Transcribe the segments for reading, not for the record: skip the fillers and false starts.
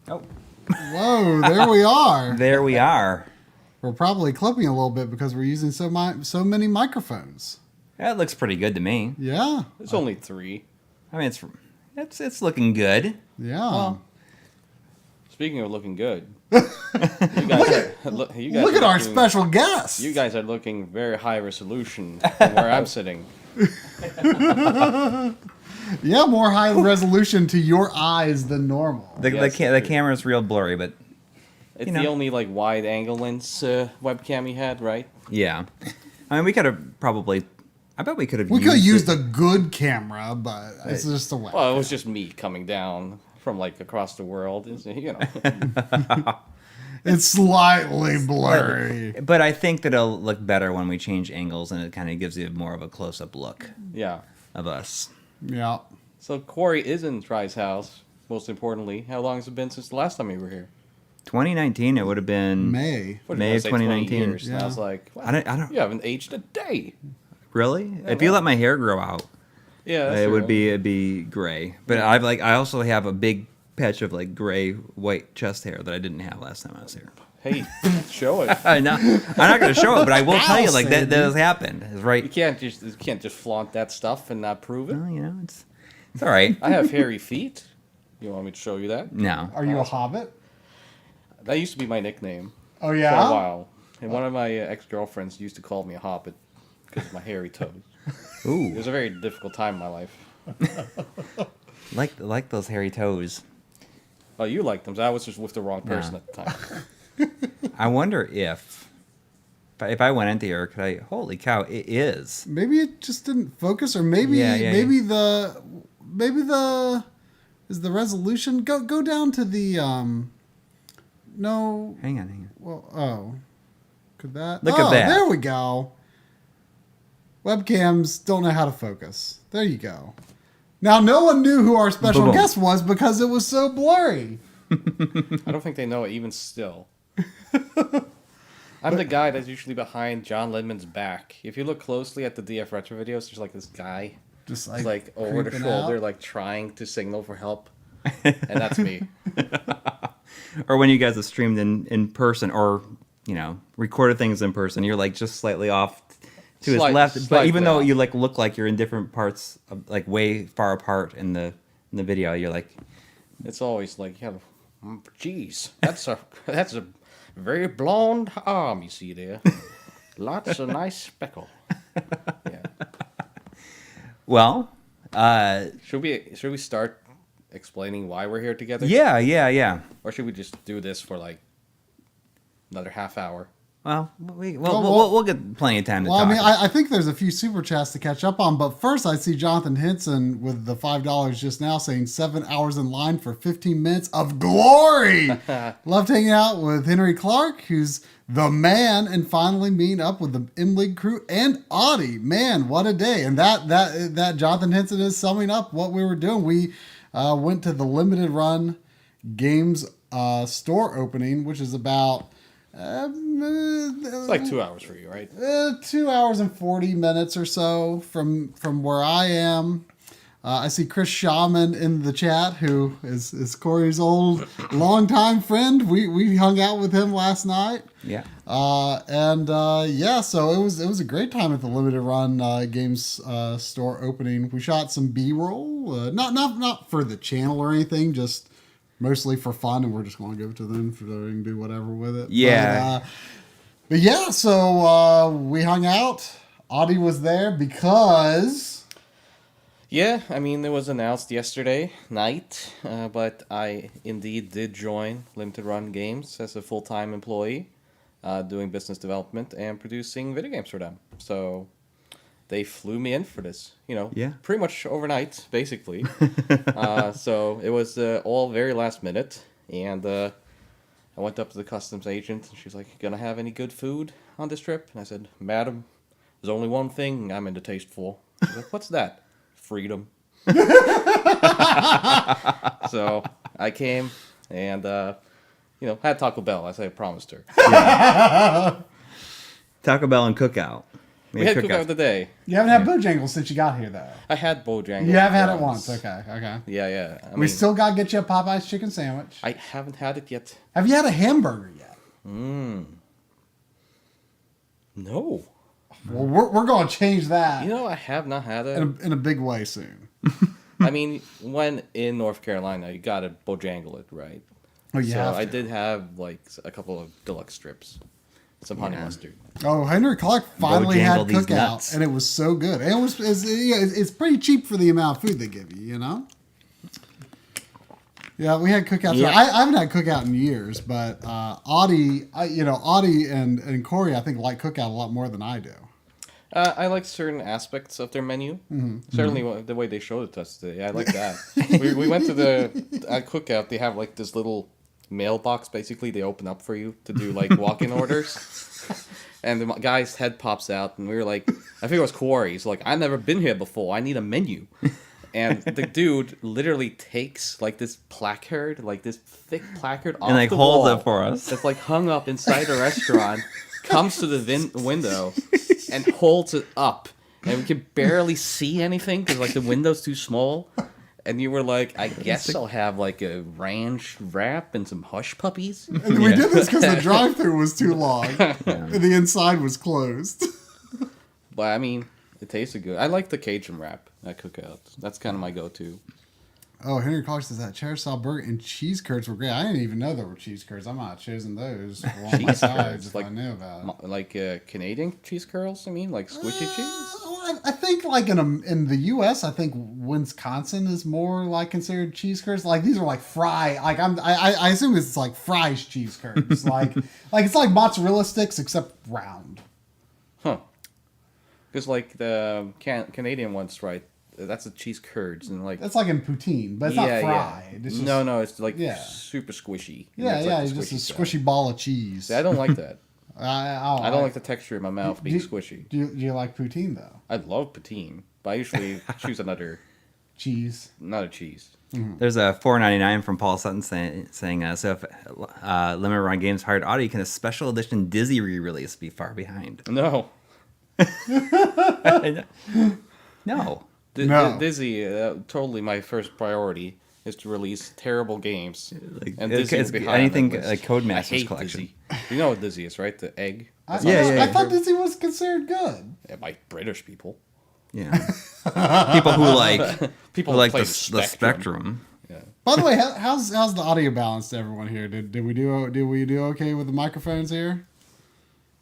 Oh. Whoa, there we are. There we are. We're probably clipping a little bit because we're using so many microphones. That looks pretty good to me. Yeah. There's only 3. I mean, it's looking good. Yeah. Well, Speaking of looking good, you guys Look at our special guest. You guys are looking very high resolution from where I'm sitting. Yeah, more high resolution to your eyes than normal. The camera's real blurry, but It's the only like wide angle lens webcam you had, right? yeah. I mean, we could have probably. I bet we could have. We could have used a good camera, but it's just a webcam. Well, it was just me coming down from like across the world. You know. It's slightly blurry. But I think that it'll look better when we change angles, and it kind of gives you more of a close-up look. Yeah. Of us. Yeah. So Coury is in Try's house. Most importantly, how long has it been since the last time you were here? 2019. It would have been May What did May I of say, 20 2019. years? And I was like, wow, I don't. you haven't aged a day. Really? If you let my hair grow out, Yeah, that's it true. would be it'd be gray. But I also have a big patch of like gray white chest hair that I didn't have last time I was here. Hey, show it. I'm not going to show it, but I will tell you, like Sandy. that has happened. It's right. You can't just flaunt that stuff and not prove it. Well, you know, it's all right. I have hairy feet. You want me to show you that? No. Are you a hobbit? That used to be my nickname Oh, for a yeah? while. And one of my ex-girlfriends used to call me a hobbit because of my hairy toes. It Ooh, was a very difficult time in my life. like those hairy toes. Oh, you liked them. So I was just with the wrong person at the time. I wonder if I went into here, could I? Holy cow! It is. Maybe it just didn't focus, or maybe the is the resolution go down to the no. Hang on. Well, could that Look at that. There we go. Webcams don't know how to focus. There you go. Now no one knew who our special Boom. guest was because it was so blurry. I don't think they know it even still. I'm the guy that's usually behind John Lindman's back. If you look closely at the DF Retro videos, there's like this guy Just like over the creeping shoulder, out. like trying to signal for help. And that's me. Or when you guys have streamed in person, or recorded things in person, you're like just slightly off to his left. But Slightly even though off. you like look like you're in different parts, of, like way far apart in the video, you're like, It's always like, geez, that's a very blonde arm you see there. Lots of nice speckle. Yeah. well, Should we start explaining why we're here together? yeah. Or should we just do this for like another half hour? Well, we'll get plenty of time to Well, talk. I mean, I think there's a few super chats to catch up on, but first I see Jonathan Henson with the $5 just now saying 7 hours in line for 15 minutes of glory. Loved hanging out with Henry Clark, who's the man, and finally meeting up with the MLiG crew and Audi. Man, what a day. And that Jonathan Henson is summing up what we were doing. We went to the limited run games store opening, which is about... It's like 2 hours for you, right? 2 hours and 40 minutes or so from where I am. I see Chris Shaman in the chat, who is Coury's old longtime friend. We hung out with him last night. yeah. So it was a great time at the limited run games store opening. We shot some B-roll, not for the channel or anything, just mostly for fun, and we're just going to give it to them so they can do whatever with it. Yeah. But yeah, so we hung out. Audi was there because... Yeah, I mean, it was announced yesterday night, but I indeed did join Limited Run Games as a full-time employee, doing business development and producing video games for them. So they flew me in for this, pretty much overnight, basically. So it was all very last minute, and I went up to the customs agent, and she's like, "Gonna have any good food on this trip?" And I said, "Madam, there's only one thing I'm into taste for." She's like, "What's that?" "Freedom." So I came and, had Taco Bell, as I promised her. Taco Bell and Cookout. We had cookout today. You haven't had Bojangles since you got here, though. I had Bojangles. You have had it once. Okay. Yeah. We still got to get you a Popeye's chicken sandwich. I haven't had it yet. Have you had a hamburger yet? No. Well, we're going to change that. You know, I have not had it. In a big way soon. I mean, when in North Carolina, you got to Bojangle it, right? Oh, you have to. I did have, like, a couple of deluxe strips. Some honey mustard. Oh, Henry Clark finally had Bojangle these cookout, nuts. and it was so good. And it's pretty cheap for the amount of food they give you, you know? Yeah, we had cookout. Yeah. I haven't had cookout in years, but Audi and Coury, I think, like cookout a lot more than I do. I like certain aspects of their menu. Certainly the way they showed it to us today. I like that. we went to the cookout. They have like this little mailbox, basically. They open up for you to do like walk-in orders. And the guy's head pops out, and we were like, I think it was Coury. He's like, I've never been here before. I need a menu. And the dude literally takes like this placard, like this thick placard off And like the holds wall. it for us. It's like hung up inside a restaurant, comes to the window, and holds it up. And we can barely see anything because like the window's too small. And you were like, I guess I'll have like a ranch wrap and some hush puppies. And we did this because the drive-thru was too long, and the inside was closed. But I mean, it tasted good. I like the Cajun wrap at Cookout. That's kind of my go-to. Oh, Henry Clark says that cheddar style burger and cheese curds were great. I didn't even know there were cheese curds. I might have chosen those for one of my sides if I knew about it. Like Canadian cheese curls, I mean? Like squishy cheese? I think like in the U.S., I think Wisconsin is more like considered cheese curds. Like these are like fry. Like I assume it's like fries cheese curds. like it's like mozzarella sticks except round. Huh. Because like the Canadian ones, right? That's the cheese curds and like That's like in poutine, but it's not fried. It's just, no, it's like Yeah. super squishy. Yeah, It's like it's the just a side. squishy ball of cheese. See, I don't like that. I I don't like the texture in my mouth being squishy. Do you like poutine though? I love poutine, but I usually choose another Cheese. cheese. There's a $4.99 from Paul Sutton saying so if Limited Run Games hired Audi, can a special edition Dizzy re-release be far behind? No. No. No. Dizzy, totally my first priority is to release terrible games. Like, And it's Dizzy would be high on anything that list. like I Codemasters hate collection. Dizzy. You know what Dizzy is, right? The egg. I Yeah. thought Dizzy was considered good. Yeah, by British people. Yeah. People who like People who like play the Spectrum. Yeah. By the way, how's the audio balance to everyone here? Did we do okay with the microphones here?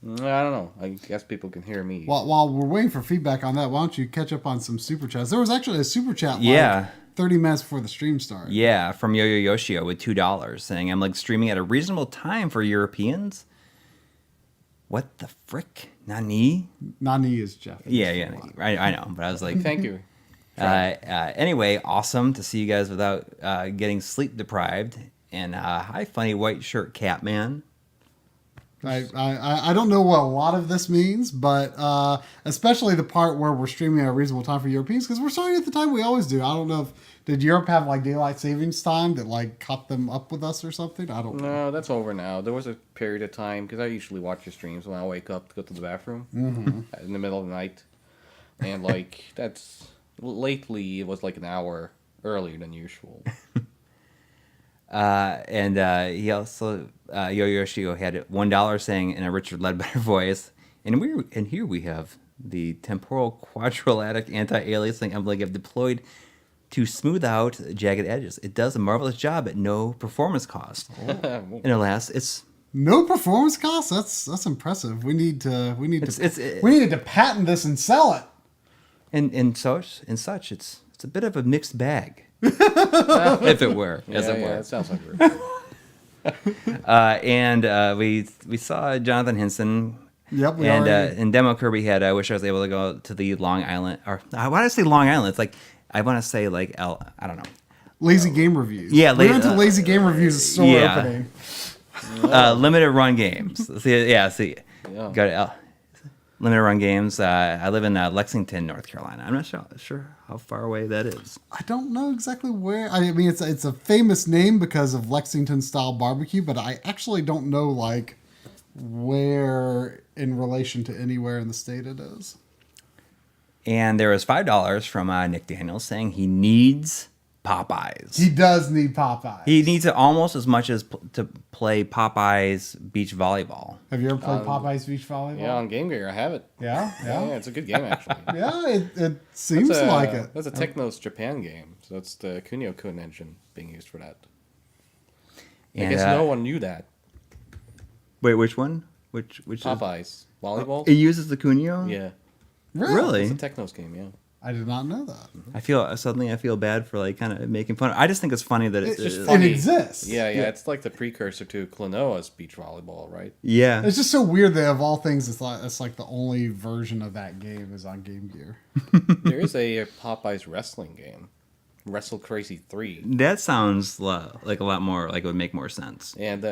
I don't know. I guess people can hear me. While we're waiting for feedback on that, why don't you catch up on some super chats? There was actually a super chat. Yeah. 30 minutes before the stream started. Yeah, from Yo-Yo Yoshio with $2 saying, I'm like streaming at a reasonable time for Europeans. What the frick? Nani? Nani is Japanese. Yeah, I know, but I was like, Thank you. anyway, awesome to see you guys without getting sleep deprived. And hi, funny white shirt cat man. I don't know what a lot of this means, but especially the part where we're streaming at a reasonable time for Europeans, because we're starting at the time we always do. I don't know did Europe have like daylight savings time that like caught them up with us or something? I don't know. No, that's over now. There was a period of time, because I usually watch your streams when I wake up to go to the bathroom in the middle of the night. And like, that's, lately it was like an hour earlier than usual. And he also Yo-Yo Yoshio had $1 saying in a Richard Ledbetter voice, and here we have the temporal quadrilateral anti-aliasing MLiG have deployed to smooth out jagged edges. It does a marvelous job at no performance cost. And alas, it's No performance costs? That's impressive. We need to patent this and sell it. and such it's a bit of a mixed bag. If it were, as it were. Yeah, that sounds like it. And we saw Jonathan Hinson. Yep, we and already... in Demo Kirby had I wish I was able to go to the Long Island, or why did I say Long Island? It's like I want to say like I don't know. Lazy Game Reviews. Yeah, we went to Lazy Game Reviews store opening. Limited Run Games. See, Yeah. go to Limited Run Games. I live in Lexington, North Carolina. I'm not sure how far away that is. I don't know exactly where. I mean, it's a famous name because of Lexington style barbecue, but I actually don't know like where in relation to anywhere in the state it is. And there was $5 from Nick Daniels saying he needs Popeyes. He does need Popeyes. He needs it almost as much as to play Popeyes beach volleyball. Have you ever played Popeyes beach volleyball? Yeah, on Game Gear I have it. Yeah? Yeah, it's a good game actually. Yeah, it seems like it. That's a Technos Japan game, so it's the Kunio-kun engine being used for that. I guess no one knew that. Wait, which one? Which Popeyes volleyball. It uses the Kunio? Yeah, Really? it's a Technos game. Yeah. I did not know that. I feel bad for like kind of making fun. I just think it's funny that it's just It funny. exists. Yeah, it's like the precursor to Klonoa's beach volleyball, right? yeah. It's just so weird that of all things, it's like the only version of that game is on Game Gear. There is a Popeyes wrestling game, Wrestle Crazy 3. That sounds like a lot more like it would make more sense. And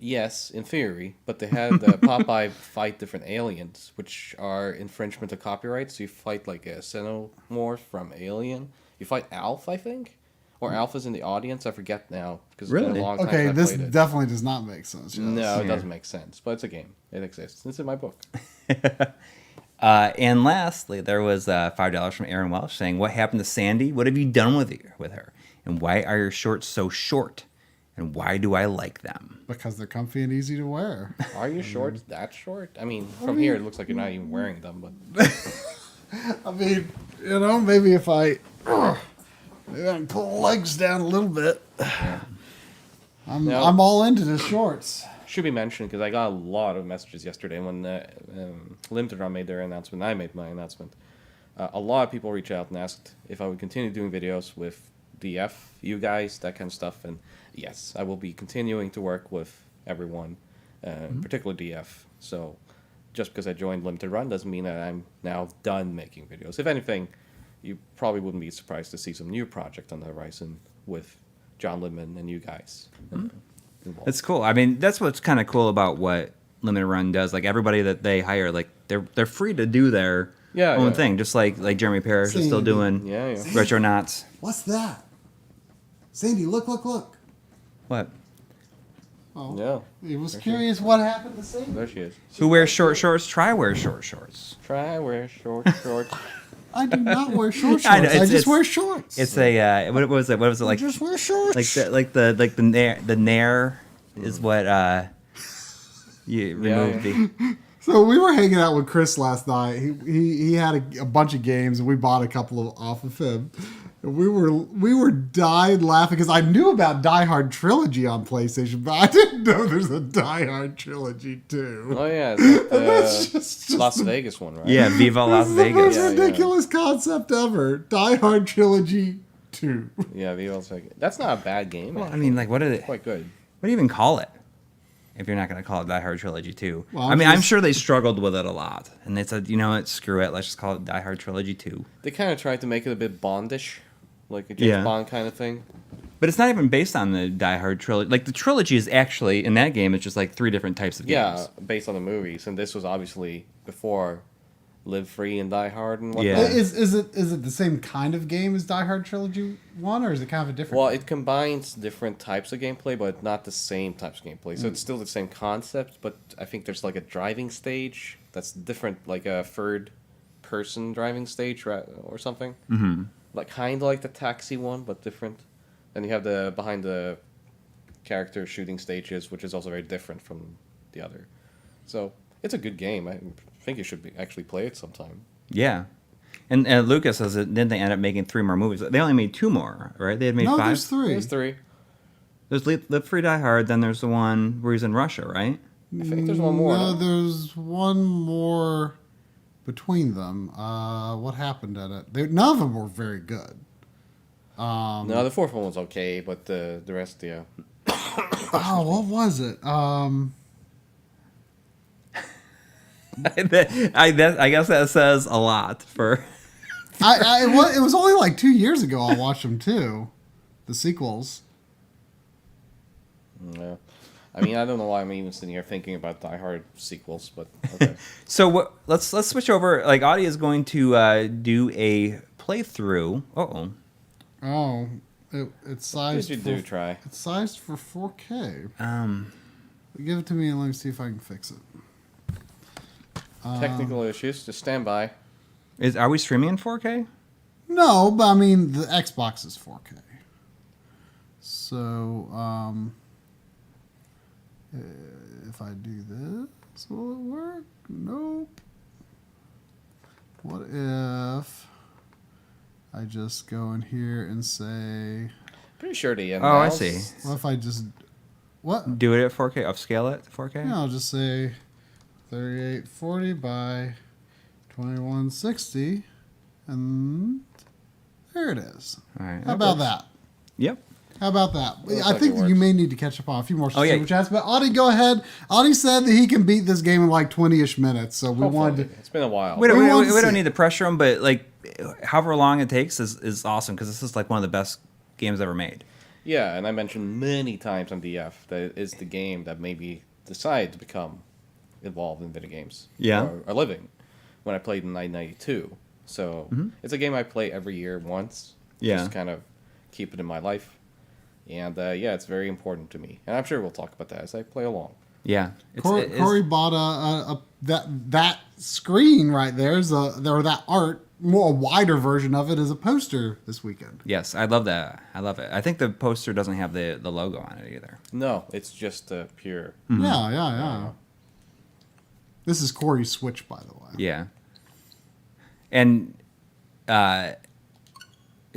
yes, in theory, but they had Popeye fight different aliens, which are infringement of copyright. So you fight like a xenomorph from Alien. You fight Alf, I think, or Alf is in the audience. I forget now because it's been Really? a long time. Okay, since I this played it. definitely does not make sense. Yes. No, it doesn't make sense, but it's a game. It exists. It's in my book. And lastly, there was $5 from Aaron Welsh saying, "What happened to Sandy? What have you done with her? And why are your shorts so short? And why do I like them?" Because they're comfy and easy to wear. Are your shorts that short? I mean, from here it looks like you're not even wearing them, but I mean, maybe if maybe I can pull the legs down a little bit. I'm all into the shorts. should be mentioned because I got a lot of messages yesterday when Limited Run made their announcement. I made my announcement. A lot of people reached out and asked if I would continue doing videos with DF, you guys, that kind of stuff. And yes, I will be continuing to work with everyone, particularly DF. So just because I joined Limited Run doesn't mean that I'm now done making videos. If anything, you probably wouldn't be surprised to see some new project on the horizon with John Lidman and you guys involved. That's cool. I mean, that's what's kind of cool about what Limited Run does. Like everybody that they hire, like they're free to do their own thing, just like Jeremy Parrish is still doing Retronauts. What's that? Sandy, look. What? Oh, Yeah. he was curious what happened to Sandy. There she is. Who wears short shorts? Try wear short shorts. Try wear short shorts. I do not wear short shorts. I know, I just wear shorts. It's a what was it? What was it I like? just wear shorts. The nair is what you removed the. So we were hanging out with Chris last night. He had a bunch of games, and we bought a couple off of him. And we were dying laughing because I knew about Die Hard Trilogy on PlayStation, but I didn't know there's a Die Hard Trilogy too. Oh yeah, it's like Just Las Vegas one, right? Yeah, Viva Las This is the Vegas. most ridiculous concept ever. Die Hard Trilogy 2. Yeah, Viva Las Vegas. That's not a bad game. Well, I mean, like, what Quite good. do you even call it? If you're not going to call it Die Hard Trilogy 2. Well, I'm sure they struggled with it a lot. And they said, you know what, screw it. Let's just call it Die Hard Trilogy 2. They kind of tried to make it a bit Bondish, like a James Bond kind of thing. But it's not even based on the Die Hard trilogy. Like, the trilogy is actually, in that game, it's just like 3 different types of games. Yeah, based on the movies, and this was obviously before Live Free and Die Hard and whatnot. Yeah. Is it the same kind of game as Die Hard Trilogy 1, or is it kind of a different? Well, it combines different types of gameplay, but not the same types of gameplay. So it's still the same concept, but I think there's like a driving stage that's different, like a third-person driving stage or something. Mm-hmm. Like kind of like the Taxi one, but different. Then you have the behind the character shooting stages, which is also very different from the other. So it's a good game. I think you should actually play it sometime. Yeah. And Lucas says that then they end up making 3 more movies. They only made 2 more, right? They had made 5. there's 3. There's 3. There's Live Free Die Hard, then there's the one where he's in Russia, right? I think there's one more. No, No? there's one more between them. What happened at it? None of them were very good. No, the 4th one was okay, but the rest, yeah. Oh, what was it? I guess that says a lot for. It was only like 2 years ago I watched them too, the sequels. Yeah. I mean, I don't know why I'm even sitting here thinking about Die Hard sequels, but okay. So let's switch over. Like, Audi is going to do a playthrough. Uh-oh. Oh, it's sized. You do try. It's sized for 4K. Um, Give it to me and let me see if I can fix it. Technical issues, just stand by. Are we streaming in 4K? No, but I mean the Xbox is 4K. So if I do this, will it work? Nope. What if I just go in here and say? Pretty sure they Oh, I announced. see. What if I just what? Do it at 4K, upscale it to 4K? Yeah, I'll just say 3840 by 2160, and there it is. All right. How about that? Yep. How about that? Looks I like think it that you works. may need to catch up on a few more Oh, yeah. super chats, but Audi, go ahead. Audi said that he can beat this game in like 20-ish minutes, so we Hopefully. wanted to... It's been a while. We don't, We we, want to we don't see. need to pressure him, but like, however long it takes is awesome because this is like one of the best games ever made. Yeah, and I mentioned many times on DF that it is the game that made me decide to become involved in video games. Yeah. Or a living when I played in 1992. So it's a game I play every year once. Yeah. Just kind of keep it in my life. And yeah, it's very important to me. And I'm sure we'll talk about that as I play along. Yeah. Corey bought that screen right there, or that art, more a wider version of it as a poster this weekend. Yes, I love that. I love it. I think the poster doesn't have the logo on it either. No, it's just pure. Yeah. This is Corey's Switch, by the way. Yeah. And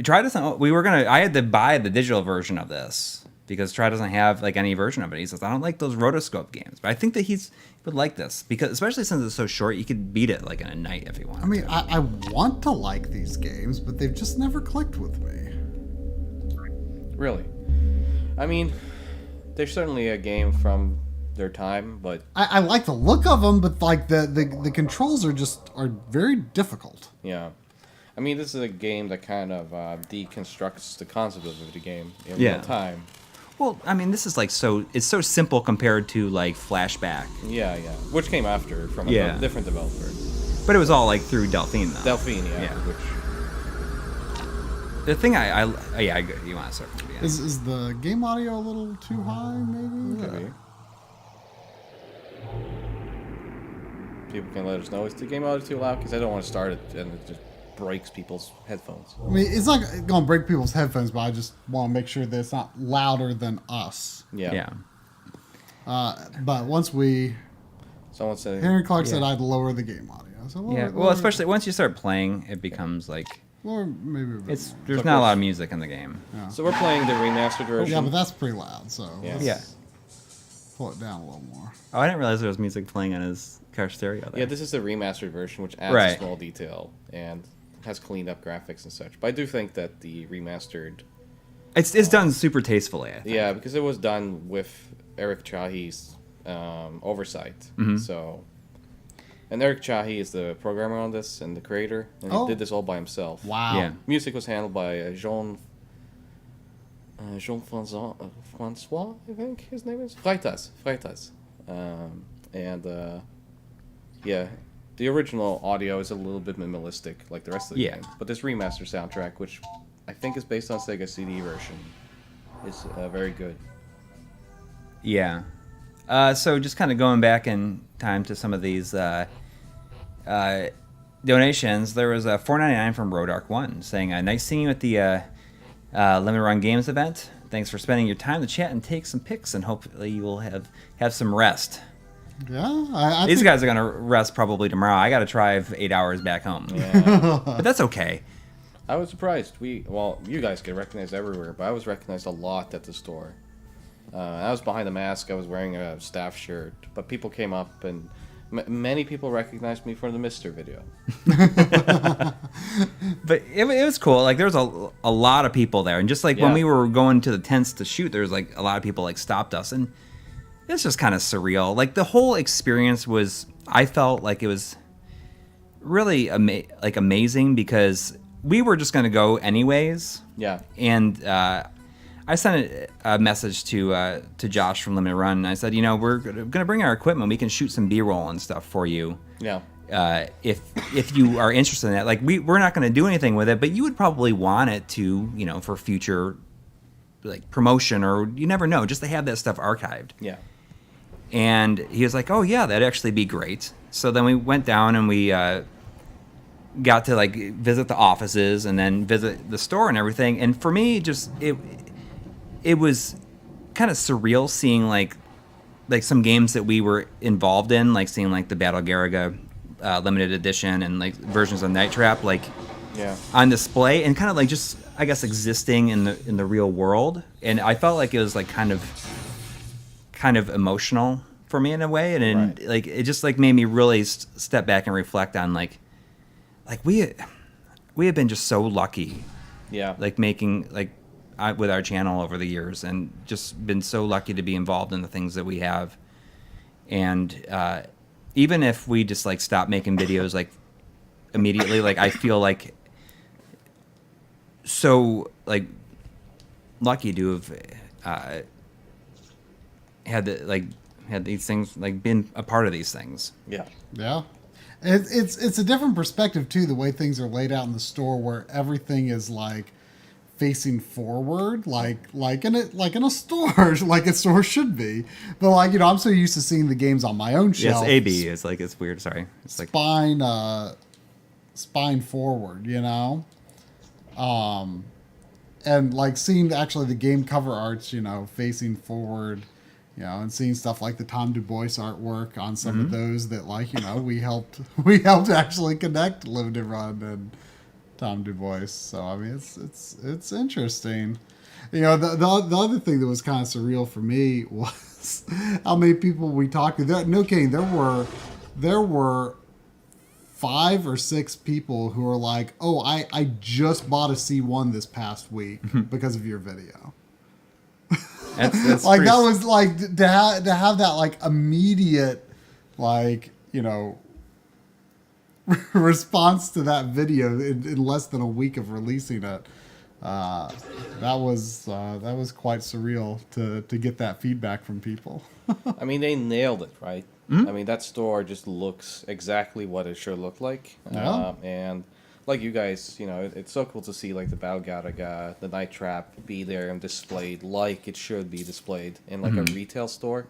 Try doesn't. We were gonna. I had to buy the digital version of this because Try doesn't have like any version of it. He says I don't like those rotoscope games, but I think that he would like this because especially since it's so short, you could beat it like in a night if you want. I mean, I want to like these games, but they've just never clicked with me. Really. I mean, there's certainly a game from their time, but I like the look of them, but like the controls are very difficult. yeah. I mean, this is a game that kind of deconstructs the concept of the game in Yeah. real time. Well, I mean, this is like it's so simple compared to like Flashback, Yeah. Which came after from a Yeah. different developer. but it was all like through Delphine though. Delphine, yeah. Yeah. Which, The thing you want to start from the beginning. Is the game audio a little too high, maybe? maybe. People can let us know. Is the game audio too loud? Because I don't want to start it and it just breaks people's headphones. I mean, it's not going to break people's headphones, but I just want to make sure that it's not louder than us. Yeah. But once we... Someone said... Henry Clark said Yeah. I'd lower the game audio. So Yeah, well, especially once you start playing, it becomes like Or maybe a bit there's So not a lot close. of music in the game. So we're playing the remastered more. version. Yeah, but that's pretty loud, so Yeah. let's Yeah. pull it down a little more. Oh, I didn't realize there was music playing on his car stereo there. Yeah, this is the remastered version, which adds Right. a small detail and has cleaned up graphics and such. But I do think that the remastered, It's done super tastefully. I think. yeah, because it was done with Eric Chahi's oversight. Mm-hmm. So, and Eric Chahi is the programmer on this and the creator, and Oh. he did this all by himself. Wow. Yeah. Music was handled by Jean Francois, I think his name is Freitas. Yeah, the original audio is a little bit minimalistic, like the rest of the Yeah. game. But this remaster soundtrack, which I think is based on Sega CD version, is very good. Yeah. So just kind of going back in time to some of these donations, there was a $4.99 from Rodark1 saying, "Nice seeing you at the Limited Run Games event. Thanks for spending your time to chat and take some pics, and hopefully you will have some rest." Yeah, I These think, guys are gonna rest probably tomorrow. I got to drive 8 hours back home, Yeah, but that's okay. I was surprised. You guys get recognized everywhere, but I was recognized a lot at the store. I was behind a mask. I was wearing a staff shirt, but people came up and many people recognized me from the Mister video. But it was cool. Like there was a lot of people there, and just like when Yeah. we were going to the tents to shoot, there was like a lot of people like stopped us, and it's just kind of surreal. Like the whole experience was, I felt like it was really amazing because we were just gonna go anyways, Yeah, and I sent a message to Josh from Limited Run, and I said, we're gonna bring our equipment. We can shoot some B-roll and stuff for you. yeah. If you are interested in that, like we're not going to do anything with it, but you would probably want it to, for future like promotion, or you never know, just to have that stuff archived. Yeah. And he was like, "Oh yeah, that'd actually be great." So then we went down and we got to like visit the offices and then visit the store and everything. And for me, just it was kind of surreal seeing like some games that we were involved in, like seeing like the Battle Garaga limited edition and like versions of Night Trap like on display, and kind of like just I guess existing in the real world. And I felt like it was like kind of emotional for me in a way, and like it just like made me really step back and reflect on like we have been just so lucky, like making like with our channel over the years, and just been so lucky to be involved in the things that we have. And even if we just like stop making videos like immediately, like I feel like so like lucky to have had these things, like been a part of these things. Yeah. It's a different perspective too, the way things are laid out in the store, where everything is like facing forward, like in a store, like a store should be. But like, you know, I'm so used to seeing the games on my own shelf. Yes, AB is like, it's weird. Sorry, it's like spine forward, you know. And like seeing actually the game cover arts, you know, facing forward, you know, and seeing stuff like the Tom Du Bois artwork on some of those that, like, you know, we helped actually connect Limited Run and Tom Du Bois. So I mean, it's interesting. You know, the other thing that was kind of surreal for me was how many people we talked to. No kidding, there were 5 or 6 people who were like, "Oh, I just bought a C1 this past week because of your video." that's like that was like to have that like immediate, like, you know, response to that video in less than a week of releasing it. That was quite surreal to get that feedback from people. I mean, they nailed it, right? I mean, that store just looks exactly what it should look like. Yeah. And like you guys, you know, it's so cool to see like the Battle Garaga, the Night Trap be there and displayed like it should be displayed in like a retail store.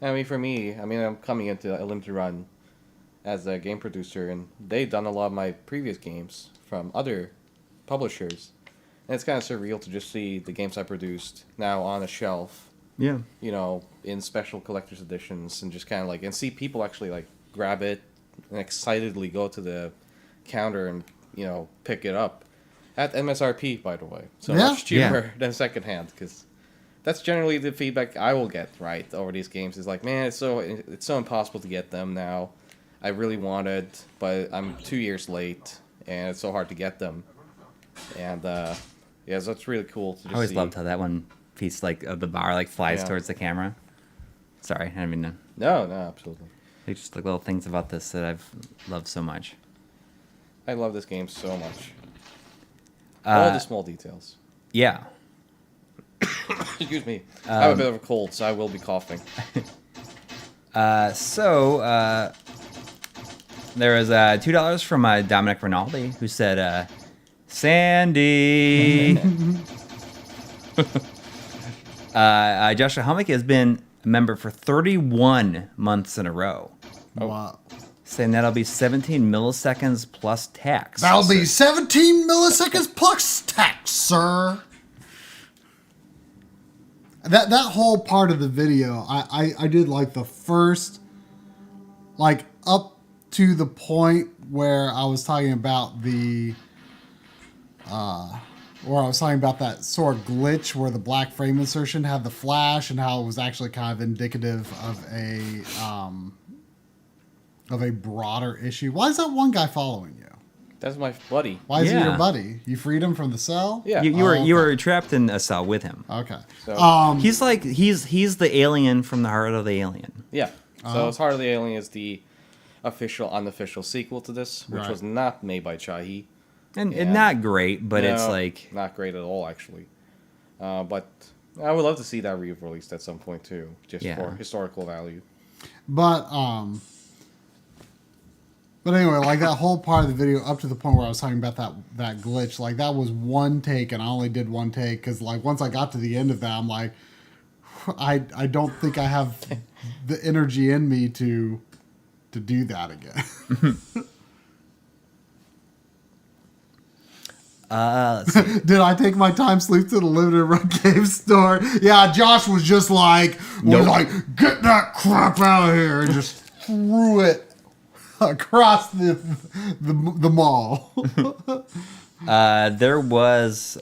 I mean, for me, I mean, I'm coming into a Limited Run as a game producer, and they've done a lot of my previous games from other publishers. And it's kind of surreal to just see the games I produced now on a shelf. Yeah. You know, in special collector's editions, and just kind of like, and see people actually like grab it and excitedly go to the counter and, you know, pick it up at MSRP, by the way. So much cheaper than secondhand, because that's generally the feedback I will get, right, over these games is like, man, it's so impossible to get them now. I really wanted, but I'm 2 years late, and it's so hard to get them. And yeah, so it's really cool to just I always see. loved how that one piece like of the bar like flies towards the camera. Sorry, I didn't mean to. No, absolutely. Like just like little things about this that I've loved so much. I love this game so much. All the small details. Yeah. Excuse me. I have a bit of a cold, so I will be coughing. So there was $2 from Dominic Rinaldi, who said, Sandy. Joshua Helmick has been a member for 31 months in a row. Wow. Saying that'll be 17 milliseconds plus tax. That'll be 17 milliseconds plus tax, sir. That whole part of the video, I did like the first, like up to the point where I was talking about that sort of glitch where the black frame insertion had the flash, and how it was actually kind of indicative of a broader issue. Why is that one guy following you? That's my buddy. Why is he your buddy? You freed him from the cell? Yeah. You were trapped in a cell with him. Okay. So, He's like he's the alien from the Heart of the Alien. yeah. So Heart of the Alien is the unofficial sequel to this, which was not made by Chahi. And not great, but it's like not great at all, actually. But I would love to see that re-released at some point too, just for historical value. But anyway, like that whole part of the video up to the point where I was talking about that glitch, like that was one take, and I only did one take because like once I got to the end of that, I'm like, I don't think I have the energy in me to do that again. Let's see. Did I take my time sleep to the limited run game store? Yeah, Josh was just like, get that crap out of here, and just threw it across the mall. There was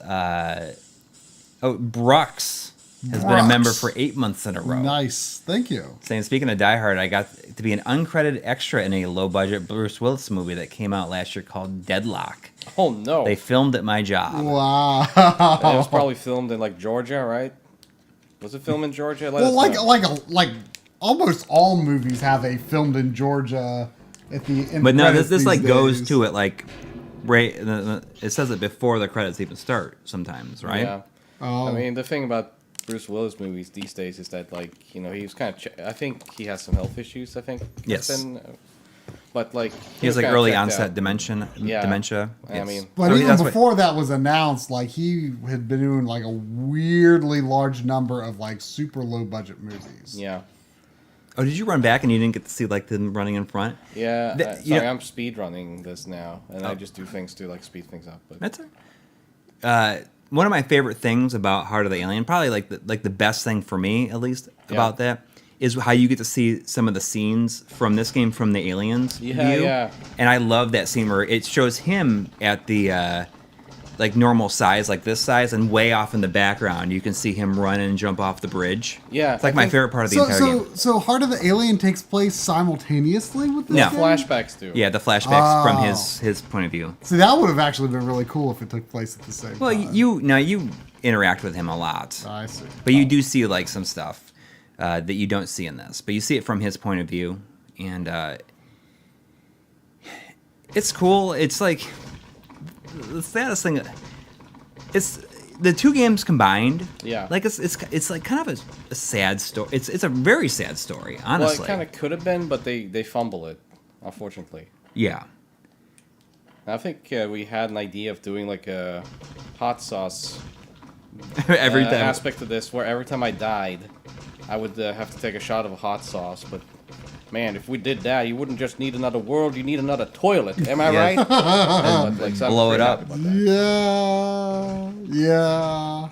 Brux has been a member for 8 months in a row. Nice, thank you. Saying, speaking of Die Hard, I got to be an uncredited extra in a low-budget Bruce Willis movie that came out last year called Deadlock. Oh no! They filmed at my job. Wow. It was probably filmed in like Georgia, right? Was it filmed in Georgia? Well, like almost all movies have a filmed in Georgia at the end. But no, this like goes to it like right. It says it before the credits even start sometimes, right? Yeah. Oh. I mean, the thing about Bruce Willis movies these days is that, like, he was kind of. I think he has some health issues. I think. Yes. But like He has like kinda early checked onset out. dementia. Yeah. Dementia. I Yes. mean- But So even that's before that was announced, like he had been doing like a weirdly large number of like super low budget movies. Yeah. Oh, did you run back and you didn't get to see like them running in front? Yeah. You Sorry, know- I'm speed running this now, and I just do things to like speed things up. But That's it. One of my favorite things about Heart of the Alien, probably like the best thing for me at least about that, is how you get to see some of the scenes from this game from the aliens view. Yeah. And I love that scene where it shows him at the like normal size, like this size, and way off in the background you can see him run and jump off the bridge. Yeah, it's like I my think- favorite part of the entire game. So Heart of the Alien takes place simultaneously with this No. game? flashbacks do. Yeah, the flashbacks from Oh. his point of view. See, that would have actually been really cool if it took place at the same Well, time. you interact with him a lot. I see. But you do see like some stuff that you don't see in this, but you see it from his point of view, and it's cool. It's like the saddest thing. It's the two games combined. Yeah. like it's like kind of a sad story. It's a very sad story, Well, honestly. it kind of could have been, but they fumble it, unfortunately. Yeah. I think we had an idea of doing like a hot sauce Every time. aspect of this, where every time I died, I would have to take a shot of a hot sauce. But man, if we did that, you wouldn't just need another world; you need another toilet. Am I Yeah. right? But, like, so I'm Blow it pretty up. happy about that. Yeah.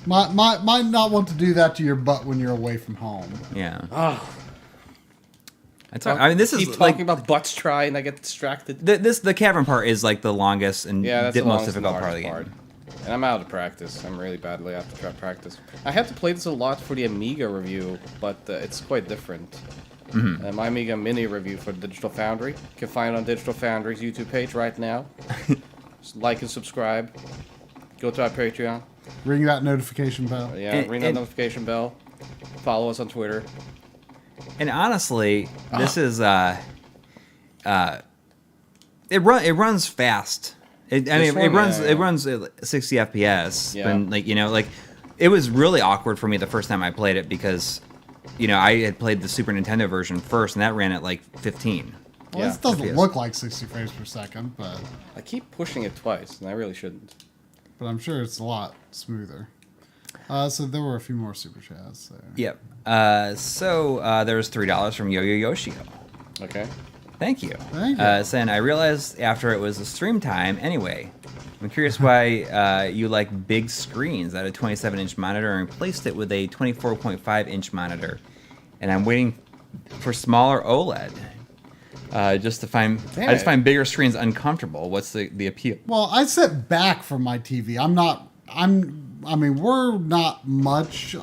Might not want to do that to your butt when you're away from home. Yeah. Oh, I mean, this keep is talking like about butts try, and I get distracted. the cavern part is like the longest and Yeah, that's the most longest and difficult part of the hardest game. And I'm out of practice. I'm really badly out of practice. I had to play this a lot for the Amiga review, but it's quite different. Mm-hmm. My Amiga Mini review for Digital Foundry. You can find it on Digital Foundry's YouTube page right now. Just like and subscribe. Go to our Patreon. Ring that notification bell. Yeah, ring that notification bell. Follow us on Twitter. And honestly, this is it runs fast. It runs at 60 FPS. Yeah. And like it was really awkward for me the first time I played it because I had played the Super Nintendo version first and that ran at like 15. Well, Yeah, this doesn't FPS. look like 60 frames per second, but I keep pushing it twice, and I really shouldn't. I'm sure it's a lot smoother. So there were a few more super chats there. Yep. So there was $3 from Yo-Yo Yoshio. Okay. Thank you. Thank you. Saying, I realized after it was a stream time anyway. I'm curious why you like big screens at a 27-inch monitor and replaced it with a 24.5-inch monitor. And I'm waiting for smaller OLED. I just find bigger screens uncomfortable. What's the appeal? Well, I sit back from my TV. I mean, we're not much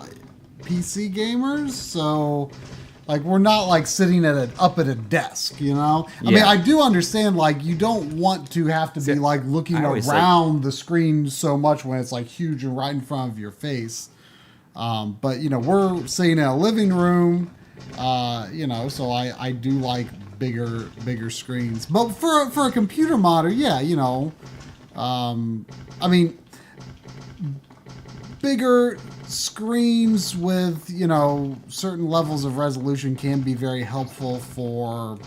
PC gamers, so like we're not like sitting up at a desk, I mean, Yeah. I do understand like you don't want to have to be like looking I always around the screen so much when it's like huge and right in front of your face. But we're sitting in a living room, so I do like bigger screens. But for a computer monitor, yeah, I mean, bigger screens with certain levels of resolution can be very helpful for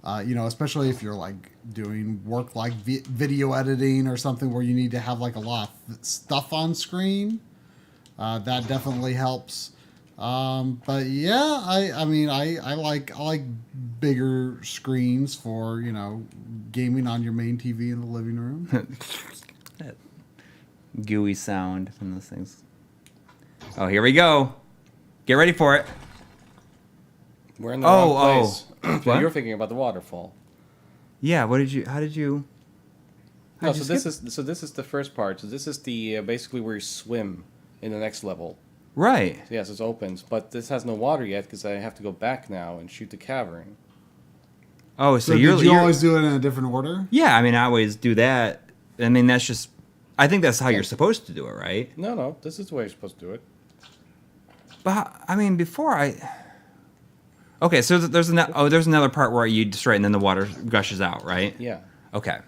especially if you're like doing work like video editing or something where you need to have like a lot of stuff on screen. That definitely helps. But yeah, I mean I like bigger screens for gaming on your main TV in the living room. That gooey sound from those things. Oh, here we go. Get ready for it. We're in the wrong place. What? You're thinking about the waterfall. Yeah. How did you? No, how'd you so this skip? is the first part. So this is the basically where you swim in the next level. Right. So yes, it opens, but this has no water yet because I have to go back now and shoot the cavern. Oh, So you're did you always do it in a different order? Yeah, I mean, I always do that. I mean, that's just. I think that's how you're supposed to do it, right? No, this is the way you're supposed to do it. But I mean, before I. Okay, so there's another part where you destroy it and then the water gushes out, right? Yeah. Okay.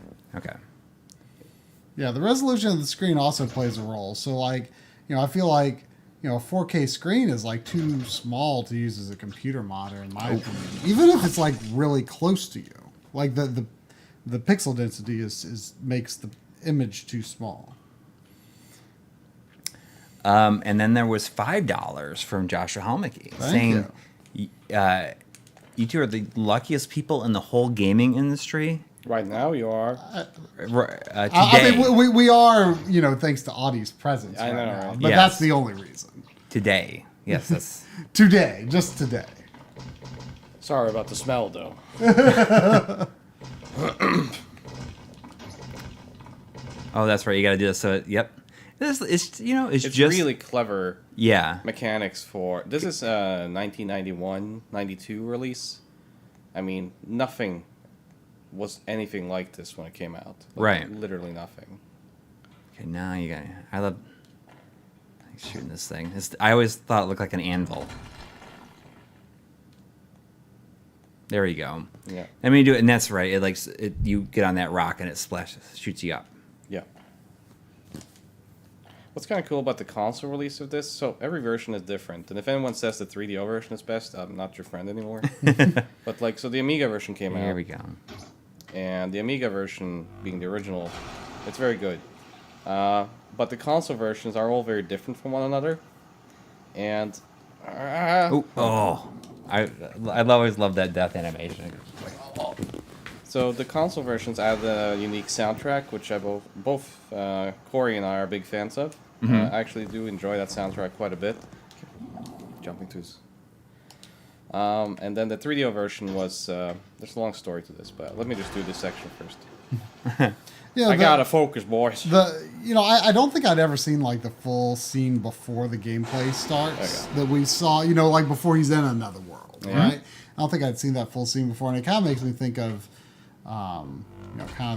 Yeah, the resolution of the screen also plays a role. So like, I feel like a 4K screen is like too small to use as a computer monitor in my opinion. Even if it's like really close to you, like the pixel density is makes the image too small. And then there was $5 from Joshua Helmicke saying, you two are the luckiest people in the whole gaming industry. Right now you are. Today. I mean, we are, thanks to Audi's presence I know, now. right? But Yes. that's the only reason. Today. Yes, that's... Today, just today. Sorry about the smell, though. Oh, that's right. You got to do this. So, yep. It's It's just... really clever Yeah. mechanics for... This is a 1991, 92 release. I mean, nothing was anything like this when it came out. Right. Literally nothing. Okay, now you got... I love shooting this thing. I always thought it looked like an anvil. There you go. Yeah. I mean, you do it, and that's right. You get on that rock and it shoots you up. Yeah. What's kind of cool about the console release of this, so every version is different. And if anyone says the 3DO version is best, I'm not your friend anymore. But so the Amiga version came out. Here we go. And the Amiga version, being the original, it's very good. But the console versions are all very different from one another. And... I always love that death animation. So the console versions add a unique soundtrack, which both Coury and I are big fans of. Mm-hmm. I actually do enjoy that soundtrack quite a bit. Jumping twos. And then the 3DO version was... there's a long story to this, but let me just do this section first. Yeah, I gotta focus, boys. I don't think I'd ever seen like the full scene before the gameplay starts that we saw. Like before he's in another world, right? I don't think I'd seen that full scene before, and it kind of makes me think of, kind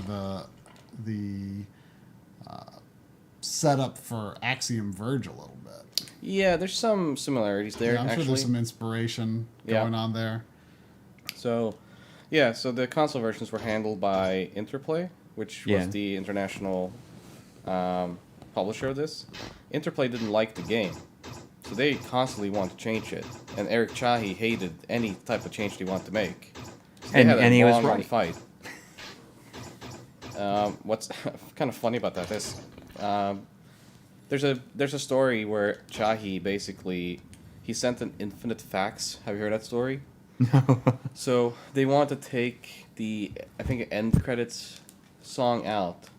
of the setup for Axiom Verge a little bit. Yeah, there's some similarities there. Yeah, I'm actually. sure there's some inspiration going on there. So the console versions were handled by Interplay, which was the international publisher of this. Interplay didn't like the game, so they constantly wanted to change it. And Eric Chahi hated any type of change they wanted to make. So they had a he was long right. fight. What's kind of funny about that is there's a story where Chahi basically he sent an infinite fax. Have you heard that story? No. So they want to take the end credits song out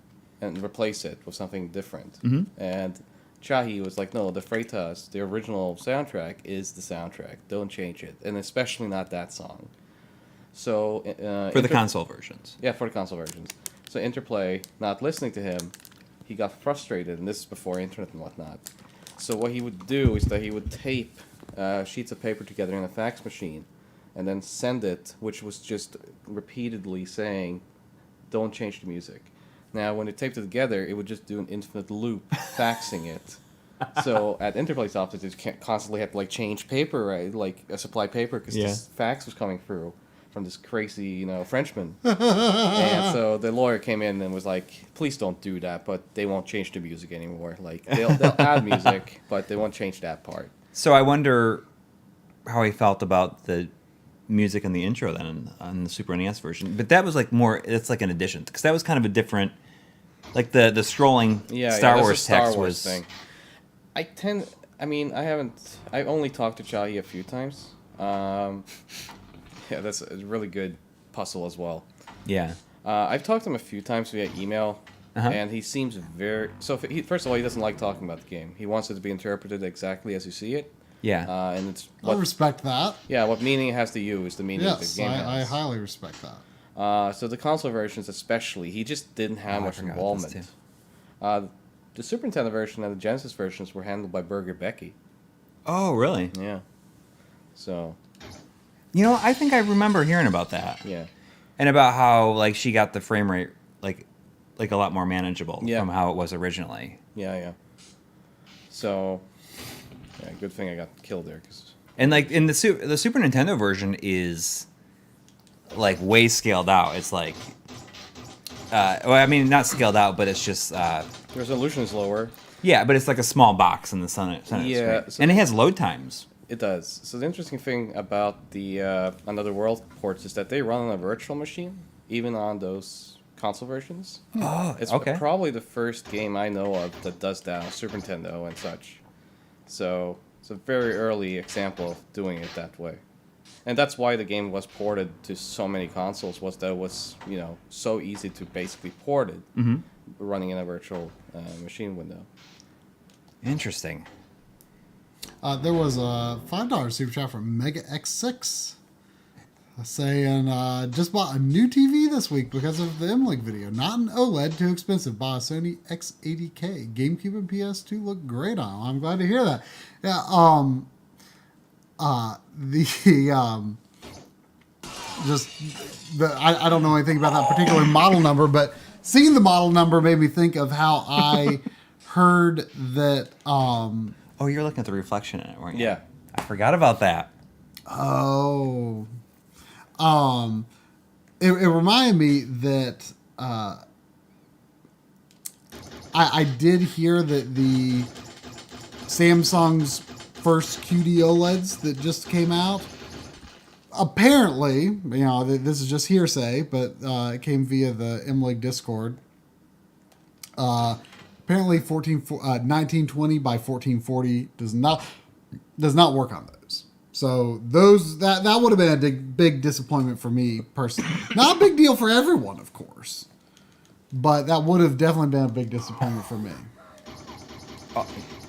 and replace it with something different. Mm-hmm. And Chahi was like, no, the Freitas, the original soundtrack, is the soundtrack. Don't change it, and especially not that song. So For the console versions. Yeah, for the console versions. So Interplay, not listening to him, he got frustrated, and this is before internet and whatnot. So what he would do is that he would tape sheets of paper together in a fax machine, and then send it, which was just repeatedly saying, don't change the music. Now, when it taped it together, it would just do an infinite loop, faxing it. So at Interplay's office, they constantly had to change paper, right? Supply paper, because this fax was coming through from this crazy, Frenchman. And so the lawyer came in and was like, please don't do that, but they won't change the music anymore. They'll add music, but they won't change that part. So I wonder how he felt about the music in the intro then on the Super NES version. But that was it's like an addition, because that was kind of a different, the scrolling Star Wars Star text Wars was... thing. I mean, I haven't. I only talked to Chahi a few times. Yeah, that's a really good puzzle as well. Yeah. I've talked to him a few times via email, Uh-huh. and he seems very. So first of all, he doesn't like talking about the game. He wants it to be interpreted exactly as you see it. Yeah. And it's I respect that. what meaning it has to you is the meaning Yes, the game I has. highly respect that. So the console versions, especially, he just didn't have I much forgot this involvement. The Super Nintendo version and the Genesis versions were handled by Burger Becky. Oh, really? Yeah. So You know, I think I remember hearing about that. yeah. And about how like she got the frame rate like a lot more manageable Yeah. from how it was originally. Yeah. So yeah, good thing I got killed there. And like in the Super Nintendo version is like way scaled out. It's like well, I mean not scaled out, but it's just Resolution is lower. yeah, but it's like a small box in the center Yeah, screen. so- And it has load times. It does. So the interesting thing about the Another World ports is that they run on a virtual machine, even on those console versions. Oh, It's okay. probably the first game I know of that does that on Super Nintendo and such. So it's a very early example of doing it that way. And that's why the game was ported to so many consoles, was that it was, so easy to basically port it, running in a virtual machine window. Interesting. There was a $5 super chat from Mega X6 saying, just bought a new TV this week because of the MLiG video. Not an OLED, too expensive. Bought a Sony X80K. GameCube and PS2 look great on it. I'm glad to hear that. Yeah, I don't know anything about that particular model number, but seeing the model number made me think of how I heard that, Oh, you're looking at the reflection in it, weren't you? Yeah. I forgot about that. Oh. It reminded me that I did hear that the Samsung's first QD OLEDs that just came out, apparently, this is just hearsay, but it came via the MLiG Discord. Apparently 1920 by 1440 does not work on those. So that would have been a big disappointment for me personally. Not a big deal for everyone, of course, but that would have definitely been a big disappointment for me.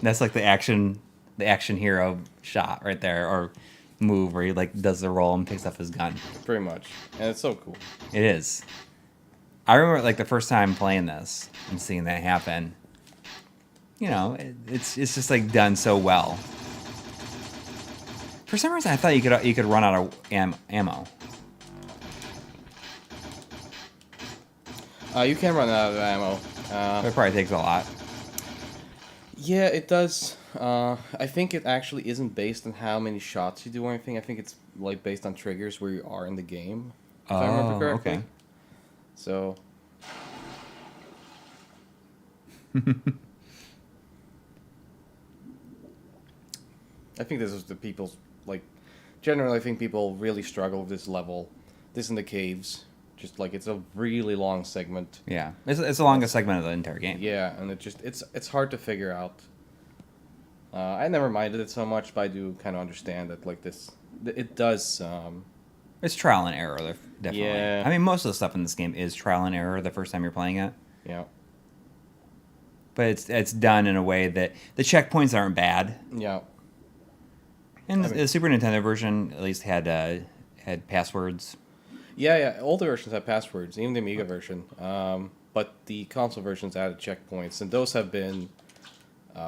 That's like the action hero shot right there, or move where he like does the roll and picks up his gun. Pretty much. And it's so cool. It is. I remember like the first time playing this and seeing that happen. It's just like done so well. For some reason, I thought you could run out of ammo. You can run out of ammo. It probably takes a lot. Yeah, it does. I think it actually isn't based on how many shots you do or anything. I think it's like based on triggers where you are in the game. If I remember correctly. Okay. So. I think this is the people's generally I think people really struggle with this level. This in the caves. Just it's a really long segment. Yeah, it's the longest segment of the entire game. Yeah, and it's hard to figure out. I never minded it so much, but I do kind of understand that it does. It's trial and error, definitely. Yeah. I mean, most of the stuff in this game is trial and error the first time you're playing it. Yeah. But it's done in a way that the checkpoints aren't bad. Yeah. And the Super Nintendo version at least had passwords. Yeah. Older versions have passwords, even the Amiga version. But the console versions added checkpoints, and those have been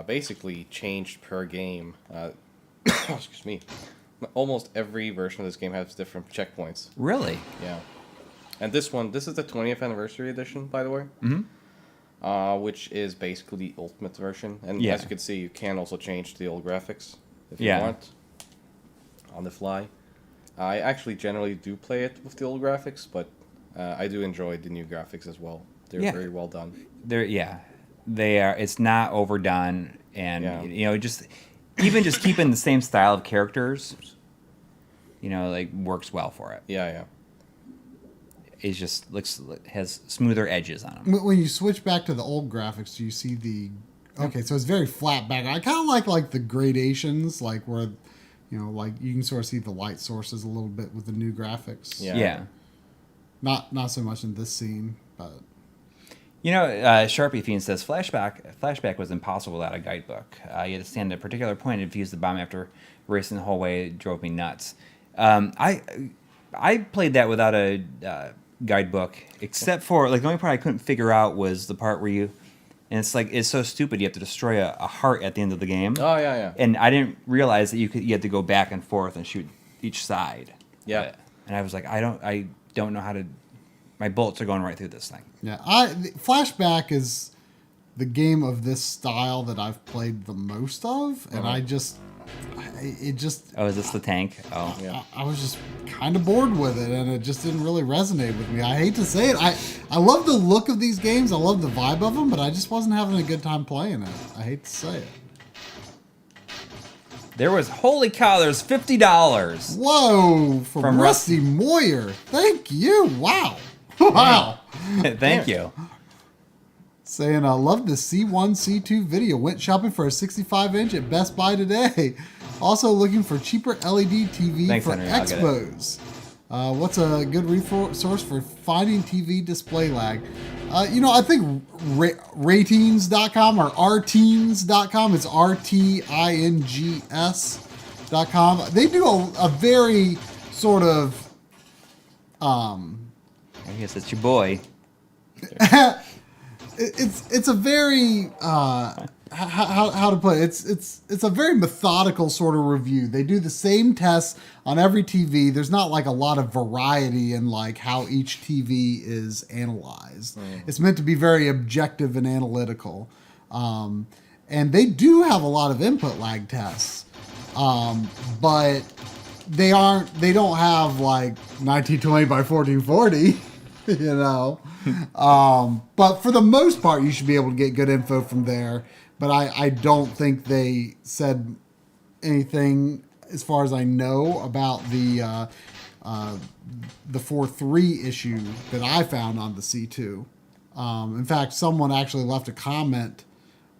basically changed per game. Excuse me. Almost every version of this game has different checkpoints. Really? Yeah. And this is the 20th anniversary edition, by the way. Mm-hmm. Which is basically the ultimate version. And Yeah. as you can see, you can also change the old graphics if you Yeah. want on the fly. I actually generally do play it with the old graphics, but I do enjoy the new graphics as well. They're very well done. They are. It's not overdone, and Yeah. just keeping the same style of characters, works well for it. Yeah. It just has smoother edges on them. When you switch back to the old graphics, do you see the Okay, so it's very flat background. I kind of like the gradations, like where, like you can sort of see the light sources a little bit with the new graphics. Yeah. Not so much in this scene, but Sharpie Fiend says flashback was impossible without a guidebook. You had to stand at a particular point and defuse the bomb after racing the whole way. It drove me nuts. I played that without a guidebook, except for the only part I couldn't figure out was the part where it's so stupid. You have to destroy a heart at the end of the game. Oh yeah. And I didn't realize that you had to go back and forth and shoot each side. Yeah. And I was like, I don't know how to. My bullets are going right through this thing. yeah. Flashback is the game of this style that I've played the most of, and it just. Oh, is this the tank? Oh, Yeah. I was just kind of bored with it, and it just didn't really resonate with me. I hate to say it. I love the look of these games. I love the vibe of them, but I just wasn't having a good time playing it. I hate to say it. holy cow, there's $50. Whoa, from Rusty Moyer. Thank you. Wow. Wow. Thank you. Saying, I love the C1, C2 video. Went shopping for a 65-inch at Best Buy today. Also looking for cheaper LED TV Thanks, for Henry. I'll get it. expos. What's a good resource for finding TV display lag? I think ratings.com or rtings.com. It's rtings.com. They do a very sort of... I guess it's your boy. It's a very how to put it? It's a very methodical sort of review. They do the same tests on every TV. There's not a lot of variety in how each TV is analyzed. It's meant to be very objective and analytical, and they do have a lot of input lag tests, but they don't have 1920 by 1440. But for the most part, you should be able to get good info from there. But I don't think they said anything, as far as I know, about the 4.3 issue that I found on the C2. In fact, someone actually left a comment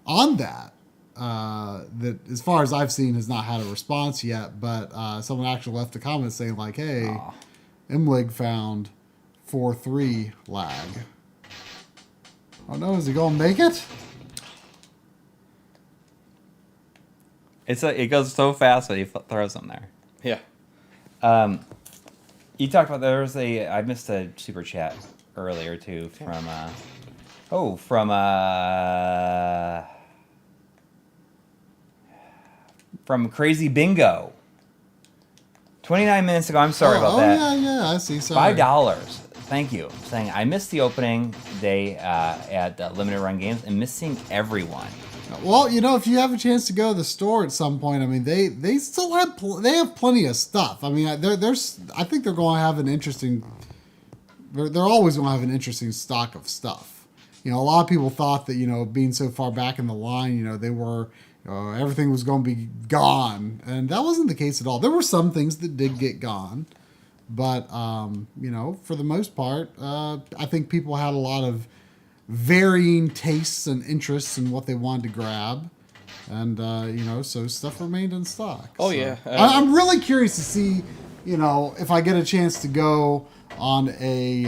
on that. That, as far as I've seen, has not had a response yet. But someone actually left a comment saying "Hey, MLiG found 4.3 lag." Oh no, is he going to make it? It goes so fast when you throw something there. Yeah. You talked about I missed a super chat earlier too from Crazy Bingo. 29 minutes ago. I'm sorry about that. Yeah, I see. Sorry. $5. Thank you. Saying I missed the opening day at Limited Run Games and missing everyone. Well, if you have a chance to go to the store at some point, they still have they have plenty of stuff. I think they're going to have an interesting. They're always going to have an interesting stock of stuff. A lot of people thought that being so far back in the line, they were. Everything was going to be gone, and that wasn't the case at all. There were some things that did get gone, but for the most part, I think people had a lot of varying tastes and interests in what they wanted to grab, and so stuff remained in stock. Oh, so, yeah. I'm really curious to see, if I get a chance to go on any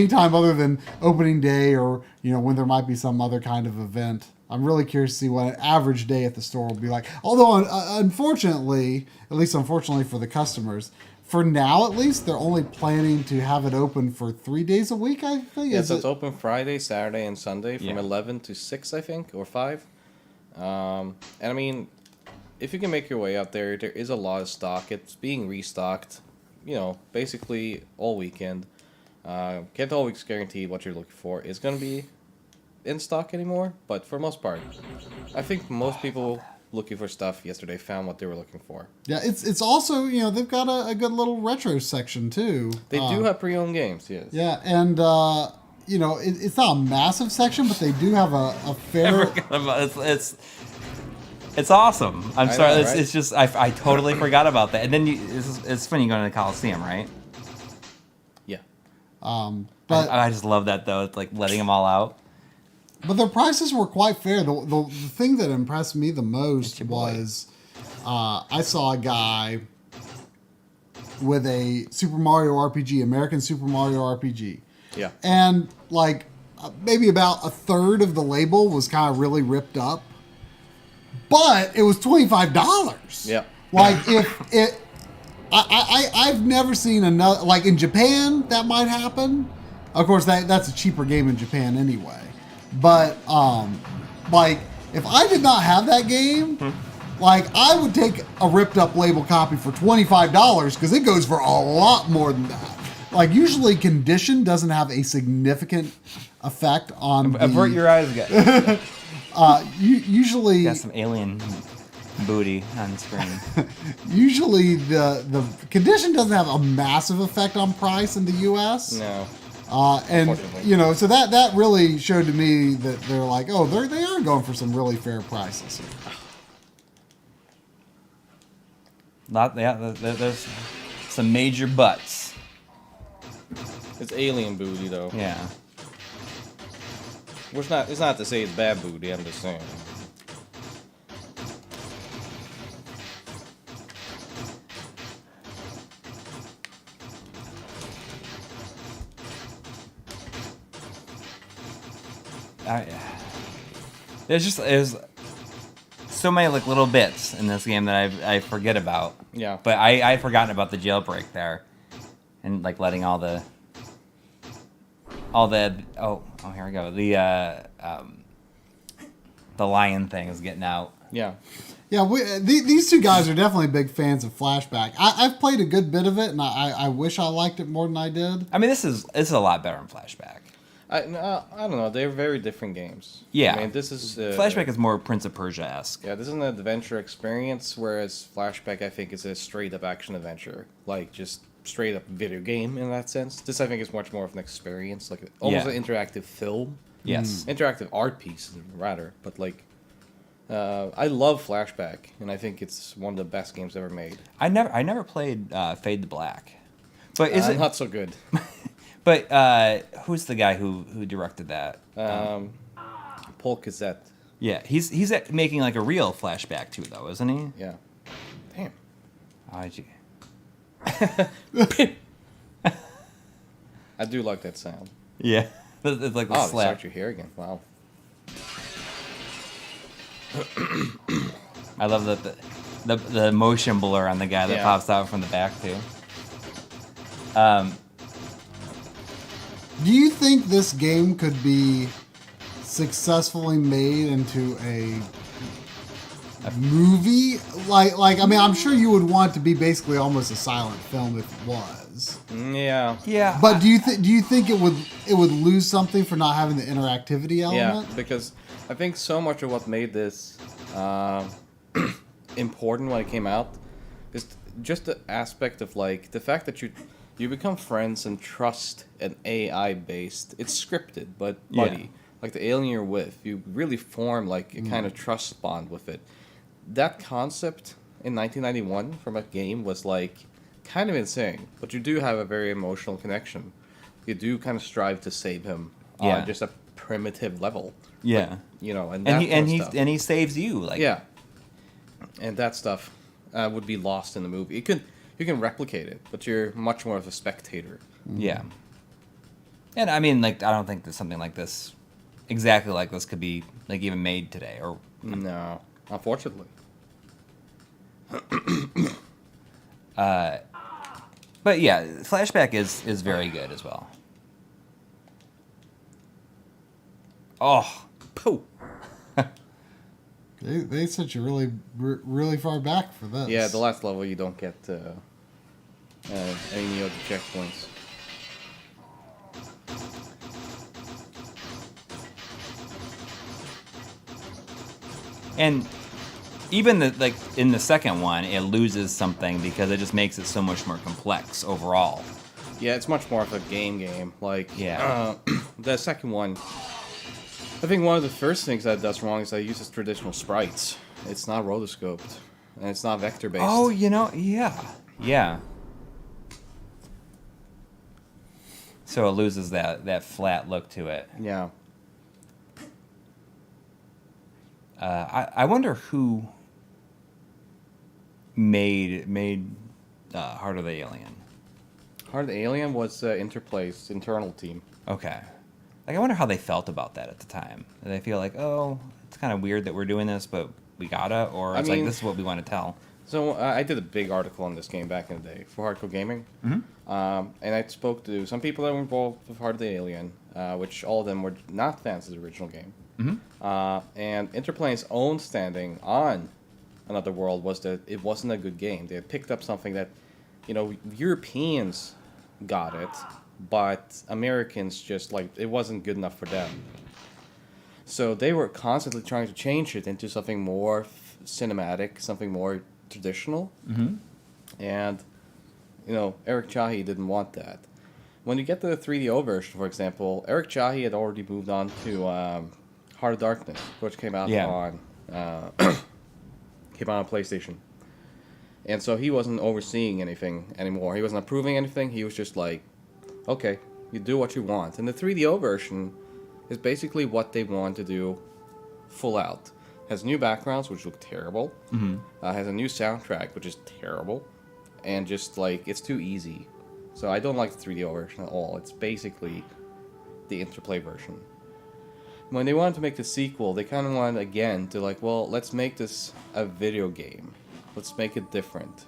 time other than opening day or when there might be some other kind of event. I'm really curious to see what an average day at the store will be like. Although unfortunately for the customers, for now at least, they're only planning to have it open for 3 days a week, I think. Yeah, so it's open Friday, Saturday, and Sunday from 11 to 6, I think, or 5. And I mean, if you can make your way out there, there is a lot of stock. It's being restocked, basically all weekend. Can't always guarantee what you're looking for is going to be in stock anymore, but for the most part, I think most people looking for stuff yesterday found what they were looking for. Yeah, it's also, they've got a good little retro section too. They do have pre-owned games, yes. Yeah, and it's not a massive section, but they do have a fair. It's awesome. I'm sorry. Know, right? It's just I totally forgot about that. And then it's funny going to the Coliseum, right? Yeah. But I just love that though. It's like letting them all out. But their prices were quite fair. The thing that impressed me the most your boy. was I saw a guy with a Super Mario RPG, American Super Mario RPG. Yeah. And like maybe about a third of the label was kind of really ripped up. But it was $25. Yeah. Like if it I've never seen another, like in Japan that might happen. Of course that's a cheaper game in Japan anyway. But like if I did not have that game, like I would take a ripped up label copy for $25 because it goes for a lot more than that. Like usually condition doesn't have a significant effect on Avert your eyes, guys. usually Got some alien booty on screen. usually the condition doesn't have a massive effect on price in the US. No. And Unfortunately. you know, so that really showed to me that they're like, oh, they are going for some really fair prices here. There's some major butts. It's alien booty though. Yeah. Well, it's not to say it's bad booty, I'm just saying. There's so many like little bits in this game that I forget about. Yeah. But I'd forgotten about the jailbreak there, and like letting all the oh here we go, the lion thing is getting out. Yeah. Yeah, these two guys are definitely big fans of Flashback. I've played a good bit of it, and I wish I liked it more than I did. I mean, this is a lot better in Flashback. I don't know. They're very different games. Yeah. I mean, this is Flashback is more Prince of Persia-esque. Yeah, this is an adventure experience, whereas Flashback, I think, is a straight-up action adventure, like just straight-up video game in that sense. This, I think, is much more of an experience, like almost Yeah. an interactive film. Yes. Interactive art piece, rather. But like, I love Flashback, and I think it's one of the best games ever made. I never played Fade to Black, but is it not so good? But who's the guy who directed that? Paul Cassette. Yeah, he's making like a real Flashback too, though, isn't he? Yeah. Damn. IG. I do like that sound. Yeah, it's like the Oh, they slap. start your hair again. Wow. I love the motion blur on the guy that Yeah. pops out from the back too. Do you think this game could be successfully made into a movie? Like I mean, I'm sure you would want it to be basically almost a silent film if it was. Yeah. Yeah, But do you think it would lose something for not having the interactivity element? Yeah, because I think so much of what made this important when it came out is just the aspect of like the fact that you become friends and trust an AI based. It's scripted, but buddy, Yeah. like the alien you're with, you really form like a kind of trust bond with it. That concept in 1991 from a game was like kind of insane, but you do have a very emotional connection. You do kind of strive to save him Yeah. on just a primitive level. yeah, You know, and and he saves you. Like yeah, and that stuff would be lost in the movie. You can replicate it, but you're much more of a spectator. yeah. And I mean, like I don't think that something like this, exactly like this, could be like even made today. Or No, unfortunately. but yeah, Flashback is very good as well. Oh, Pooh. They set you really far back for this. Yeah, the last level you don't get any of the checkpoints. and even like in the second one, it loses something because it just makes it so much more complex overall. Yeah, it's much more of a game. Like, Yeah. The second one, I think one of the first things that it does wrong is that it uses traditional sprites. It's not rotoscoped, and it's not vector-based. Oh, yeah. So it loses that flat look to it. Yeah. I wonder who made Heart of the Alien. Heart of the Alien was Interplay's internal team. Okay. Like, I wonder how they felt about that at the time. Did they feel like, oh, it's kind of weird that we're doing this, but we gotta? Or it's like, this is what we want to tell? So I did a big article on this game back in the day for Hardcore Gaming. Mm-hmm. And I spoke to some people that were involved with Heart of the Alien, which all of them were not fans of the original game. Mm-hmm. And Interplay's own standing on Another World was that it wasn't a good game. They had picked up something that, Europeans got it, but Americans just, it wasn't good enough for them. So they were constantly trying to change it into something more cinematic, something more traditional. Mm-hmm. And, Eric Chahi didn't want that. When you get to the 3DO version, for example, Eric Chahi had already moved on to Heart of Darkness, which came out on PlayStation. And so he wasn't overseeing anything anymore. He wasn't approving anything. He was just like, okay, you do what you want. And the 3DO version is basically what they want to do full out. Has new backgrounds, which look terrible. Mm-hmm. Has a new soundtrack, which is terrible. And just, it's too easy. So I don't like the 3DO version at all. It's basically the Interplay version. When they wanted to make the sequel, they kind of wanted, again, to let's make this a video game. Let's make it different.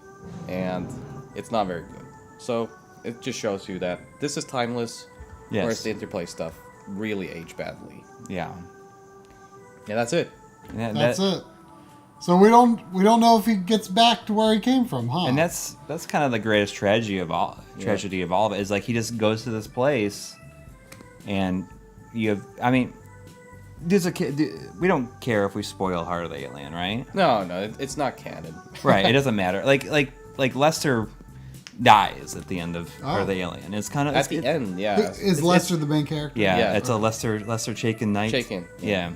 And it's not very good. So it just shows you that this is timeless, whereas the Interplay stuff really aged badly. Yeah. Yeah, that's it. Yeah, That's it. So we don't know if he gets back to where he came from, huh? And that's kind of the greatest tragedy of all of it, is he just goes to this place, and there's a kid. We don't care if we spoil Heart of the Alien, right? No, it's not canon. Right, it doesn't matter. Like Lester dies at the end of Heart of the Alien. It's kind of at the end, yeah. Is Lester the main character? Yeah, it's a Lester Chaikin night. Chaikin, yeah.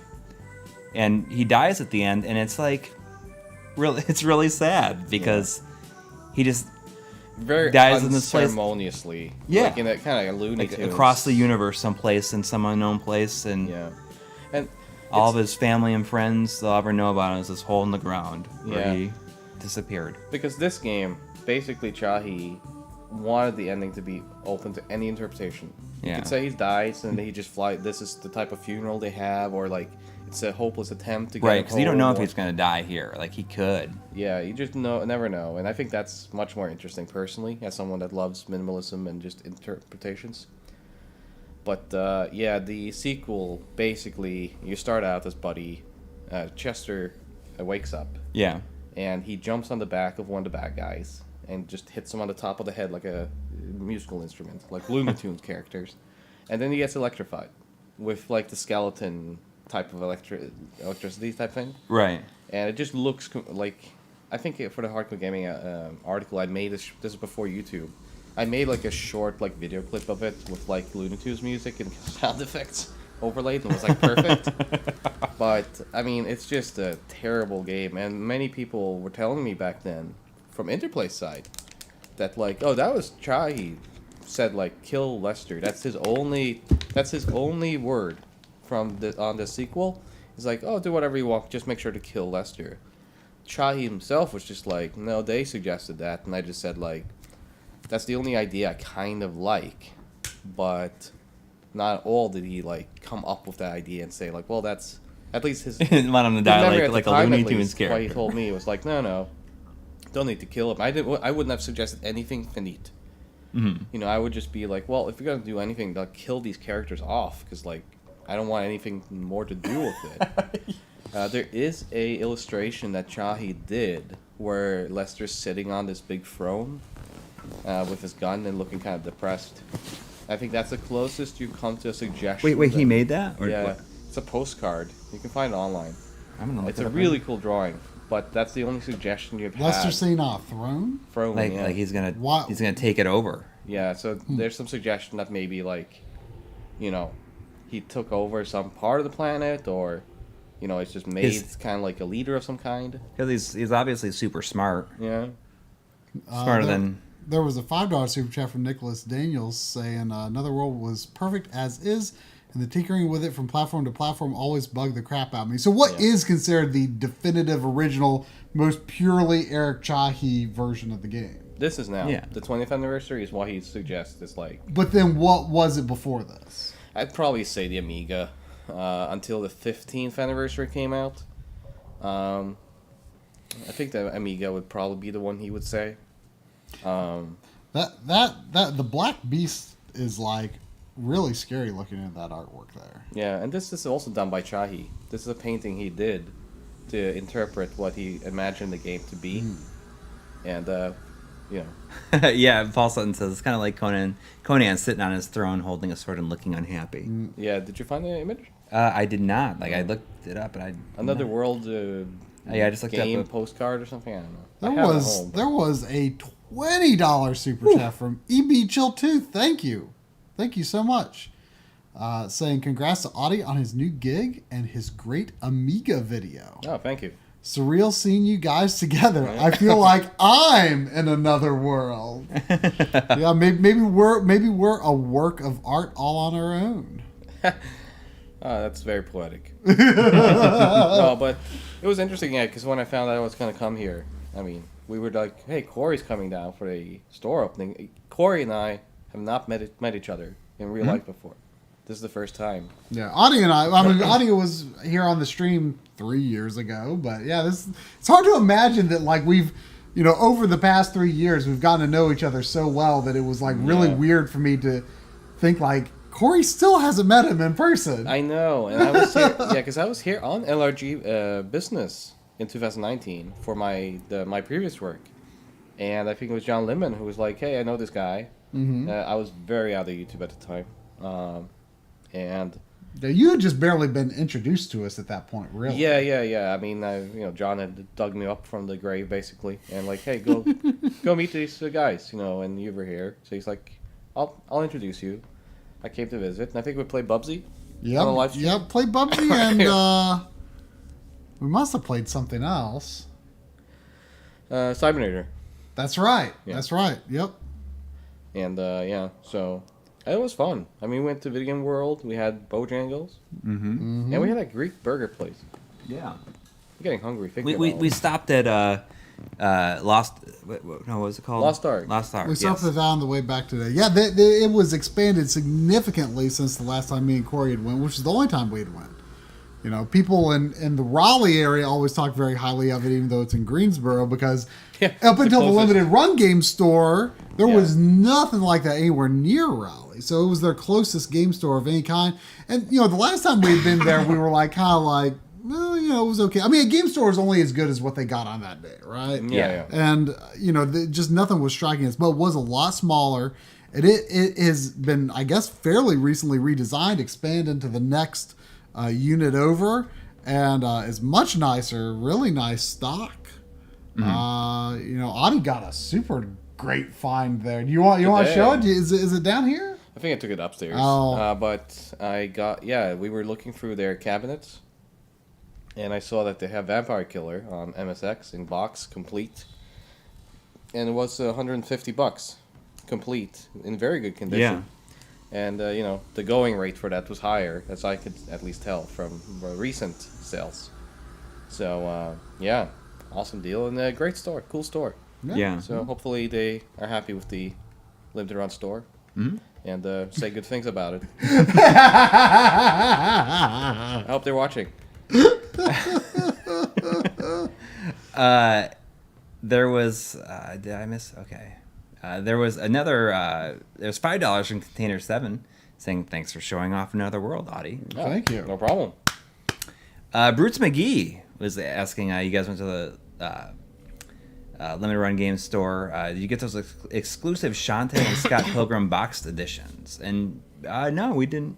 And he dies at the end, and it's it's really sad because he just very dies in this place unceremoniously. Yeah, like in that kind of Looney Tunes. Across the universe, someplace in some unknown place, and and all of his family and friends they'll ever know about is this hole in the ground where he disappeared. Because this game, basically, Chahi wanted the ending to be open to any interpretation. You could say he dies and he just flies. This is the type of funeral they have, or it's a hopeless attempt to get right, because you don't know if or, he's going to die here. He could. Yeah, you just never know. And I think that's much more interesting personally, as someone that loves minimalism and just interpretations. But the sequel, basically, you start out as Buddy. Chester wakes up. Yeah. And he jumps on the back of one of the bad guys and just hits him on the top of the head like a musical instrument, like Looney Tunes characters. And then he gets electrified with the skeleton type of electricity type thing. Right. And it just looks I think for the Hardcore Gaming article I made, this is before YouTube, I made a short video clip of it with Looney Tunes music and sound effects overlaid, and it was perfect. But I mean, it's just a terrible game, and many people were telling me back then from Interplay's side that oh, that was Chahi said kill Lester. That's his only word from on the sequel. He's oh, do whatever you want, just make sure to kill Lester. Chahi himself was just no, they suggested that, and I just said that's the only idea I kind of like, but not at all did he come up with that idea and say well, that's at least his. Didn't want him to die like a Looney Tunes character. Why he told me it was no, don't need to kill him. I wouldn't have suggested anything finite. Mm-hmm. I would just be well, if you're gonna do anything, kill these characters off, because I don't want anything more to do with it. There is a illustration that Chahi did where Lester's sitting on this big throne with his gun and looking kind of depressed. I think that's the closest you come to a suggestion. Wait, he made that? Or yeah, what? It's a postcard. You can find it online. I'm gonna look It's it a up really cool drawing, but that's the only suggestion you've had. Lester sitting on a throne? Throne, yeah. He's gonna take it over. Yeah, so there's some suggestion that maybe he took over some part of the planet, or it's just made kind of a leader of some kind. Because he's obviously super smart. Yeah. Smarter than. There was a $5 super chat from Nicholas Daniels saying Another World was perfect as is, and the tinkering with it from platform to platform always bugged the crap out of me. So what is considered the definitive, original, most purely Eric Chahi version of the game? This is now. Yeah. The 20th anniversary is what he suggests. It's like... But then what was it before this? I'd probably say the Amiga until the 15th anniversary came out. I think the Amiga would probably be the one he would say. That the Black Beast is like really scary looking at that artwork there. Yeah, and this is also done by Chahi. This is a painting he did to interpret what he imagined the game to be. And, you know. Yeah, Paul Sutton says it's kind of like Conan sitting on his throne holding a sword and looking unhappy. Yeah, did you find the image? I did not. Like, I looked it up, and I... Another World I just looked game up postcard or something? I don't know. There was a $20 super chat from EB Chill 2. Thank you so much. Saying congrats to Audi on his new gig and his great Amiga video. Oh, thank you. Surreal seeing you guys together. I feel like I'm in another world. Yeah, maybe we're a work of art all on our own. That's very poetic. No, but it was interesting, yeah, because when I found out I was going to come here, I mean, we were like, hey, Corey's coming down for the store opening. Corey and I have not met each other in real life before. This is the first time. Yeah, Audi and I mean, Audi was here on the stream 3 years ago, but yeah, it's hard to imagine that, like, we've, you know, over the past 3 years, we've gotten to know each other so well that it was, like, really weird for me to think, like, Corey still hasn't met him in person. I know, and I was here, because I was here on LRG Business in 2019 for my previous work, and I think it was John Limon who was like, "Hey, I know this guy." I was very out of YouTube at the time, and yeah, you had just barely been introduced to us at that point, really. Yeah. I mean, John had dug me up from the grave basically, and like, "Hey, go meet these guys," you know, and you were here, so he's like, "I'll introduce you." I came to visit, and I think we played Bubsy. Yep, played Bubsy, and we must have played something else. Cybernator. That's right. Yeah. That's right. Yep. And so it was fun. I mean, we went to Video Game World. We had Bojangles, and we had a Greek burger place. Yeah. I'm getting hungry. We stopped at Lost. What was it called? Lost Ark. Lost Ark. We stopped it on the way back today. Yeah, it was expanded significantly since the last time me and Corey had went, which is the only time we had went. You know, people in the Raleigh area always talk very highly of it, even though it's in Greensboro, because up until the limited run game store, there was nothing like that anywhere near Raleigh. So it was their closest game store of any kind. And, you know, the last time we had been there, we were like, kind of like, well, you know, it was okay. I mean, a game store is only as good as what they got on that day, right? Yeah. And, you know, just nothing was striking us, but it was a lot smaller. And it has been, I guess, fairly recently redesigned, expanded into the next unit over, and is much nicer, really nice stock. You know, Audi got a super great find there. Do you want to show it? Is it down here? I think I took it upstairs. Oh. But I got, we were looking through their cabinets, and I saw that they have Vampire Killer on MSX in box, complete. And it was $150 complete, in very good condition. Yeah. And, you know, the going rate for that was higher, as I could at least tell from recent sales. So, awesome deal, and a great store, cool store. Yeah. So hopefully they are happy with the limited run store. And say good things about it. I hope they're watching. There was did I miss? Okay. There was another. There's $5 from Container 7 saying thanks for showing off another world, Audi. Thank you. No problem. Brutes McGee was asking. You guys went to the limited run game store. Did you get those exclusive Shantae and Scott Pilgrim boxed editions? And no, we didn't.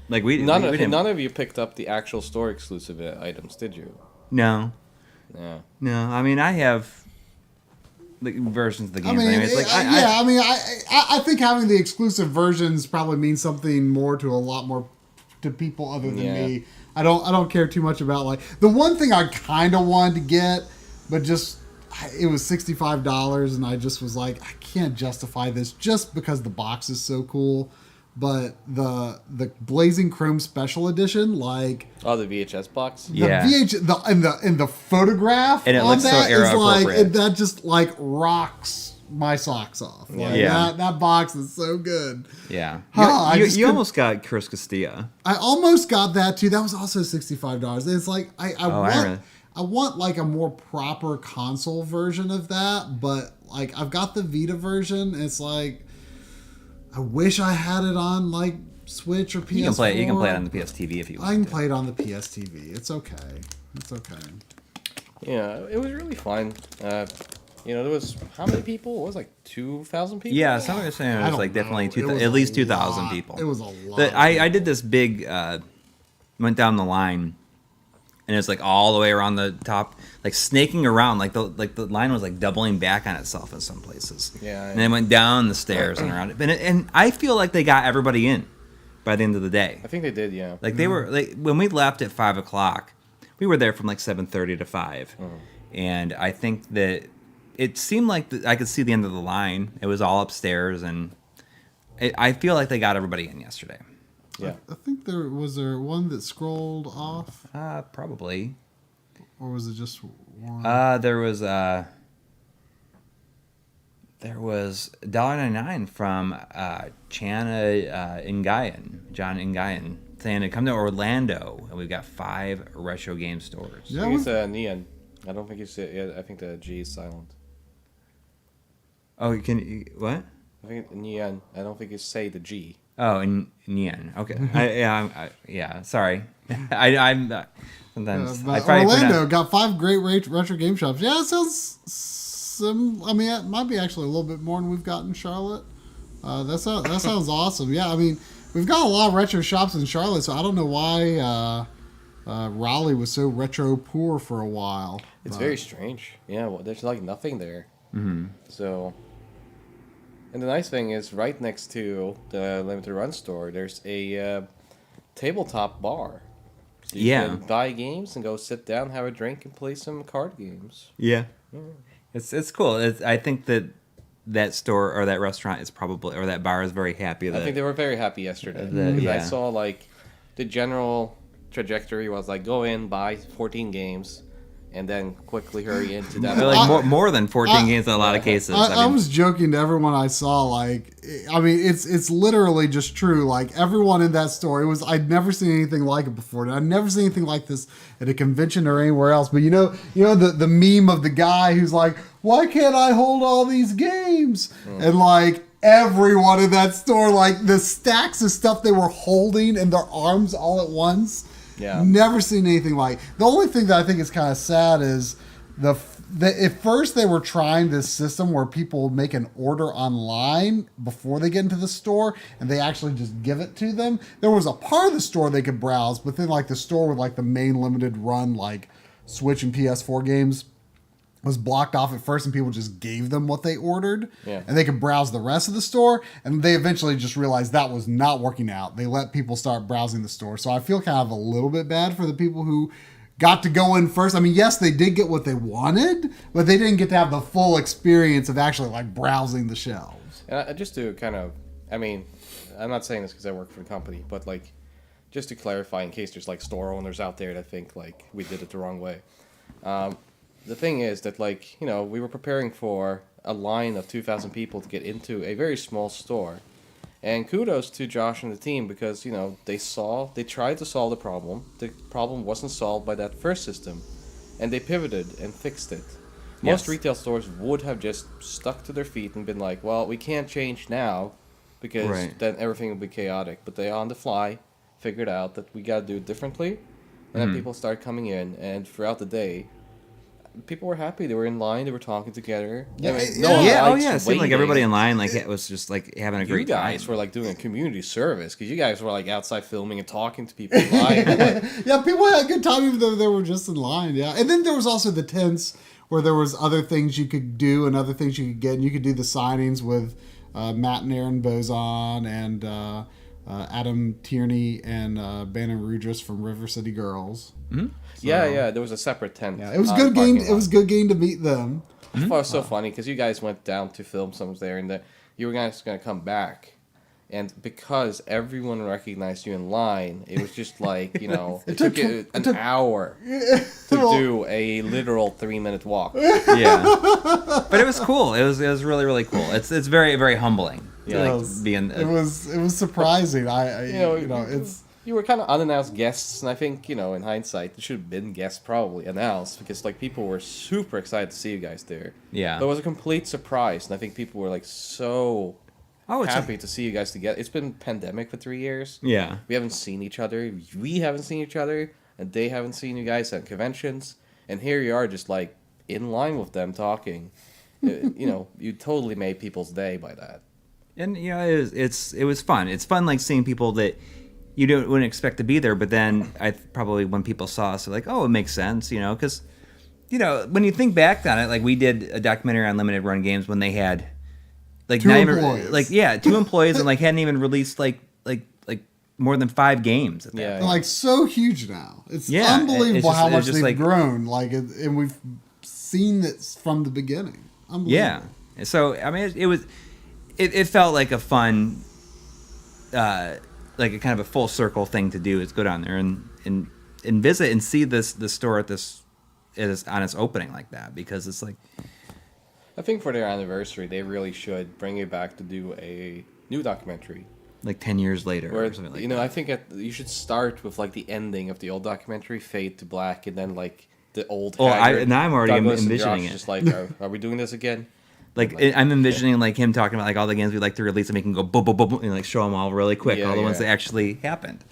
Like None didn't. of you picked up the actual store exclusive items, did you? No. Yeah. No. I mean, I have the versions of the games. I mean, it's like, I think having the exclusive versions probably means something more to a lot more to people other than me. I don't care too much about, like, the one thing I kind of wanted to get, but just it was $65, and I just was like, I can't justify this just because the box is so cool. but the Blazing Chrome Special Edition, like Oh, the VHS box. the Yeah. in the photograph And it on looks so that is like era-appropriate. that just like rocks my socks off. Like, Yeah. that box is so good. Yeah. I You, just you couldn't- almost got Chris Castilla. I almost got that too. That was also $65. It's like I want like a more proper console version of that, but like I've got the Vita version. It's like I wish I had it on like Switch or PS4. You can play it on the PS TV if you want. I can play it on the PS TV. It's okay. It's okay. Yeah, it was really fun. There was how many people? It was like 2,000 people. Yeah, somebody was saying it I was don't like definitely know. It was at least a 2,000 lot. people. It was a lot. I did this big, went down the line, and it's like all the way around the top, like snaking around, like the line was like doubling back on itself in some places. Yeah, and then went down the stairs and around it, and I feel like they got everybody in by the end of the day. I think they did. Yeah. Like they were like when we left at 5:00, we were there from like 7:30 to 5, and I think that it seemed like I could see the end of the line. It was all upstairs, and I feel like they got everybody in yesterday. Yeah. I think there was one that scrolled off, Probably. or was it just one? There was $1.99 from John Ingayan, saying to come to Orlando, and we've got 5 retro game stores. Yeah, I think was- it's Neon. I don't think it's. Yeah, I think the G is silent. Oh, what? I think Neon. I don't think you say the G. Oh, in Yen. Okay. Yeah. Sorry. I'm sometimes I but probably Orlando got 5 great retro game shops. Yeah, it sounds I mean, it might be actually a little bit more than we've got in Charlotte. That sounds awesome. Yeah, I mean, we've got a lot of retro shops in Charlotte, so I don't know why Raleigh was so retro poor for a while. It's very strange. Yeah, well, there's like nothing there. Mm-hmm. So, and the nice thing is, right next to the limited run store, there's a tabletop bar. So you Yeah. can buy games and go sit down, have a drink, and play some card games. Yeah. It's cool. I think that store or that restaurant is probably, or that bar is very happy that I think they were very happy yesterday. The- Because I yeah. saw like the general trajectory was like go in, buy 14 games, and then quickly hurry into that. they're like more than 14 games in a lot of cases. I was joking to everyone I saw. Like, I mean, it's literally just true. Like everyone in that store, I'd never seen anything like it before. I'd never seen anything like this at a convention or anywhere else. But you know the meme of the guy who's like, "Why can't I hold all these games?" And like everyone in that store, like the stacks of stuff they were holding in their arms all at once. Yeah. Never seen anything like. The only thing that I think is kind of sad is at first they were trying this system where people make an order online before they get into the store, and they actually just give it to them. There was a part of the store they could browse, but then like the store with like the main limited run like Switch and PS4 games was blocked off at first, and people just gave them what they ordered, Yeah. and they could browse the rest of the store. And they eventually just realized that was not working out. They let people start browsing the store. So I feel kind of a little bit bad for the people who got to go in first. I mean, yes, they did get what they wanted, but they didn't get to have the full experience of actually like browsing the shelves. And just to kind of, I mean, I'm not saying this because I work for the company, but like, just to clarify, in case there's like store owners out there that think like we did it the wrong way. The thing is that like, we were preparing for a line of 2,000 people to get into a very small store. And kudos to Josh and the team because, they tried to solve the problem. The problem wasn't solved by that first system. And they pivoted and fixed it. Most Yes. retail stores would have just stuck to their feet and been like, well, we can't change now because Right. then everything would be chaotic. But they, on the fly, figured out that we got to do it differently. And then people started coming in. And throughout the day, people were happy. They were in line. They were talking together. Yeah, I mean, yeah. one Yeah, likes it seemed like waiting. everybody in line it was just like having a You great guys time. were like doing a community service because you guys were like outside filming and talking to people live. Yeah, people had a good time even though they were just in line. Yeah, and then there was also the tents where there was other things you could do and other things you could get. And you could do the signings with Matt and Aaron Bozon and Adam Tierney and Bannon Rudris from River City Girls. Yeah. There was a separate tent. Yeah, it was on good the game. parking It was good game to meet them. lot. I thought it was so funny because you guys went down to film some there, and you were guys going to come back, And because everyone recognized you in line, it was just like, it took an hour to do a literal 3-minute walk. Yeah, but it was cool. It was really, really cool. It's very, very humbling. Being. It was surprising. It's. You were kind of unannounced guests, and I think, in hindsight, it should have been guests probably announced, because, people were super excited to see you guys there. Yeah. But it was a complete surprise, and I think people were, so happy to see you guys together. It's been pandemic for 3 years. Yeah. We haven't seen each other. We haven't seen each other, and they haven't seen you guys at conventions. And here you are just, in line with them talking. You totally made people's day by that. And, it was fun. It's fun, seeing people that you wouldn't expect to be there, but then probably when people saw us, they're like, oh, it makes sense, because, when you think back on it, we did a documentary on limited run games when they had, 2 employees. 2 employees and hadn't even released more than 5 games. At that Yeah. point. They're so huge now. It's Yeah, unbelievable how much just they've grown. And we've seen this from the beginning. Yeah. So I mean, it felt like a fun, like a kind of a full circle thing to do. Is go down there and visit and see the store at this on its opening like that, because it's like. I think for their anniversary, they really should bring it back to do a new documentary. 10 years later, Where, or something like that. I think you should start with the ending of the old documentary, fade to black, and then the old. Well, haggard now I'm already Douglas and envisioning Josh it. Just are we doing this again? I'm envisioning him talking about all the games we'd like to release, and we can go boom, boom, boom, and show them all really quick, all the ones that actually happened.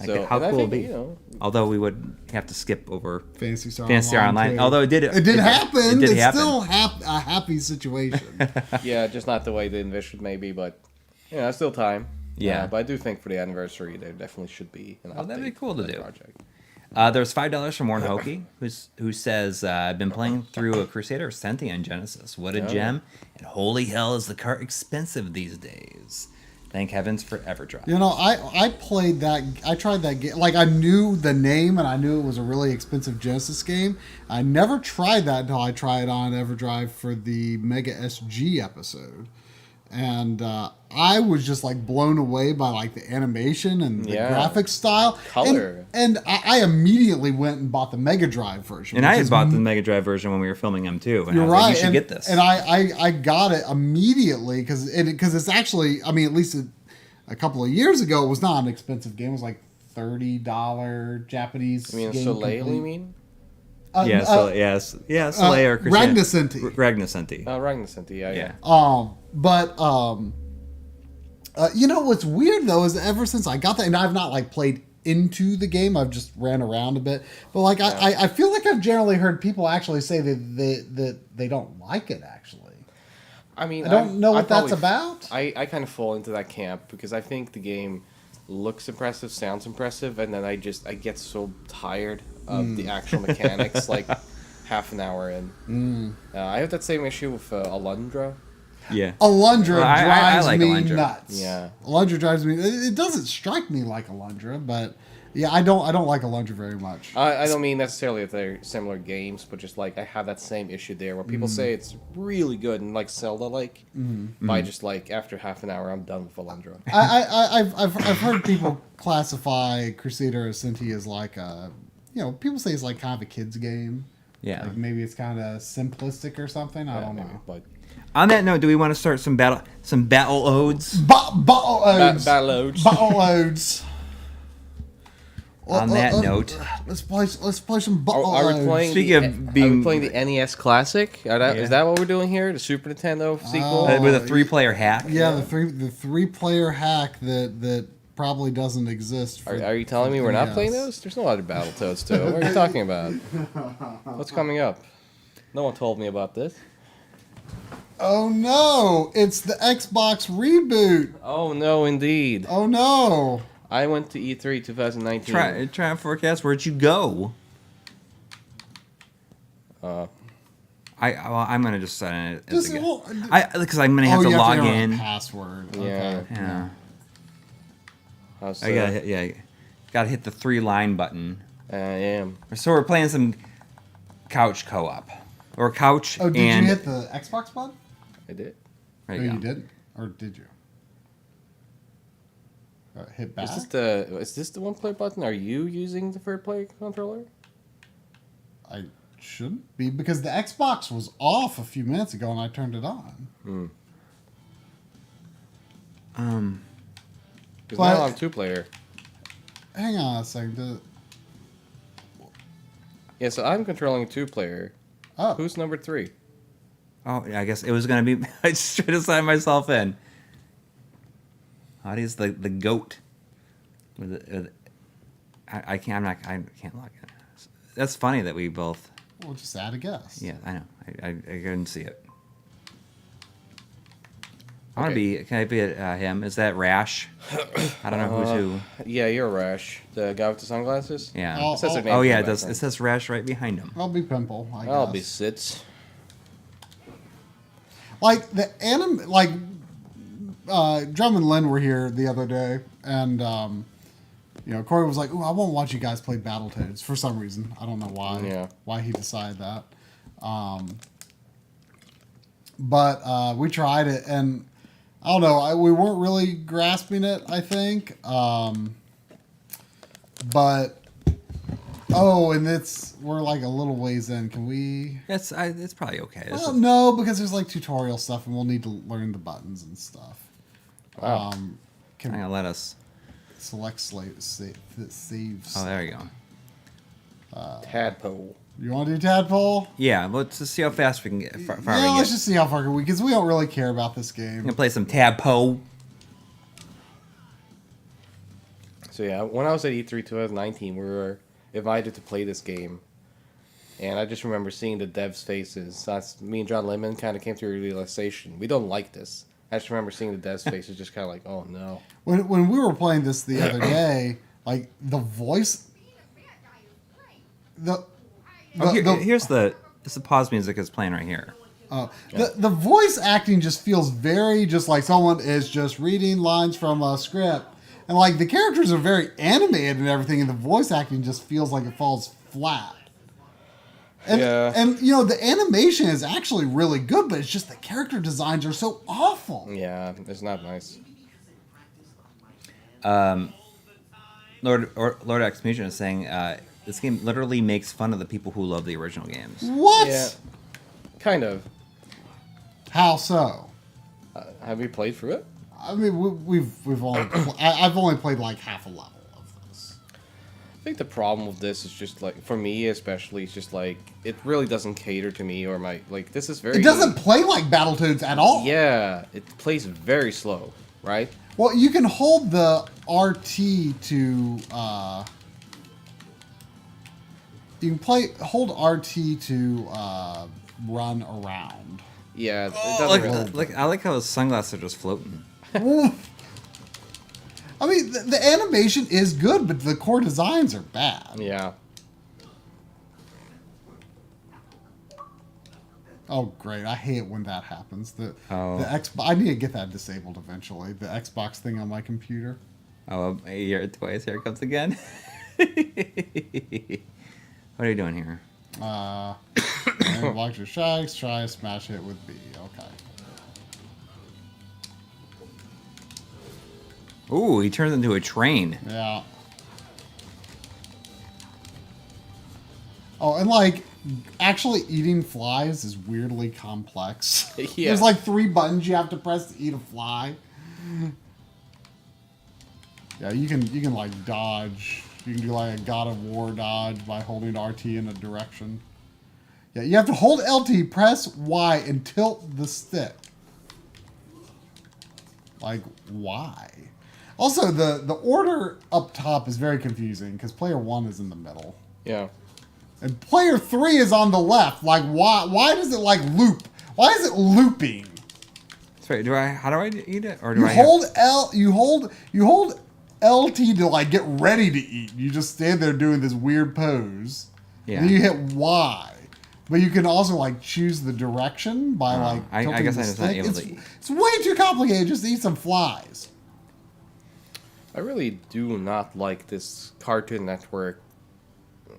So, how and cool I would think, it be? Although we would have to skip over Phantasy Star Online. Although it did happen. It did it's happen. still a happy situation. Yeah, just not the way they envisioned maybe, but it's still time. Yeah. But I do think for the anniversary, there definitely should be an update. That'd be cool to do. Project. There's $5 from Warren Hokie, who says, I've been playing through a Crusader Ascenti on Genesis. What a gem. And holy hell, is the cart expensive these days. Thank heavens for Everdrive. I played that. I tried that game. I knew the name and I knew it was a really expensive Genesis game. I never tried that until I tried on Everdrive for the Mega SG episode. And I was just blown away by the animation and the graphic style, color. And I immediately went and bought the Mega Drive version. And I had bought the Mega Drive version when we were filming them too. And You're I was right. Like, you should get this. And I got it immediately because it's actually, at least a couple of years ago, it was not an expensive game. It was $30 Japanese. You mean game Soleil? complete. You mean? Soleil or Ragnarsenti. Ragnarsenti. Oh, Ragnarsenti. Yeah. What's weird though is ever since I got that, and I've not played into the game, I've just ran around a bit. But I feel like I've generally heard people actually say that they don't like it. Actually, I mean, I don't know what that's about. I kind of fall into that camp because I think the game looks impressive, sounds impressive, and then I get so tired of the actual mechanics half an hour in. I have that same issue with Alundra. Yeah. Alundra drives like me Alundra. nuts. Yeah. Alundra drives me. It doesn't strike me like Alundra, but yeah, I don't like Alundra very much. I don't mean necessarily that they're similar games, but just I have that same issue there where people say it's really good and Zelda-like, but I just after half an hour I'm done with Alundra. I've heard people classify Crusader Ascenti as people say it's kind of a kid's game. Yeah. Maybe it's kind of simplistic or something. I don't know. But On that note, do we want to start some battle odes? Battletoads. Battletoads. Battletoads. On that note, let's play some Are we Battletoads. playing? Speaking of being- are we playing the NES Classic? Is that what we're doing here? The Super Nintendo sequel? with a 3-player hack. Yeah, the three-player hack that probably doesn't exist. Are you telling me we're not playing those? There's no other Battletoads too. What are you talking about? What's coming up? No one told me about this. Oh no! It's the Xbox reboot. Oh no, indeed. Oh no! I went to E3 2019. Try and forecast. Where'd you go? I'm gonna just sign it as a guess. Because I'm gonna have to log in. Password. Yeah. Okay. Yeah. How's, I gotta hit the 3-line button. I am. So we're playing some couch co-op, or couch. Oh, did and you hit the Xbox button? I did. There No, you go. you didn't, or did you? hit back. Is this the one player button? Are you using the third player controller? I shouldn't be because the Xbox was off a few minutes ago and I turned it on. Because now I'm 2-player. Hang on a second. Yeah, so I'm controlling 2-player. Oh. Who's number 3? Oh, I guess it was gonna be. I just tried to sign myself in. Audi's the goat. I can't log in. That's funny that we both. We'll just add a guess. Yeah, I know. I couldn't see it. I want to be. Can I be him? Is that Rash? I don't know who's who. Yeah, you're Rash. The guy with the sunglasses? Yeah. It says their name Oh in yeah, the it does. background. It says Rash right behind him. I'll be Pimple. I'll be Sitz. Like Drum and Lynn were here the other day, and Coury was like, "Ooh, I won't watch you guys play Battletoads for some reason. I don't know why. Yeah. Why he decided that. But we tried it, and I don't know. We weren't really grasping it. I think. But and we're like a little ways in. Can we? It's probably okay. Well, no, because there's like tutorial stuff, and we'll need to learn the buttons and stuff. Wow. Can Hang on, let us. select saves. Oh, there you go. Tadpole. You want to do Tadpole? Yeah, let's just see how fast we can get. Far we Yeah, let's get. just see how far can we, because we don't really care about this I'm game. gonna play some Tadpole. So yeah, when I was at E3 2019, we were invited to play this game. And I just remember seeing the devs' faces. That's me and John Lemon kind of came to a realization. We don't like this. I just remember seeing the devs' faces just kind of like, oh no. When we were playing this the other day, like the voice, Here's the pause music is playing right here. the voice acting just feels very just like someone is just reading lines from a script, and like the characters are very animated and everything, and the voice acting just feels like it falls flat. And, Yeah. and the animation is actually really good, but it's just the character designs are so awful. Yeah, it's not nice. Lord X Musion is saying this game literally makes fun of the people who love the original games. What? Yeah, kind of. How so? Have you played through it? I mean, we've only I've only played like half a level of this. I think the problem with this is just like, for me especially, it's just like, it really doesn't cater to me or my, like, this is very... It doesn't play like Battletoads at all. Yeah, it plays very slow, right? Well, you can hold the RT to hold RT to run around. Yeah, it doesn't really... I like how his sunglasses are just floating. I mean, the animation is good, but the core designs are bad. Yeah. Oh, great. I hate when that happens. The Xbox, I need to get that disabled eventually. The Xbox thing on my computer. Oh, here twice. Here it comes again. What are you doing here? Block your shags, try smash it with B. Okay. Ooh, he turns into a train. Yeah. Oh, and like, actually eating flies is weirdly complex. Yeah. There's like 3 buttons you have to press to eat a fly. Yeah, you can like dodge. You can do like a God of War dodge by holding RT in a direction. Yeah, you have to hold LT, press Y, and tilt the stick. Like, why? Also, the order up top is very confusing because player 1 is in the middle. Yeah. And player 3 is on the left. Like, why does it like loop? Why is it looping? Sorry, how do I eat it? Or do You I hold you hold LT to like get ready to eat. You just stand there doing this weird pose. Yeah. And then you hit Y. But you can also like choose the direction by like I tilting guess the I'm just not stick. able to eat. It's way too complicated just to eat some flies. I really do not like this Cartoon Network,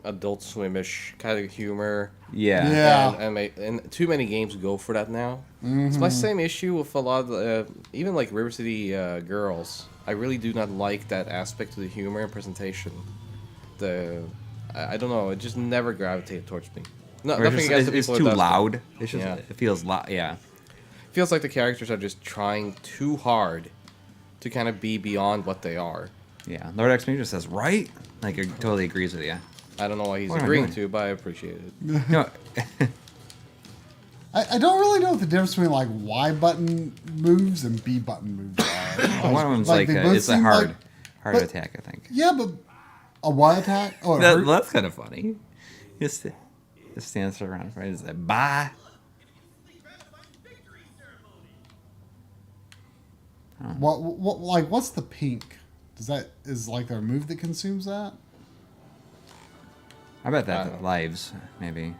Adult Swimish kind of humor. Yeah. Yeah. And too many games go for that now. It's my same issue with a lot of, even like River City Girls. I really do not like that aspect of the humor and presentation. I don't know, it just never gravitated towards me. No, Or nothing against the it's people too that does, but loud. It's just Yeah. it feels loud. Yeah. feels like the characters are just trying too hard to kind of be beyond what they are. Yeah. Lord X Major says right. Like he totally agrees with you. I don't know why he's What am I agreeing doing? to, but I appreciate it. No. I don't really know what the difference between like Y button moves and B button moves are. One of them's like they both it's a seem hard like- hard but- attack. I think. Yeah, but a Y attack? Oh, it hurt? That's kind of funny. Just stands around. Right? Is that bye? What like what's the pink? Is like there a move that consumes that? I bet I that don't know. lives maybe.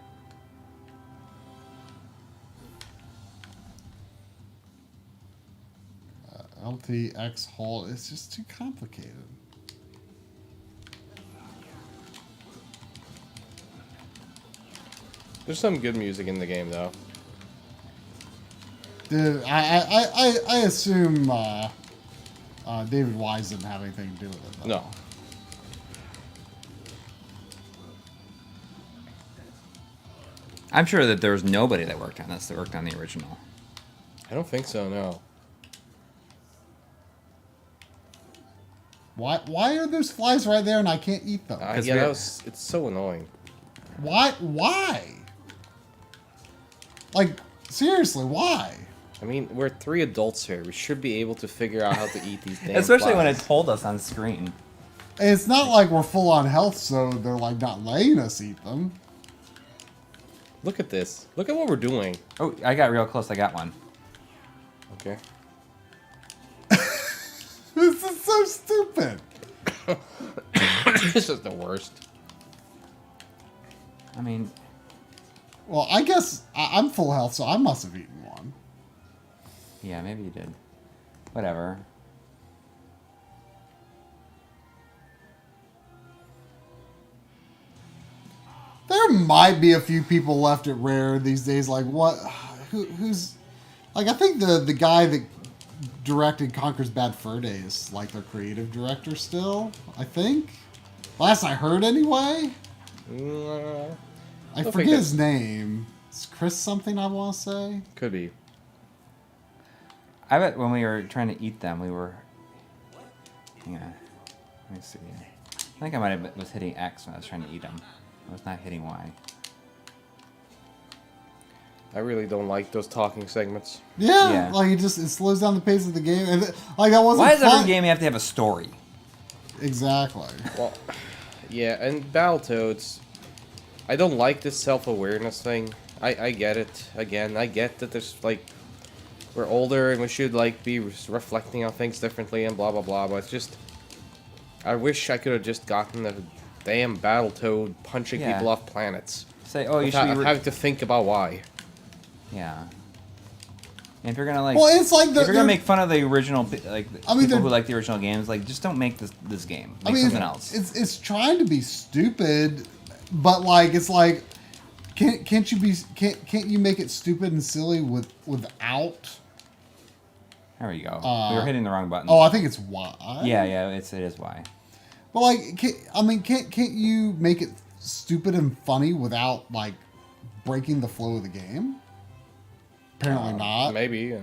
LTX hold. It's just too complicated. There's some good music in the game, though. Dude, I assume David Wise didn't have anything to do with it. Though. No. I'm sure that there's nobody that worked on this that worked on the original. I don't think so, no. Why are those flies right there and I can't eat them? Because Yeah, we're- it's so annoying. Why? Like seriously, why? I mean, we're 3 adults here. We should be able to figure out how to eat these damn Especially when it flies. told us on screen. And it's not like we're full on health, so they're like not letting us eat them. Look at this. Look at what we're doing. Oh, I got real close. I got one. Okay. This is so stupid. This is the worst. I mean, Well, I guess I'm full health, so I must have eaten one. yeah, maybe you did. Whatever. There might be a few people left at Rare these days. Like what? Who's? Like I think the guy that directed Conker's Bad Fur Day is like their creative director still. I think. Last I heard, anyway. I think forget that's- his name. It's Chris something. I want to say. Could be. I bet when we were trying to eat them, we were. Hang on. Let me see. I think I might have was hitting X when I was trying to eat them. I was not hitting Y. I really don't like those talking segments. Yeah, Yeah. like it slows down the pace of the game, and like that wasn't. Why does fun. every game have to have a story? Exactly. Well, yeah, and Battletoads, I don't like this self-awareness thing. I get it. Again, I get that there's, like, we're older and we should, like, be reflecting on things differently and blah, blah, blah, but it's just, I wish I could have just gotten the damn Battletoad punching Yeah. people off planets. Say, oh, you should Without be. having to think about why. Yeah. And if you're gonna like, Well, it's like if you're gonna make fun of the original, like I mean, people they're- who like the original games, like just don't make this game. Make I mean, something else. it's trying to be stupid, but like it's like, can't you make it stupid and silly without? There we go. We were hitting the wrong button. Oh, I think it's Y. yeah, it is Y. But like, can't you make it stupid and funny without like breaking the flow of the game? Apparently not. Maybe.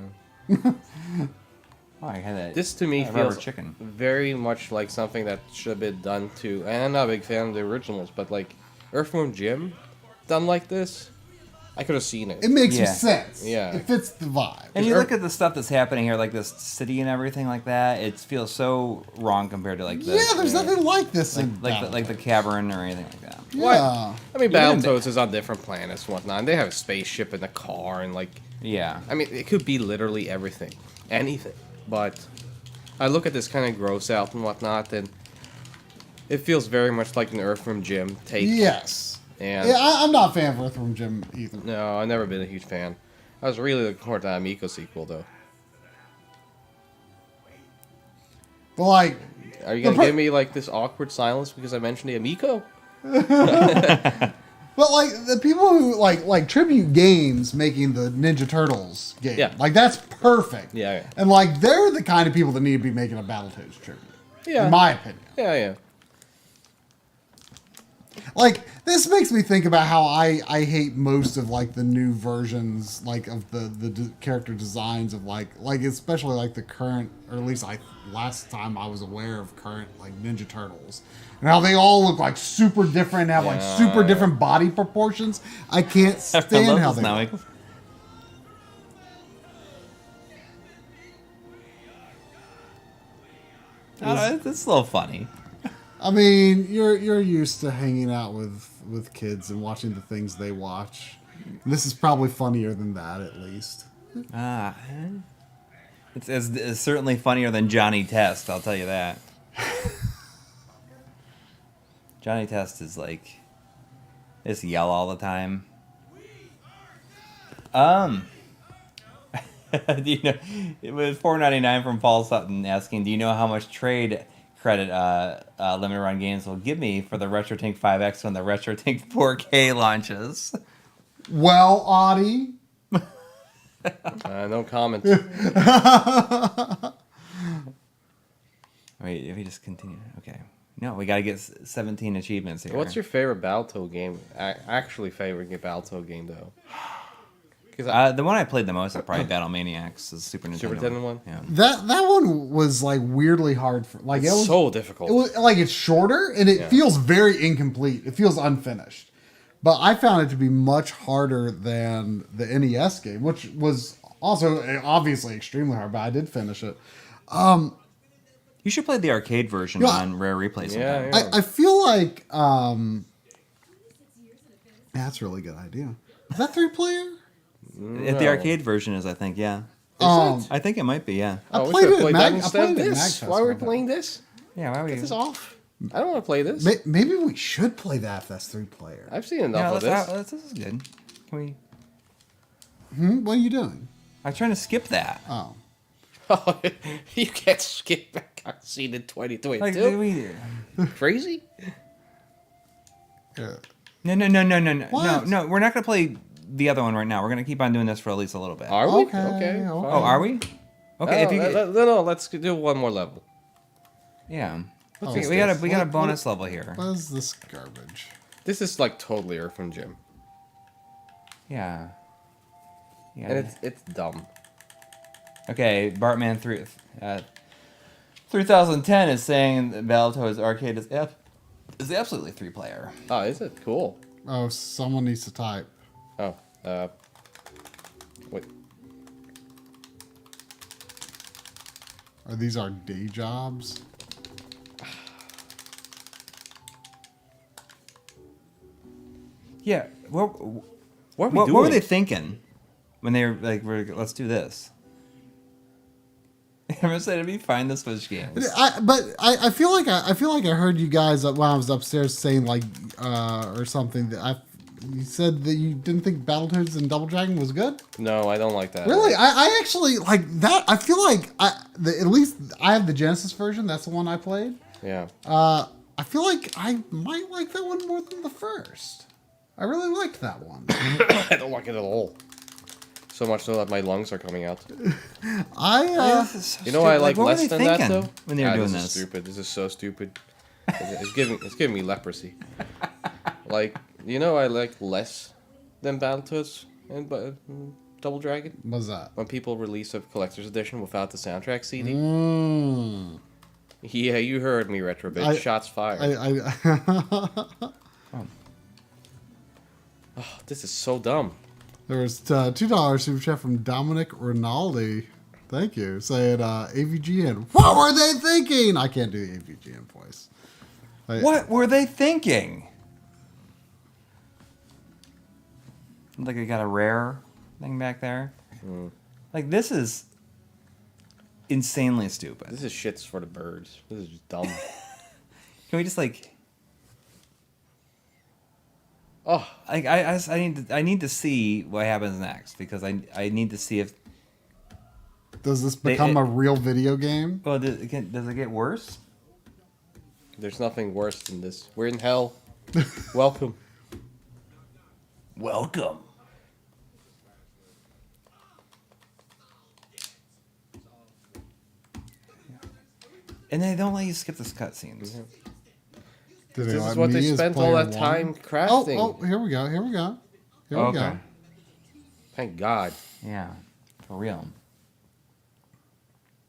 Oh, I had that. This to me that rubber feels chicken. very much like something that should have been done to, and I'm not a big fan of the originals, but like Earthworm Jim done like this, I could have seen it. It makes Yeah. sense. Yeah. It fits the vibe. And you Earth- look at the stuff that's happening here, like this city and everything like that. It feels so wrong compared to like the Yeah, there's nothing like this in like the cavern or anything like that. Yeah. I mean, Even in Battletoads is on different planets and whatnot, and they have a spaceship and a car, and like, Yeah. I mean, it could be literally everything. Anything. But I look at this kind of gross out and whatnot, and it feels very much like an Earthworm Jim take. Yes. And Yeah, I'm not a fan of Earthworm Jim either. no, I've never been a huge fan. I was really looking forward to that Amico sequel, though. But like, Are you gonna give me like this awkward silence because I mentioned the Amico? But like the people who like Tribute Games making the Ninja Turtles game, Yeah. like that's perfect. Yeah. And like they're the kind of people that need to be making a Battletoads tribute. Yeah. In my opinion. Yeah. Like this makes me think about how I hate most of like the new versions like of the character designs of like especially like the current, or at least last time I was aware of current like Ninja Turtles. And how they all look like super different and have like super different body proportions. I can't stand how they look. It's a little funny. I mean, you're used to hanging out with kids and watching the things they watch. This is probably funnier than that, at least. It's certainly funnier than Johnny Test, I'll tell you that. Johnny Test is like, just yell all the time. Do you know, it was $4.99 from Paul Sutton asking, do you know how much trade credit Limited Run Games will give me for the RetroTink 5X when the RetroTink 4K launches? Well, Audi. No comment. Wait, if we just continue. Okay. No, we got to get 17 achievements here. What's your favorite Battletoad game? Actually favorite Battletoad game, though? Because the one I played the most is probably Battle Maniacs, the Super Nintendo. Super Nintendo one? Yeah. That one was like weirdly hard for like It's it was so difficult. It was like it's shorter and it feels very incomplete. It feels unfinished. But I found it to be much harder than the NES game, which was also obviously extremely hard, but I did finish it. You should play the arcade version on Rare Replay sometime. Yeah. I feel like that's a really good idea. Is that 3-player? If the arcade version is, I think, yeah. I I think it might be, yeah. played it. Play Mag- that I instead of played it in this. Mag Why are we Fest one playing this? Yeah, why would Get you? this off. I don't want to play this. Maybe we should play that if that's 3-player. I've seen Yeah, enough of this. this is good. Can we? What are you doing? I'm trying to skip that. Oh. You can't skip back. I've seen it 2022. Like, did we? Crazy? Yeah. No. What? No, we're not gonna play the other one right now. We're gonna keep on doing this for at least a little bit. Are we? Okay. Oh, are we? Okay, if you No, let's do one more level. yeah. Oh, we got a bonus level here. What is this garbage? This is like totally Earthworm Jim. Yeah. Yeah. And it's dumb. Okay, Bartman 3010 is saying that Battletoads Arcade is absolutely 3-player. Oh, is it? Cool. Oh, someone needs to type. Oh, wait. Are these our day jobs? Yeah. What What are we what doing? were they thinking when they were like, let's do this? I'm gonna say, did we find the Switch games? I feel like I heard you guys while I was upstairs saying like or something that you said that you didn't think Battletoads and Double Dragon was good. No, I don't like that. Really, I actually like that. I feel like at least I have the Genesis version. That's the one I played. Yeah. I feel like I might like that one more than the first. I really liked that one. I don't like it at all. So much so that my lungs are coming out. You know what I like what were less they than that thinking though? when they were doing this this? is stupid. This is so stupid. It's giving me leprosy. Like, you know, I like less than Battletoads and Double Dragon. What's that? When people release a collector's edition without the soundtrack CD. Yeah, you heard me, Retro bitch. Shots fired. Oh, this is so dumb. There was $2 super chat from Dominic Rinaldi. Thank you. Saying AVGN. What were they thinking? I can't do the AVGN voice. What were they thinking? Like I got a rare thing back there. Like this is insanely stupid. This is shits for the birds. This is just dumb. Can we just like? Oh, Like I need to see what happens next because I need to see if. Does this become a real video game? Well, does it get worse? there's nothing worse than this. We're in hell. Welcome. Welcome. And they don't let you skip the cutscenes. Did This let is what me they as spent all player that one? time crafting. Oh, here we go. Here we go. Here we go. Thank God. Yeah, for real.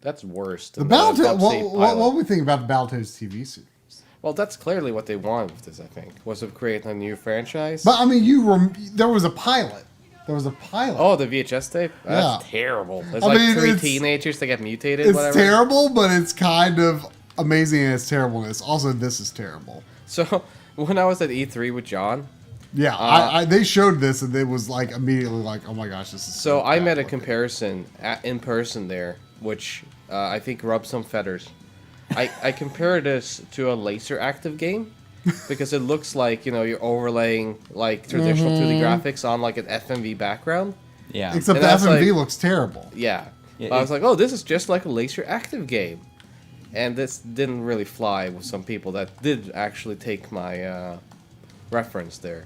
That's worse. The Than Battletoads. Upstate What Pilot. we think about the Battletoads TV series? Well, that's clearly what they wanted with this. I think was to create a new franchise. But I mean, there was a pilot. There was a pilot. Oh, the VHS tape? That's Yeah. terrible. There's I like mean, three it's- teenagers that get mutated, it's whatever. terrible, but it's kind of amazing in its terribleness. Also, this is terrible. So, when I was at E3 with John, Yeah, they showed this and it was like immediately like, oh my gosh, this is so I bad made a looking. comparison in person there, which I think rubbed some feathers. I compared this to a laser active game because it looks like, you're overlaying like traditional 2D graphics on like an FMV background. Yeah. Except And the that's FMV like- looks terrible. Yeah. Yeah, But I was like, oh, this is just like a laser active game. And this didn't really fly with some people that did actually take my reference there.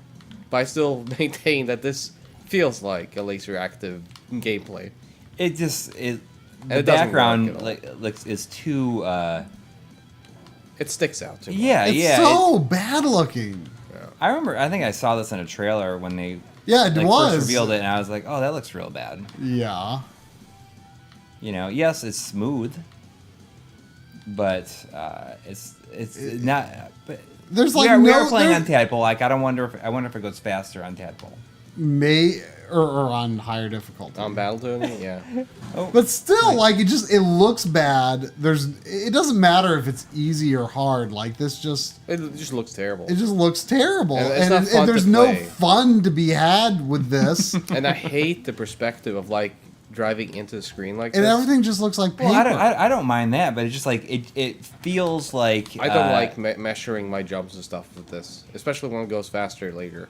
But I still maintain that this feels like a laser active gameplay. It just the it doesn't background work at all. like is too. It sticks out to me. Yeah, It's yeah. so bad looking. I remember. I think I saw this in a trailer when they Yeah, it like, was. first revealed it, and I was like, "Oh, that looks real bad." Yeah. Yes, it's smooth, but it's not. But There's we like are, we no are playing there- on Tadpole. Like I wonder if it goes faster on Tadpole. or on higher difficulty. On Battletoads, yeah. But still, like it looks bad. It doesn't matter if it's easy or hard. Like this just It just looks terrible. it just looks terrible, And it's not fun and there's to no play. fun to be had with this, and And I hate the perspective of like driving into the screen like this. everything just looks like paper. Well, I don't mind that, but it's just like it feels like I don't like measuring my jumps and stuff with this, especially when it goes faster later.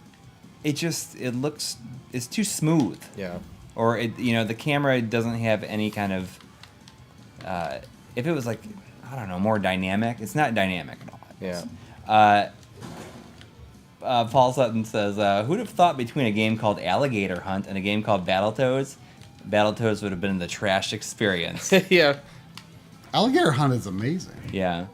it's too smooth. Yeah. Or the camera doesn't have any kind of if it was like I don't know, more dynamic. It's not dynamic at all. Yeah. Paul Sutton says, who'd have thought between a game called Alligator Hunt and a game called Battletoads would have been the trash experience. Yeah. Alligator Hunt is amazing. Yeah.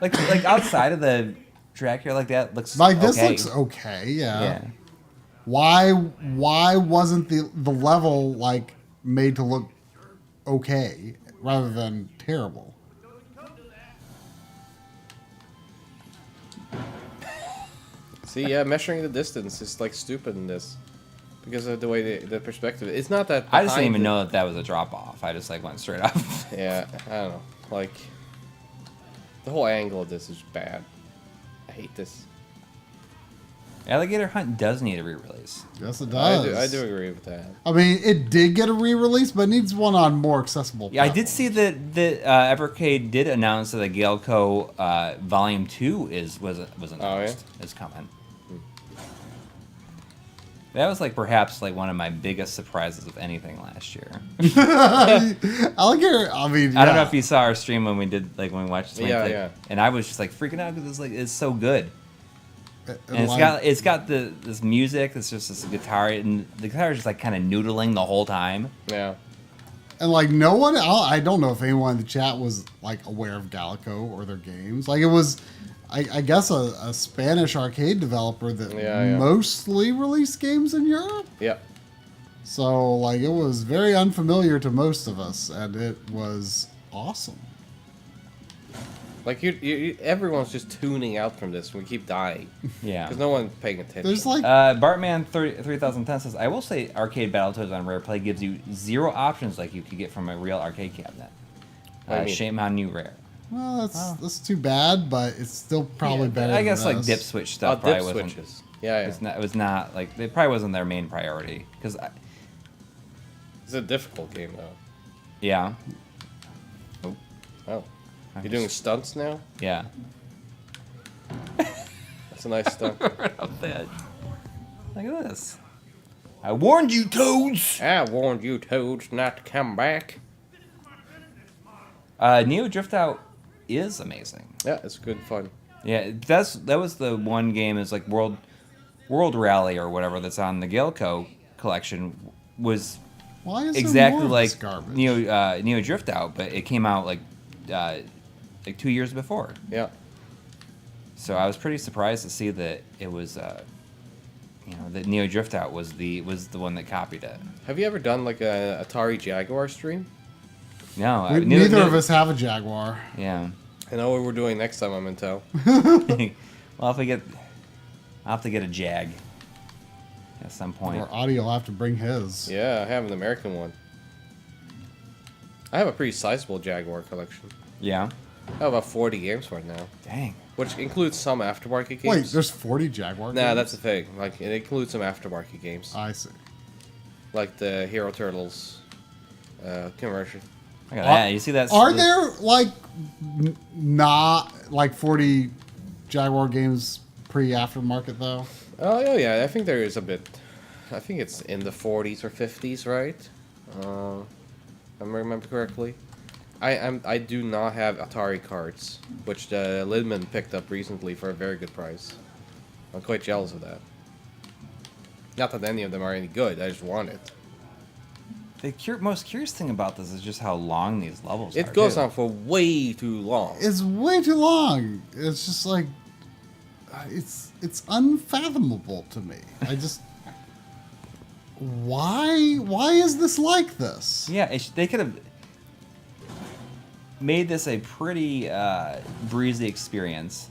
Like outside of the track here, like that looks Like this okay. looks okay. Yeah. Yeah. Why wasn't the level like made to look okay rather than terrible? See, yeah, measuring the distance is like stupid in this because of the way the perspective. It's not that. I just didn't behind even it- know that was a drop off. I just like went straight up. Yeah, I don't know. Like the whole angle of this is bad. I hate this. Alligator Hunt does need a re-release. Yes, it does. I do agree with that. I mean, it did get a re-release, but it needs one on more accessible. Yeah, I did platforms. see that Evercade did announce that the Galeco Volume 2 was announced. Oh, yeah? Is coming. That was one of my biggest surprises of anything last year. Alligator. I mean, I don't know yeah. if you saw our stream when we watched it. Yeah. And I was just like freaking out because it's so good. And And like- it's got this music. It's just this guitar, and the guitar is just like kind of noodling the whole time. Yeah. And like no one, I don't know if anyone in the chat was like aware of Galaco or their games. Like it was, I guess a Spanish arcade developer that Yeah. mostly released games in Europe. Yeah. So like it was very unfamiliar to most of us, and it was awesome. Like everyone's just tuning out from this. And we keep dying Yeah. because no one's paying attention. There's like Bartman 3010 says, I will say arcade Battletoads on Rare Play gives you 0 options like you could get from a real arcade cabinet. What do you mean? Shame on you, Rare. well, that's too bad, but it's still probably better. I guess than like this. dip switch stuff dip probably wasn't. switches. Yeah. It was not like it probably wasn't their main priority because It's a difficult game though. yeah Oh. You're doing stunts now? yeah. That's a nice stunt. Up there. Look at this. I warned you, Toads. I warned you, Toads, not to come back. Neo Drift Out is amazing. Yeah, it's good fun. Yeah, that was the one game. Is like World Rally or whatever that's on the Galeco collection was Why is exactly there more of like this garbage? Neo Drift Out, but it came out like 2 years before. Yeah. So I was pretty surprised to see that it was that Neo Drift Out was the one that copied it. Have you ever done like a Atari Jaguar stream? No, Neither of us have a Jaguar. Yeah. I know what we're doing next time I'm in town. Well, I'll have to get a Jag at some point. Or Audi will have to bring his. Yeah, I have an American one. I have a pretty sizable Jaguar collection. Yeah. I have about 40 games for it now, Dang. which includes some aftermarket games. Wait, there's 40 Jaguar Nah, games? that's the thing. Like, it includes some aftermarket games, I see. like the Hero Turtles conversion. Look at that. You see that? Are there, like, not, like, 40 Jaguar games pre-aftermarket, though? Oh yeah, I think there is a bit. I think it's in the 40s or 50s, right? If I remember correctly. I do not have Atari cards, which the Lidman picked up recently for a very good price. I'm quite jealous of that. Not that any of them are any good. I just want it. The most curious thing about this is just how long these levels are. It goes too. on for way too long. It's way too long. It's just, like, it's unfathomable to me. I just... Why is this like this? Yeah, they could have made this a pretty breezy experience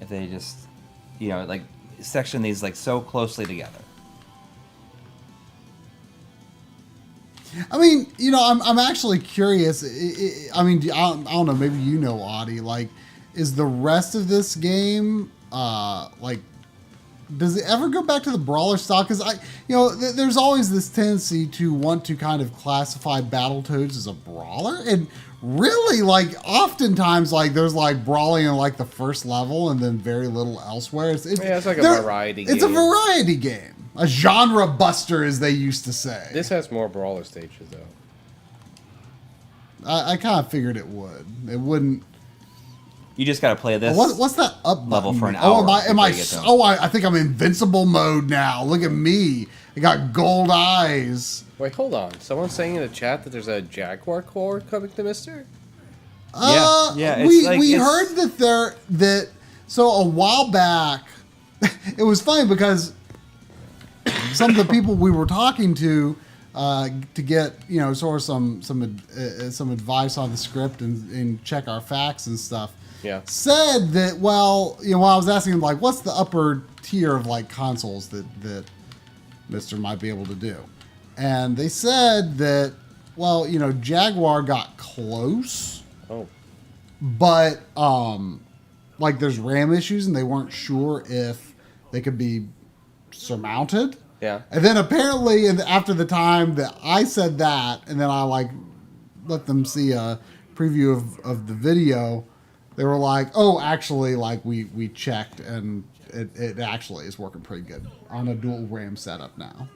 if they just, like section these like so closely together. I mean, I'm actually curious. I mean, I don't know. Maybe you know, Audi. Like, is the rest of this game like? Does it ever go back to the brawler style? Because there's always this tendency to want to kind of classify Battletoads as a brawler, and really, like, oftentimes, like, there's like brawling in like the first level, and then very little elsewhere. It's like a variety game. It's a variety game, a genre buster, as they used to say. This has more brawler stages, though. I kind of figured it would. It wouldn't. You just got to play this. What's that up level button for an mean? hour Oh, am I? before you get to Oh, I think I'm invincible mode now. Look at me. I got gold eyes. Wait, hold on. Someone's saying in the chat that there's a Jaguar core coming to Mister? Yeah, it's We heard that so a while back, it was funny because some of the people we were talking to get sort of some advice on the script and check our facts and stuff. Yeah. Said that, well, when I was asking him, like, what's the upper tier of, like, consoles that Mr. might be able to do? And they said that, well, Jaguar got close. Oh. But, like, there's RAM issues, and they weren't sure if they could be surmounted. Yeah. And then apparently, after the time that I said that, and then I, like, let them see a preview of the video, they were like, oh, actually, like, we checked, and it actually is working pretty good on a dual RAM setup now.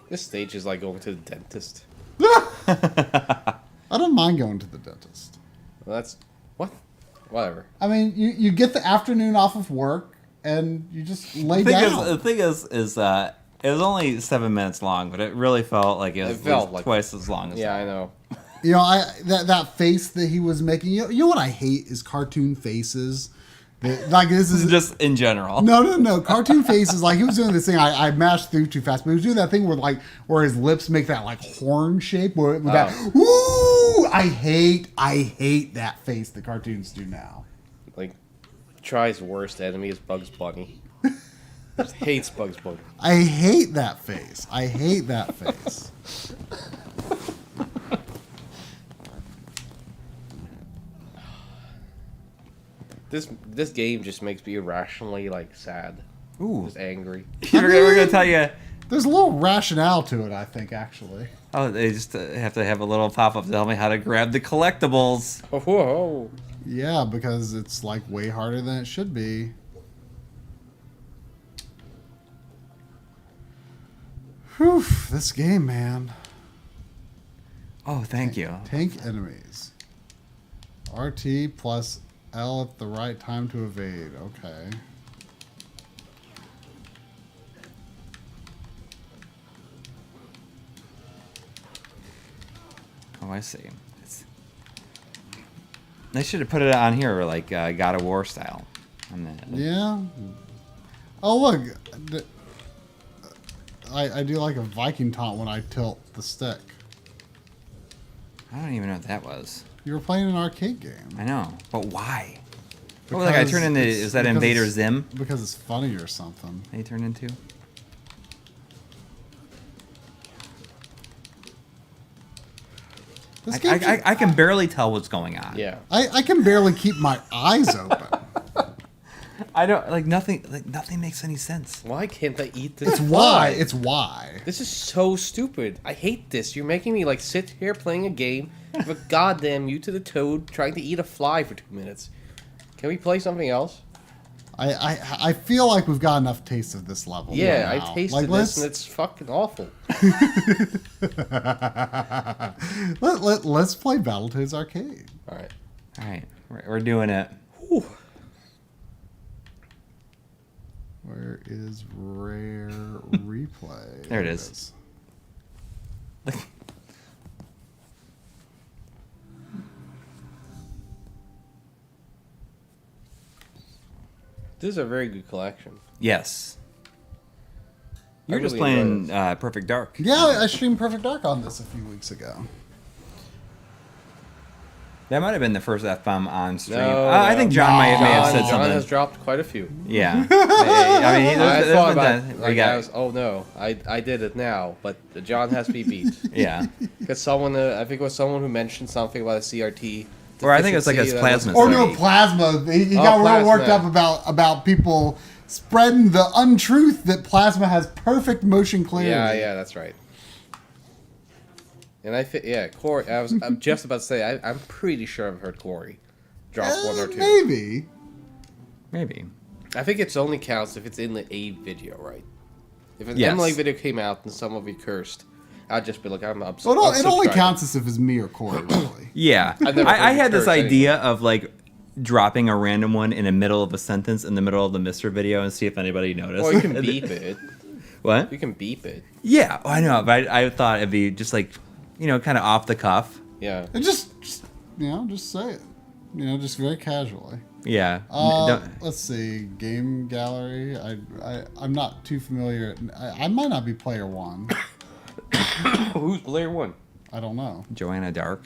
This stage is like going to the dentist. I don't mind going to the dentist. Well, that's... What? Whatever. I mean, you get the afternoon off of work, and you just lay down. The thing is, it was only 7 minutes long, but it really felt like it was like twice as long as Yeah, that. I know. That face that he was making. You know what I hate is cartoon faces. Like, this is Just in general. No. Cartoon faces. Like, he was doing this thing. I mashed through too fast, but he was doing that thing where his lips make that like horn shape. With that. Woo! I hate that face that cartoons do now. Like, Try's worst enemy is Bugs Bunny. Just hates Bugs Bunny. I hate that face. This game just makes me irrationally, like, sad. Ooh. Just angry. We're gonna tell you. There's a little rationale to it, I think, actually. Oh, they just have to have a little pop-up to tell me how to grab the collectibles. Oh, whoa. Yeah, because it's like way harder than it should be. Whew, this game, man. Oh, thank you. Tank enemies. RT plus L at the right time to evade. Okay. Oh, I see. They should have put it on here like God of War style. On the, Yeah. Oh, look. I do like a Viking taunt when I tilt the stick. I don't even know what that was. You were playing an arcade game. I know, but why? What was like I turned into? Is that because Invader it's- Zim? Because it's funny or something. They turned into? This game I can barely tell what's going on. Yeah. I can barely keep my eyes open. I don't like nothing. Like nothing makes any sense. Why can't I eat this? It's why. It's why. This is so stupid. I hate this. You're making me like sit here playing a game with a goddamn you to the toad trying to eat a fly for 2 minutes. Can we play something else? I feel like we've got enough taste of this level. Yeah, by I now. tasted Like, this and it's fucking awful. let's play Battletoads Arcade. All right. All right, we're doing it. Whew. Where is Rare Replay? There it is. This is a very good collection. Yes. You were I just really enjoy playing Perfect Dark. Yeah, I streamed Perfect Dark on this a few weeks ago. That might have been the first F-bomb on stream. No, I think John may have said John something. has dropped quite a few. Yeah. I mean, I there's thought been about that- like, we got- I was, oh no, I did it now, but John has to be beat. yeah. Because someone, I think it was someone who mentioned something about a CRT. Or I think it was like a deficiency that was- plasma Or study. no, plasma. He Oh, got real worked plasma. up about people spreading the untruth that plasma has perfect motion clarity. Yeah, that's right. And Coury. I'm just about to say, I'm pretty sure I've heard Coury drop one or two. Maybe. Maybe. I think it only counts if it's in the A video, right? If an Yes. MLiG video came out and some of you cursed, I'd just be like, I'm up. Well, it only counts as if it's me or Corey, really. Yeah. I've never I heard had you this curse idea of like dropping a random one in the middle of a sentence in the middle of the Mr. video and see if anybody noticed. Or you can beep it. What? You can beep it. Yeah, I know, but I thought it'd be just like, kind of off the cuff. Yeah. And just say it. Just very casually. Yeah. Don't- Let's see. Game gallery. I'm not too familiar. I might not be player one. Who's player one? I don't know. Joanna Dark.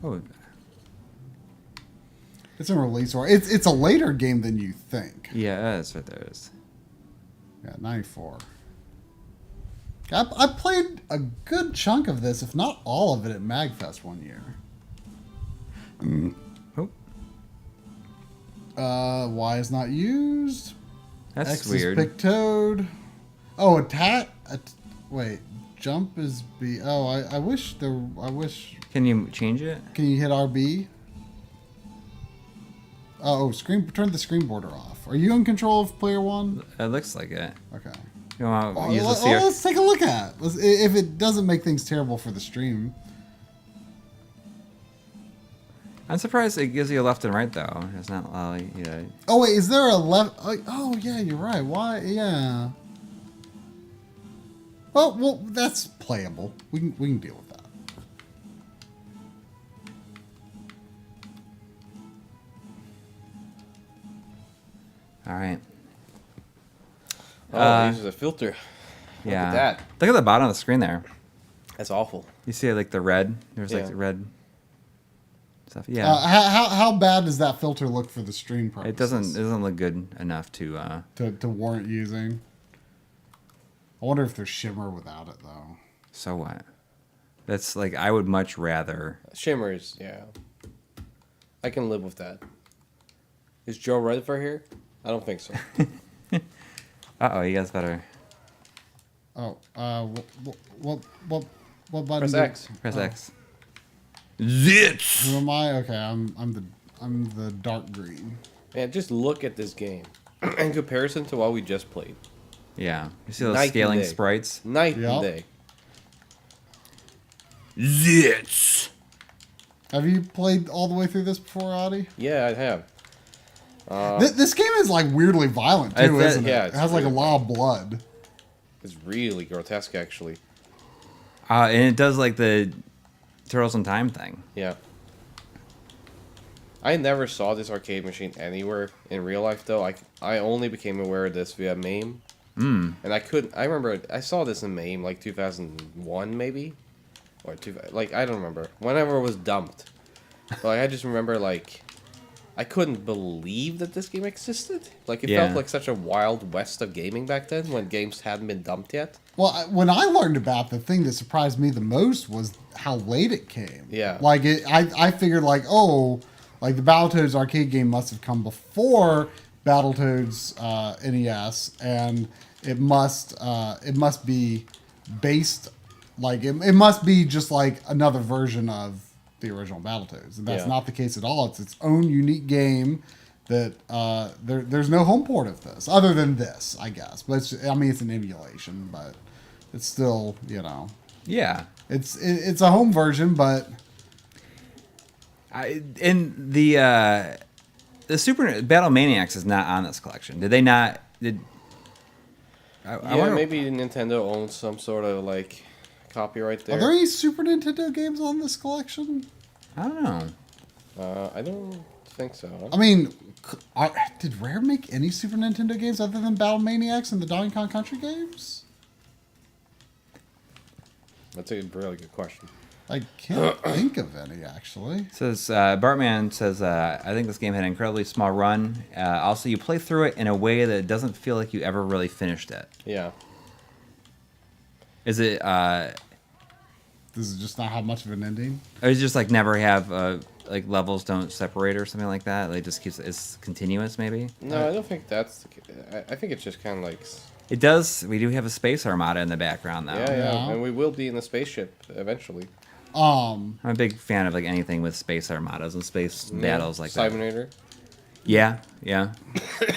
Oh, It's in release order. It's a later game than you think. yeah, that's what there is. Yeah, 94. I played a good chunk of this, if not all of it, at MagFest one year. Oh, Y is not used. that's X weird. is pick toad. Oh, attack. Wait, jump is B. Oh, I wish there. I wish. Can you change it? Can you hit RB? Oh, turn the screen border off. Are you in control of player one? It looks like it. Okay. You want Oh, to use this here? let's take a look at it. If it doesn't make things terrible for the stream. I'm surprised it gives you a left and right though. It's not Oh wait, is there a left? Oh yeah, you're right. Why? Yeah. Well, that's playable. We can deal with that. All right. Oh, this is a filter. Yeah. at that. Look at the bottom of the screen there. That's awful. You see like the red? There's Yeah. like red stuff. Yeah. How bad does that filter look for the stream purposes? It doesn't look good enough to to warrant using. I wonder if there's shimmer without it though. so what? That's like I would much rather Shimmers, yeah. I can live with that. Is Joe Rutherford here? I don't think so. Uh-oh, you guys better Oh, what button? Press X. press Oh. X. Zits. Who am I? Okay, I'm the dark green. Man, just look at this game. In comparison to what we just played. Yeah. You see those Night and scaling day. sprites? Night Yep. and day. Zits. Have you played all the way through this before, Audi? Yeah, I have. This game is like weirdly violent too, isn't it? Yeah, It has like a lot of blood. It's really grotesque, actually. And it does like the Turtles in Time thing. Yeah. I never saw this arcade machine anywhere in real life, though. I only became aware of this via MAME. And I remember I saw this in MAME, like 2001, maybe? Or I don't remember. Whenever it was dumped. But I just remember, like, I couldn't believe that this game existed. Like, it felt like such a wild west of gaming back then, when games hadn't been dumped yet. Well, when I learned about the thing that surprised me the most was how late it came. Yeah. Like, I figured, like, oh, like the Battletoads arcade game must have come before Battletoads NES, and it must be based, like, it must be just like another version of the original Battletoads. And that's not the case at all. It's its own unique game that there's no home port of this, other than this, I guess. But it's an emulation, but it's still, you know. Yeah. It's a home version, but and the Super Battle Maniacs is not on this collection. Did they not? I wonder, maybe Nintendo owns some sort of, like, copyright there. are there any Super Nintendo games on this collection? I don't know. I don't think so. I mean, did Rare make any Super Nintendo games other than Battle Maniacs and the Donkey Kong Country games? That's a really good question. I can't think of any, actually. Says Bartman says, I think this game had an incredibly small run. Also, you play through it in a way that it doesn't feel like you ever really finished it. Yeah. Is it? Does it just not have much of an ending? Or is it just like never have like levels don't separate or something like that? Like just keeps it's continuous maybe. No, I don't think that's the case. I think it's just kind of like. It does. We do have a space armada in the background though. Yeah, and we will be in a spaceship eventually. I'm a big fan of like anything with space armadas and space battles like that. Cybernator. Yeah.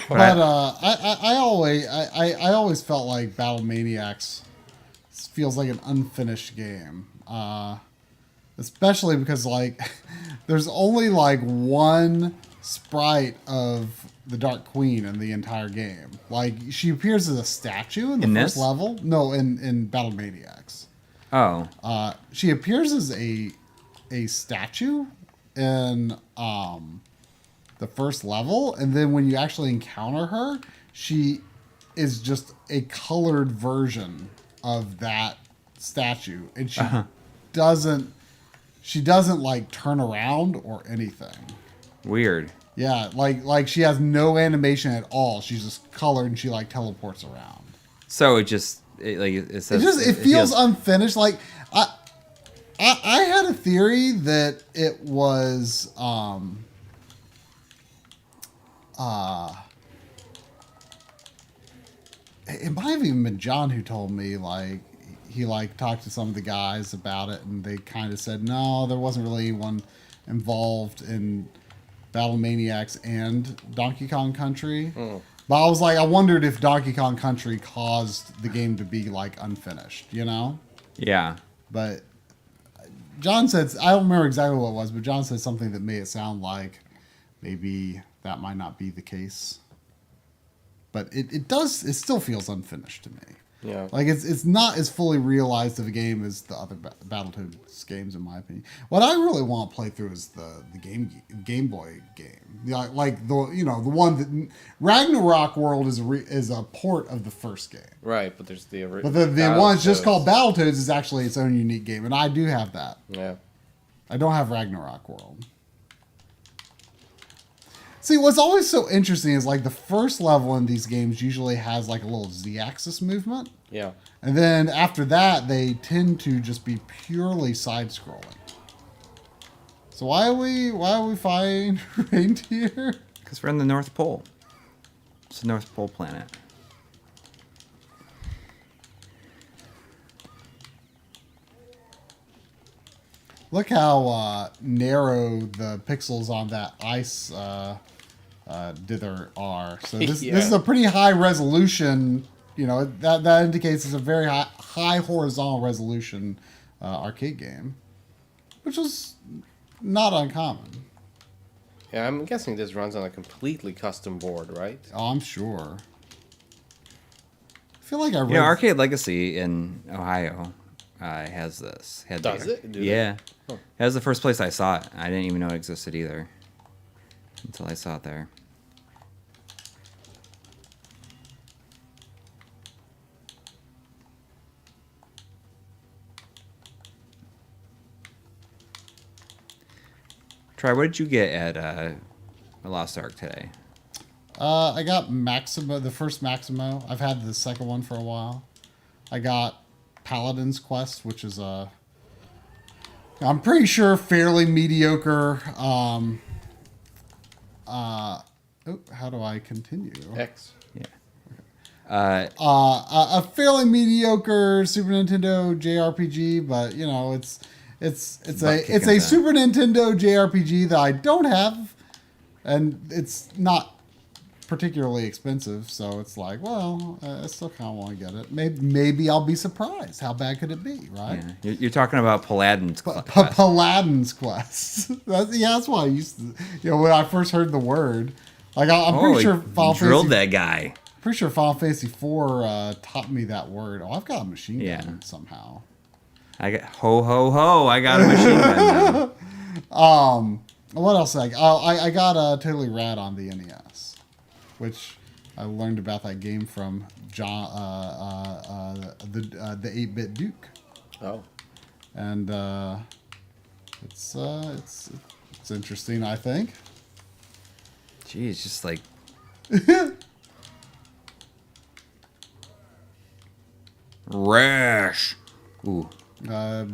But I always felt like Battle Maniacs feels like an unfinished game, especially because like there's only like one sprite of the Dark Queen in the entire game. Like she appears as a statue in the first level. No, in Battle Maniacs. Oh. She appears as a statue in the first level, and then when you actually encounter her, she is just a colored version of that statue, and she doesn't like turn around or anything. Weird. Yeah, like she has no animation at all. She's just colored and she like teleports around. So it just it says It feels unfinished. Like I had a theory that it was it might have even been John who told me, like, he like talked to some of the guys about it and they kind of said no, there wasn't really anyone involved in Battle Maniacs and Donkey Kong Country. But I was like, I wondered if Donkey Kong Country caused the game to be like unfinished, you know? Yeah. But John said, I don't remember exactly what it was, but John said something that made it sound like maybe that might not be the case. But it still feels unfinished to me. Yeah. Like it's not as fully realized of a game as the other Battletoads games, in my opinion. What I really want to play through is the Game Boy game, like the one that Ragnarok World is a port of the first game. Right, but there's the But the one that's just called Battletoads is actually its own unique game, and I do have that. Yeah. I don't have Ragnarok World. See, what's always so interesting is like the first level in these games usually has like a little Z-axis movement. Yeah. And then after that, they tend to just be purely side-scrolling. So why are we fighting reindeer? Because we're in the North Pole. It's the North Pole planet. Look how narrow the pixels on that ice dither are. So this is a pretty high resolution. You know, that indicates it's a very high horizontal resolution arcade game, which was not uncommon. Yeah, I'm guessing this runs on a completely custom board, right? Oh, I'm sure. I feel like I read... You know, Arcade Legacy in Ohio has this. Does it? Do they? Yeah. Huh. That was the first place I saw it. I didn't even know it existed either until I saw it there. Try, what did you get at Lost Ark today? I got Maximo, the first Maximo. I've had the second one for a while. I got Paladin's Quest, which is I'm pretty sure fairly mediocre. Oh, how do I continue? X. Yeah. A fairly mediocre Super Nintendo JRPG, but you know it's a Super Nintendo JRPG that I don't have, and it's not particularly expensive, so it's like, well, I still kind of want to get it. Maybe I'll be surprised. How bad could it be, right? Yeah. You're talking about Paladin's Quest. Paladin's Quest. That's why I used to, when I first heard the word, like I'm pretty sure Final drilled Fantasy, that guy. pretty sure Final Fantasy IV taught me that word. Oh, I've got a machine gun somehow. I got I got a machine gun now. What else? I got Totally Rad on the NES, which I learned about that game from John, the 8-Bit Duke. Oh. And it's interesting, I think. Gee, it's just like Rash. Ooh. The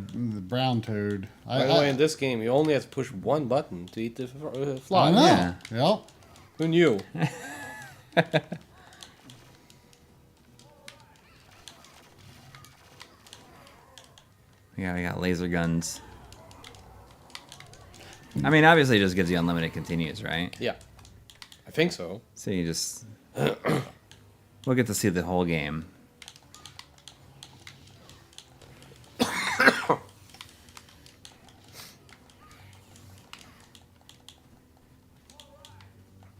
brown toad. By the way, in this game, you only have to push one button to eat the fly. I know. Yeah. Yep. Who knew? Yeah, we got laser guns. I mean, obviously, it just gives you unlimited continues, right? Yeah. I think so. So you just we'll get to see the whole game.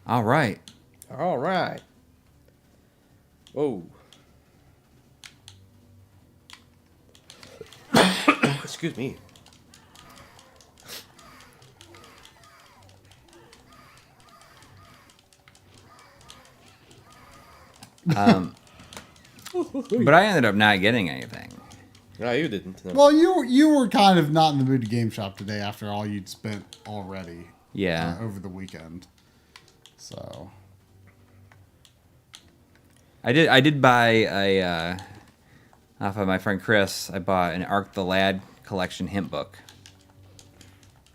All right. All right. Whoa. Excuse me. But I ended up not getting anything. No, you didn't. No. Well, you were kind of not in the mood to game shop today after all you'd spent already. Yeah. Over the weekend. So. I did buy a off of my friend Chris. I bought an Ark the Lad collection hint book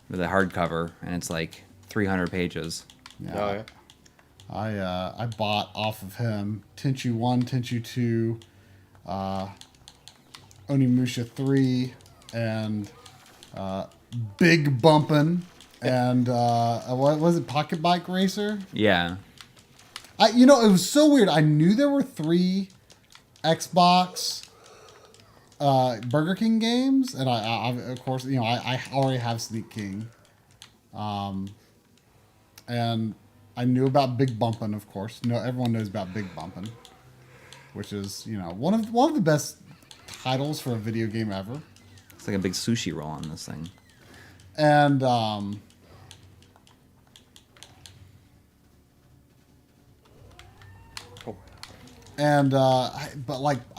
with a hardcover, and it's like 300 pages. Yeah. Oh, yeah. I bought off of him Tenchu 1, Tenchu 2, Onimusha 3, and Big Bumpin', and what was it, Pocket Bike Racer? Yeah. It was so weird. I knew there were 3 Xbox Burger King games, and I of course, I already have Sneak King. And I knew about Big Bumpin', of course. Everyone knows about Big Bumpin', which is, one of the best titles for a video game ever. It's like a big sushi roll on this thing. And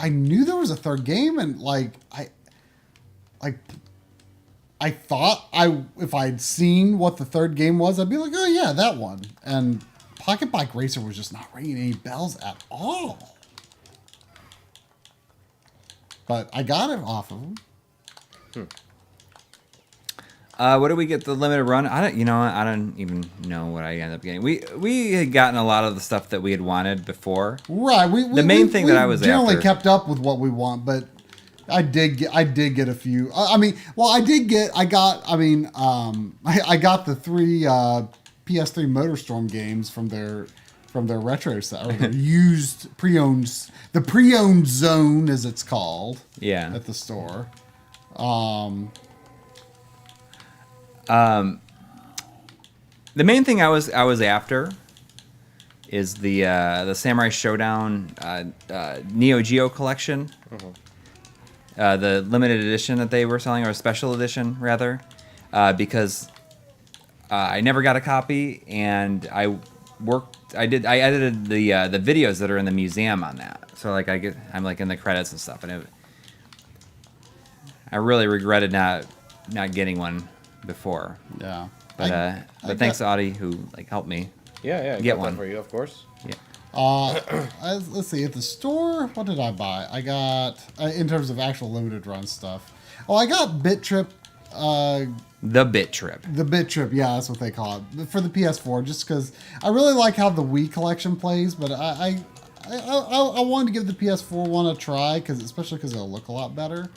I knew there was a third game, and I thought if I'd seen what the third game was, I'd be like, oh yeah, that one. And Pocket Bike Racer was just not ringing any bells at all. But I got it off of them. What did we get the limited run? I don't even know what I ended up getting. We had gotten a lot of the stuff that we had wanted before. Right. The main thing that I was generally after kept up with what we want, but I did get a few. I got the 3 PS3 MotorStorm games from their retro set, or their used pre-owned zone, as it's called. Yeah. At the store. The main thing I was after is the Samurai Showdown Neo Geo collection, the limited edition that they were selling, or a special edition rather, because I never got a copy, and I edited the videos that are in the museum on that, so like I'm like in the credits and stuff, and I really regretted not getting one before. Yeah. But thanks to Audi who like helped me. Yeah, Get got one that for you, of course. Yeah. Let's see. At the store, what did I buy? I got in terms of actual limited run stuff. Oh, I got Bit Trip. The Bit Trip. The Bit Trip, yeah, that's what they call it for the PS4. Just because I really like how the Wii collection plays, but I wanted to give the PS4 one a try especially because it'll look a lot better.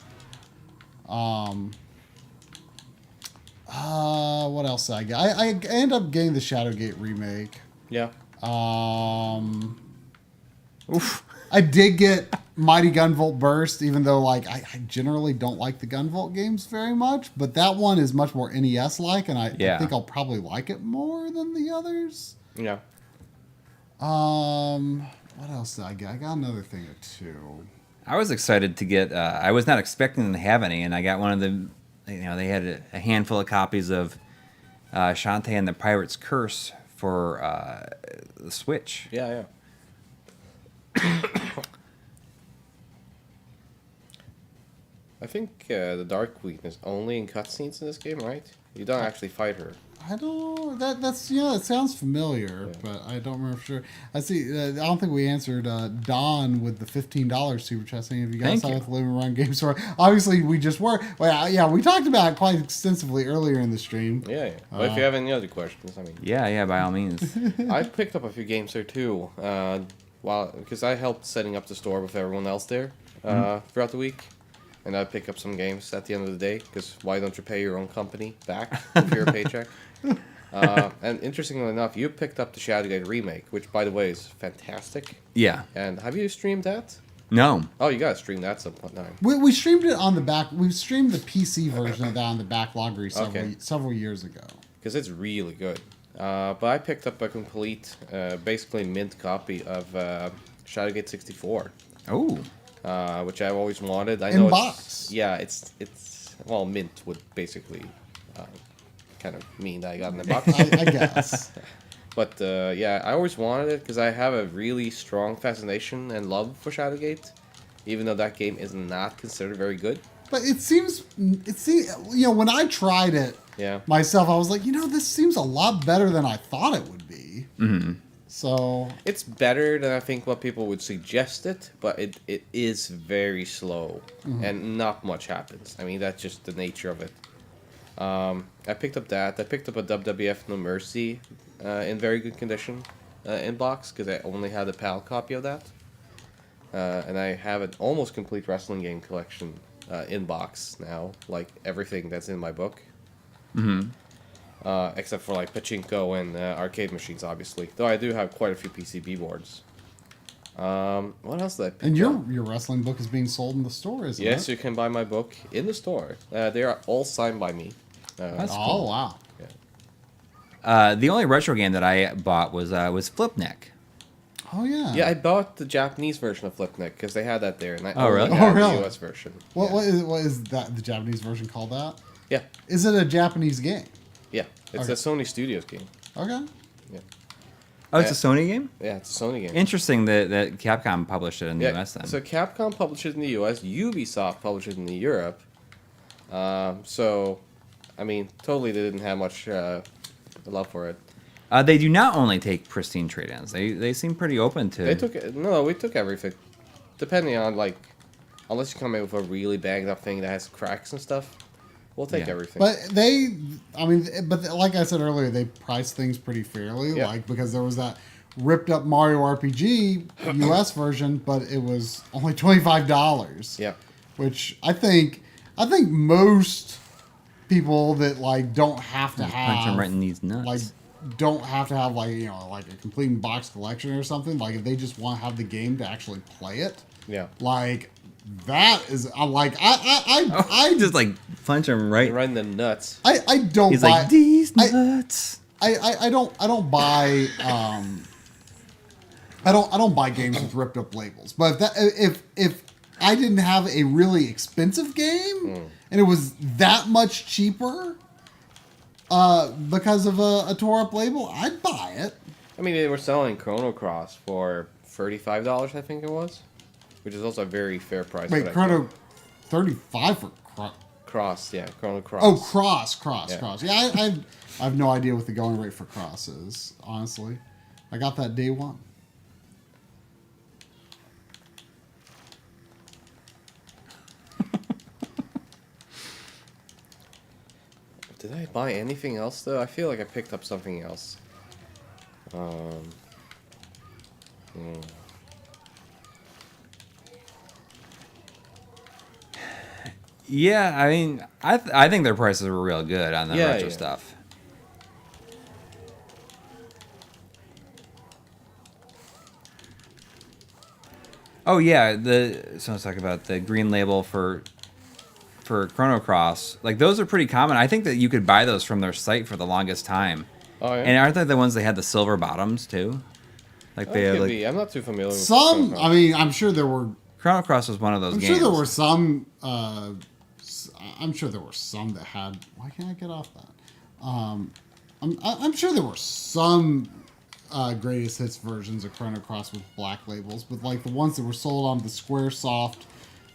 What else did I get? I ended up getting the Shadowgate remake. Yeah. Oof. I did get Mighty Gunvolt Burst, even though like I generally don't like the Gunvolt games very much, but that one is much more NES-like, and I think I'll probably like it more than the others. Yeah. What else did I get? I got another thing or two. I was excited to get. I was not expecting them to have any, and I got one of the. They had a handful of copies of Shantae and the Pirate's Curse for the Switch. Yeah. I think the Dark Queen is only in cutscenes in this game, right? You don't actually fight her. I don't. That's it sounds familiar, but I don't remember for sure. I see. I don't think we answered Don with the $15 super chat saying if you guys saw with the Living Run Game Store. Obviously, we just were. Well, yeah, we talked about it quite extensively earlier in the stream. Yeah. But if you have any other questions, I mean. Yeah, by all means. I picked up a few games there too. Because I helped setting up the store with everyone else there throughout the week. And I pick up some games at the end of the day, because why don't you pay your own company back for your paycheck? And interestingly enough, you picked up the Shadowgate remake, which, by the way, is fantastic. Yeah. And have you streamed that? No. Oh, you gotta stream that some point now. We streamed it on the back. We streamed the PC version of that on the Backloggery several years ago. Because it's really good. But I picked up a complete, basically mint copy of Shadowgate 64. Oh. Which I've always wanted. I In know box. It's mint would basically kind of mean that I got in the box. I guess. But I always wanted it because I have a really strong fascination and love for Shadowgate, even though that game is not considered very good. But it seems when I tried it myself, I was like, this seems a lot better than I thought it would be. Mm-hmm. So it's better than I think what people would suggest it, but it is very slow and not much happens. I mean, that's just the nature of it. I picked up that. I picked up a WWF No Mercy in very good condition in box because I only had a PAL copy of that. And I have an almost complete wrestling game collection in box now, like everything that's in my book. Mm-hmm. Except for like pachinko and arcade machines, obviously. Though I do have quite a few PCB boards. What else did I pick And up? your wrestling book is being sold in the store, isn't it? Yes, you can buy my book in the store. They are all signed by me. That's Oh, cool. wow. Yeah. The only retro game that I bought was Flipneck. Oh, yeah. Yeah, I bought the Japanese version of Flipneck because they had that there, and I really? only had really? the US version. What Yeah. what is that? The Japanese version called that? Yeah, Is it a Japanese game? yeah. It's Okay. a Sony Studios game. Okay. Oh, it's a Sony game? Yeah, it's a Sony game. Interesting that Capcom published it in the US then. So Capcom published it in the US, Ubisoft published it in Europe. So, I mean, totally they didn't have much love for it. They do not only take pristine trade-ins. They seem pretty open to... We took everything. Depending on, like, unless you come in with a really banged up thing that has cracks and stuff, we'll take everything. But like I said earlier, they price things pretty fairly. Yeah. Like, because there was that ripped up Mario RPG US version, but it was only $25. Yeah. Which I think most people that like don't have to punch have them right in these nuts. like don't have to have like a complete box collection or something. Like if they just want to have the game to actually play it, Yeah. like That is, I'm like, I just like punch him right. Right in the nuts. I don't He's buy. like these nuts. I don't buy. I don't buy games with ripped up labels. But if I didn't have a really expensive game and it was that much cheaper, because of a tore up label, I'd buy it. I mean, they were selling Chrono Cross for $35, I think it was, which is also a very fair price. Wait, for that Chrono, game. 35 for Cross, yeah, Chrono Cross. Oh, Cross. Yeah. Yeah, I have no idea what the going rate for Cross is, honestly. I got that day one. Did I buy anything else though? I feel like I picked up something else. Yeah, I mean, I think their prices were real good on the retro stuff. Oh yeah, so let's talk about the green label for Chrono Cross. Like those are pretty common. I think that you could buy those from their site for the longest time. Oh yeah. And aren't they the ones that had the silver bottoms too? Like they have, could like be. I'm not too familiar with Some, Chrono Cross. I mean, I'm sure there were. Chrono Cross was one of those I'm games. sure there were some. I'm sure there were some that had. Why can't I get off that? I'm sure there were some greatest hits versions of Chrono Cross with black labels, but like the ones that were sold on the SquareSoft,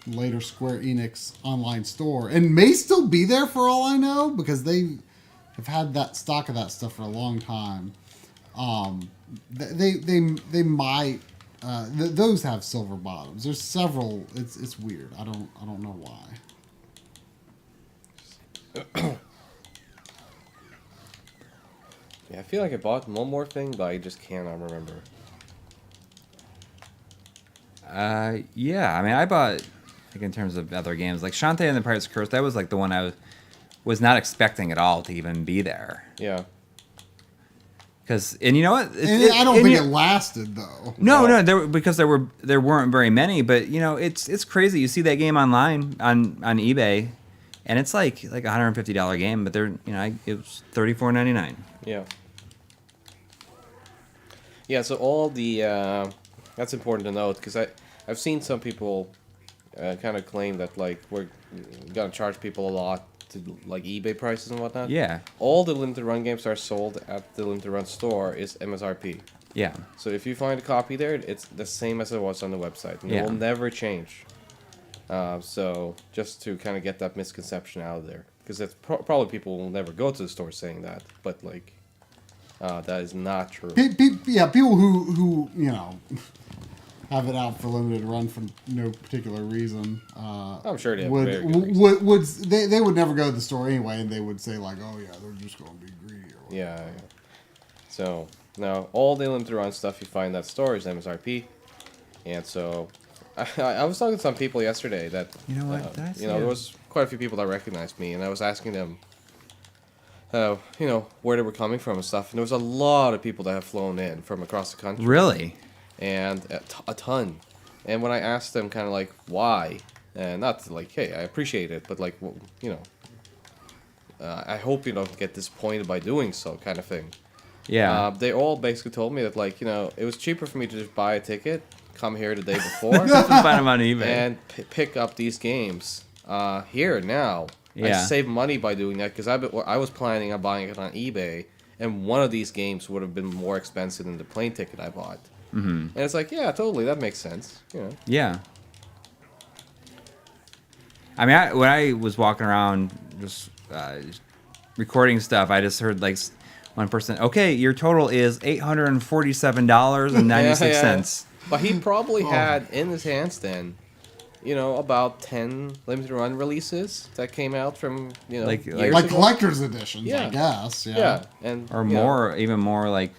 later Square Enix online store, and may still be there for all I know because they have had that stock of that stuff for a long time. They might. Those have silver bottoms. There's several. It's weird. I don't know why. Yeah, I feel like I bought one more thing, but I just cannot remember. Yeah, I mean, I bought, like, in terms of other games, like Shantae and the Pirate's Curse. That was like the one I was not expecting at all to even be there. Yeah. And you know what? I don't think it lasted though. No, because there weren't very many. But you know, it's crazy. You see that game online on eBay, and it's like $150 game, but it was $34.99. Yeah. Yeah. So all the that's important to note because I've seen some people kind of claim that like we're gonna charge people a lot to like eBay prices and whatnot. Yeah. All the limited run games are sold at the limited run store is MSRP. Yeah. So if you find a copy there, it's the same as it was on the website. And it will never change. So just to kind of get that misconception out of there. Because that's probably people will never go to the store saying that. But like, that is not true. Yeah, people who have it out for limited run for no particular reason. I'm sure they have would very good reasons. they would never go to the store anyway, and they would say like, oh yeah, they're just going to be greedy. Or whatever. Yeah. So now all the limited run stuff you find in that store is MSRP, and so I was talking to some people yesterday that You know what? there was quite a few people that recognized me, and I was asking them, where they were coming from and stuff, and there was a lot of people that have flown in from across the country. Really? And a ton. And when I asked them kind of like why, and not like, hey, I appreciate it, but like, well, I hope you don't get disappointed by doing so kind of thing. Yeah. They all basically told me that like, it was cheaper for me to just buy a ticket, come here the day before, Find them on eBay. and pick up these games here now. Yeah. I saved money by doing that because I was planning on buying it on eBay, and one of these games would have been more expensive than the plane ticket I bought. Mm-hmm. And it's like, yeah, totally, that makes sense. Yeah. I mean, when I was walking around just recording stuff, I just heard like one person, okay, your total is $847.96. But he probably had in his hands then, about 10 limited run releases that came out from, years like ago. collector's editions, Yeah. I guess. Yeah, and Or more, even more like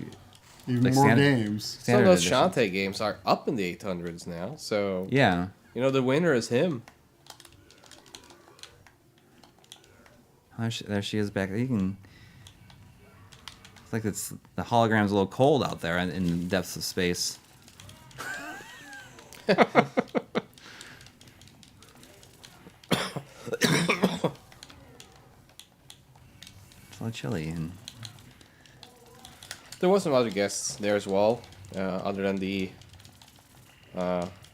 Even like more standard- games. some of standard those edition. Shantae games are up in the 800s now. So Yeah. the winner is him. Oh, there she is back. You can. It's like the hologram's a little cold out there in the depths of space. chilly. And There was some other guests there as well, other than the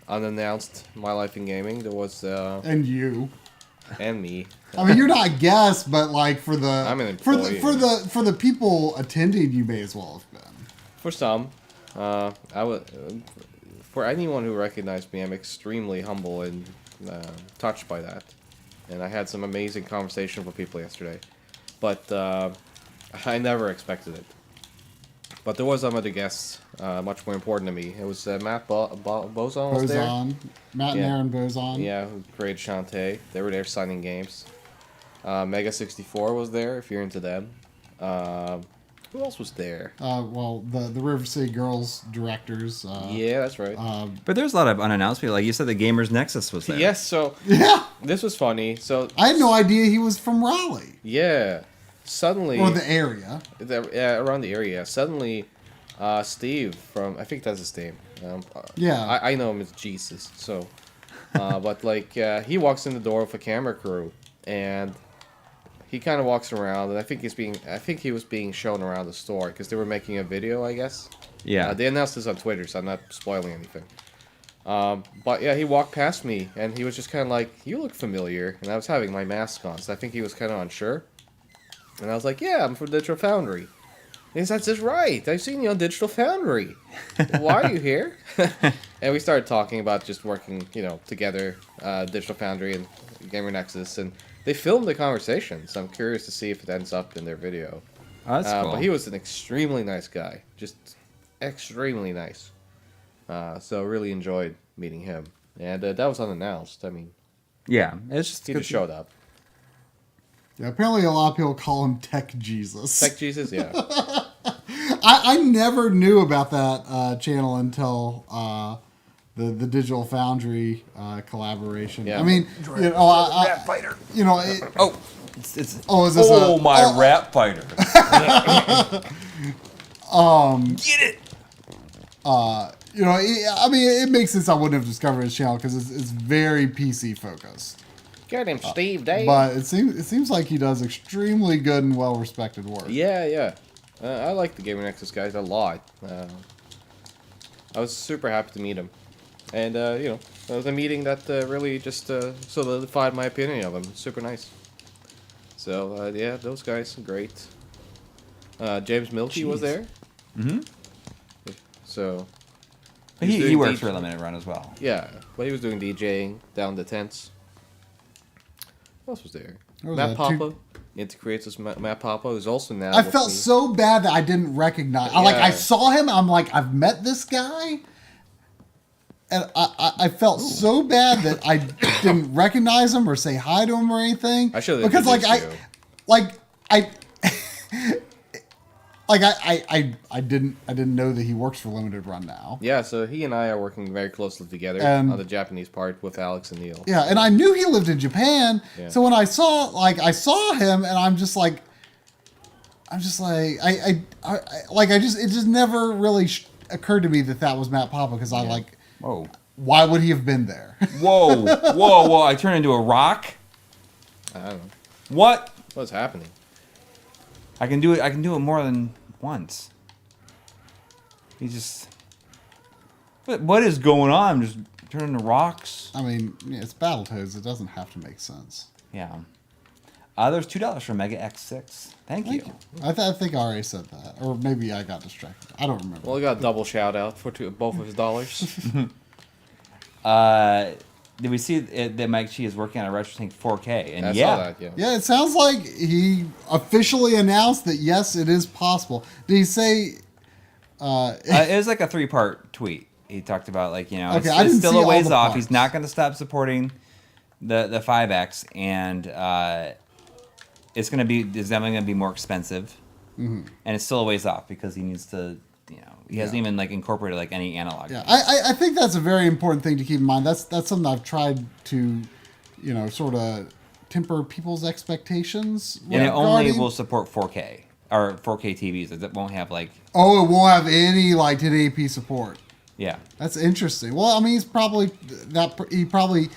unannounced My Life in Gaming. There was And you. and me. I mean, you're not a guest, but like for the I'm an for employee. for the people attending, you may as well have been. For some, I would. For anyone who recognized me, I'm extremely humble and touched by that. And I had some amazing conversation with people yesterday, but I never expected it. But there was some other guests, much more important to me. It was Matt Bozon was there. Bozon, Matt and Yeah. Aaron Bozon. Yeah, who created Shantae. They were there signing games. Mega 64 was there, if you're into them. Who else was there? Well, the River City Girls directors. Yeah, that's right. but there's a lot of unannounced people. Like you said, the Gamers Nexus was there. Yes, so Yeah, this was funny. So I had no idea he was from Raleigh yeah, suddenly or the area. around the area. Suddenly, Steve from I think that's his name. Yeah. I know him as Jesus. So, but like he walks in the door with a camera crew, and he kind of walks around, and I think he was being shown around the store because they were making a video, I guess. Yeah. They announced this on Twitter, so I'm not spoiling anything. But yeah, he walked past me, and he was just kind of like, "You look familiar," and I was having my mask on, so I think he was kind of unsure. And I was like, "Yeah, I'm from Digital Foundry." And he said, "That's right. I've seen you on Digital Foundry. Why are you here?" And we started talking about just working, together, Digital Foundry and Gamer Nexus, and they filmed the conversation. So I'm curious to see if it ends up in their video. Oh, that's cool. But he was an extremely nice guy, just extremely nice. So really enjoyed meeting him, and that was unannounced. I mean, yeah, it's just he good just showed up. Yeah, apparently a lot of people call him Tech Jesus. Tech Jesus, yeah. I never knew about that channel until the Digital Foundry collaboration. Yeah. I mean, Rap fighter. Oh, It's is this rap fighter. Get it. it makes sense I wouldn't have discovered his channel because it's very PC focused. Get him, Steve Dave. But it seems like he does extremely good and well respected work. Yeah. I like the Gamer Nexus guys a lot. I was super happy to meet him. And, it was a meeting that really just solidified my opinion of him. Super nice. So, yeah, those guys are great. James Milkey was there. Mm-hmm. So, He doing works for a limited run as well. yeah, but he was doing DJing down the tents. Who else was there? There was Matt a Papa. Creates Matt Papa, who's also now. I with felt me. so bad that I didn't recognize. I Yeah. saw him. I'm like, I've met this guy, and I felt so bad that I didn't recognize him or say hi to him or anything. I should have because I didn't know that he works for Limited Run now. Yeah, so he and I are working very closely together And- on the Japanese part with Alex and Neil. Yeah, and I knew he lived in Japan. Yeah. So when I saw him, and it just never really occurred to me that was Matt Papa because Whoa. why would he have been there? Whoa. I turned into a rock? I don't know. What? What's happening? I can do it more than once. What is going on? I'm just turning into rocks. I mean, yeah, it's Battletoads. It doesn't have to make sense. Yeah. There's $2 for Mega X6. Thank you. I think I already said that, or maybe I got distracted. I don't remember. Well, we got a double shout out for both of his dollars. Did we see that McCheskey is working on a RetroTank 4K? And I yeah, saw that, yeah. Yeah, it sounds like he officially announced that yes, it is possible. Did he say? it was like a 3-part tweet. He talked about I it's didn't still see a all ways the off. parts. He's not going to stop supporting the 5X, and it's definitely going to be more expensive. Mm-hmm. And it's still a ways off because he needs to. He hasn't even incorporated any analog. Yeah, I think that's a very important thing to keep in mind. That's something I've tried to, sort of temper people's expectations. And it only regarding- will support 4K or 4K TVs. It won't have Oh, it won't have any 1080p support. yeah. That's interesting. Well, I mean, he probably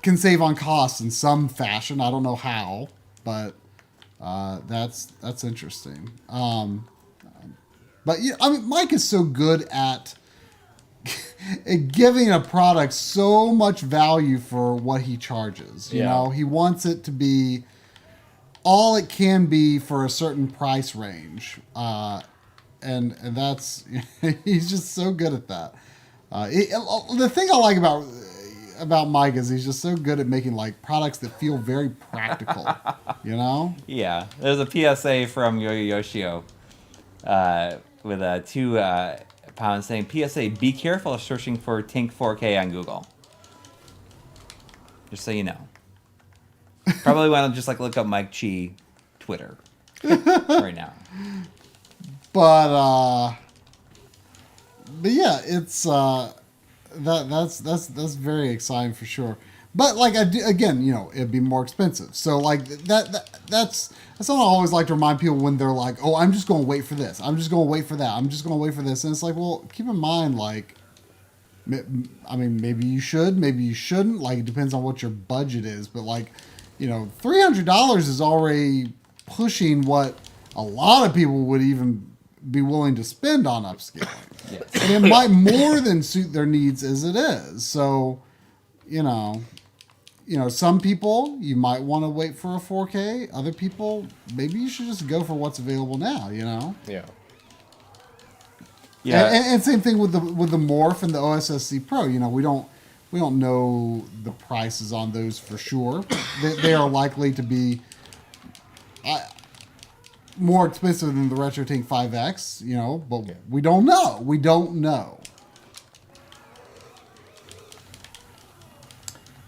can save on costs in some fashion. I don't know how, but That's interesting. But yeah, I mean, Mike is so good at giving a product so much value for what he charges. You know, he wants it to be all it can be for a certain price range, and that's he's just so good at that. The thing I like about Mike is he's just so good at making like products that feel very practical. You know? Yeah, there's a PSA from Yo-Yo Yoshio with 2 pounds saying, PSA, be careful searching for Tink 4K on Google. Just so you know. Probably want to just like look up Mike Chi Twitter right now. But yeah, it's that's very exciting for sure. But like again, you know, it'd be more expensive. So like that's something I always like to remind people when they're like, "Oh, I'm just going to wait for this. I'm just going to wait for that. I'm just going to wait for this." And it's like, well, keep in mind, like, I mean, maybe you should, maybe you shouldn't. Like, it depends on what your budget is. But like, you know, $300 is already pushing what a lot of people would even be willing to spend on upscaling. Yes. And it might more than suit their needs as it is. So, you know, some people you might want to wait for a 4K. Other people, maybe you should just go for what's available now. You know. Yeah. Yeah. And same thing with the Morph and the OSSC Pro. You know, we don't know the prices on those for sure. They are likely to be more expensive than the RetroTink 5X. You know, but we don't know. We don't know.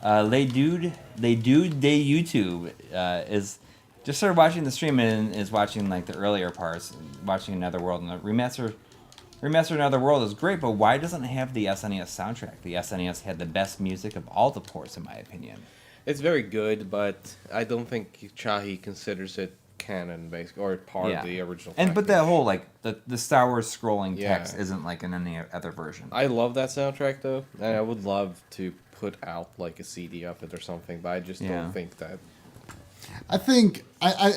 They YouTube is just started watching the stream and is watching like the earlier parts, watching Another World, and the remaster Another World is great, but why doesn't it have the SNES soundtrack? The SNES had the best music of all the ports, in my opinion. It's very good, but I don't think Chahi considers it canon, basically, or part of the original. But that whole like the Star Wars scrolling text isn't like in any other version. I love that soundtrack though, and I would love to put out like a CD of it or something, but I just don't think that. I think I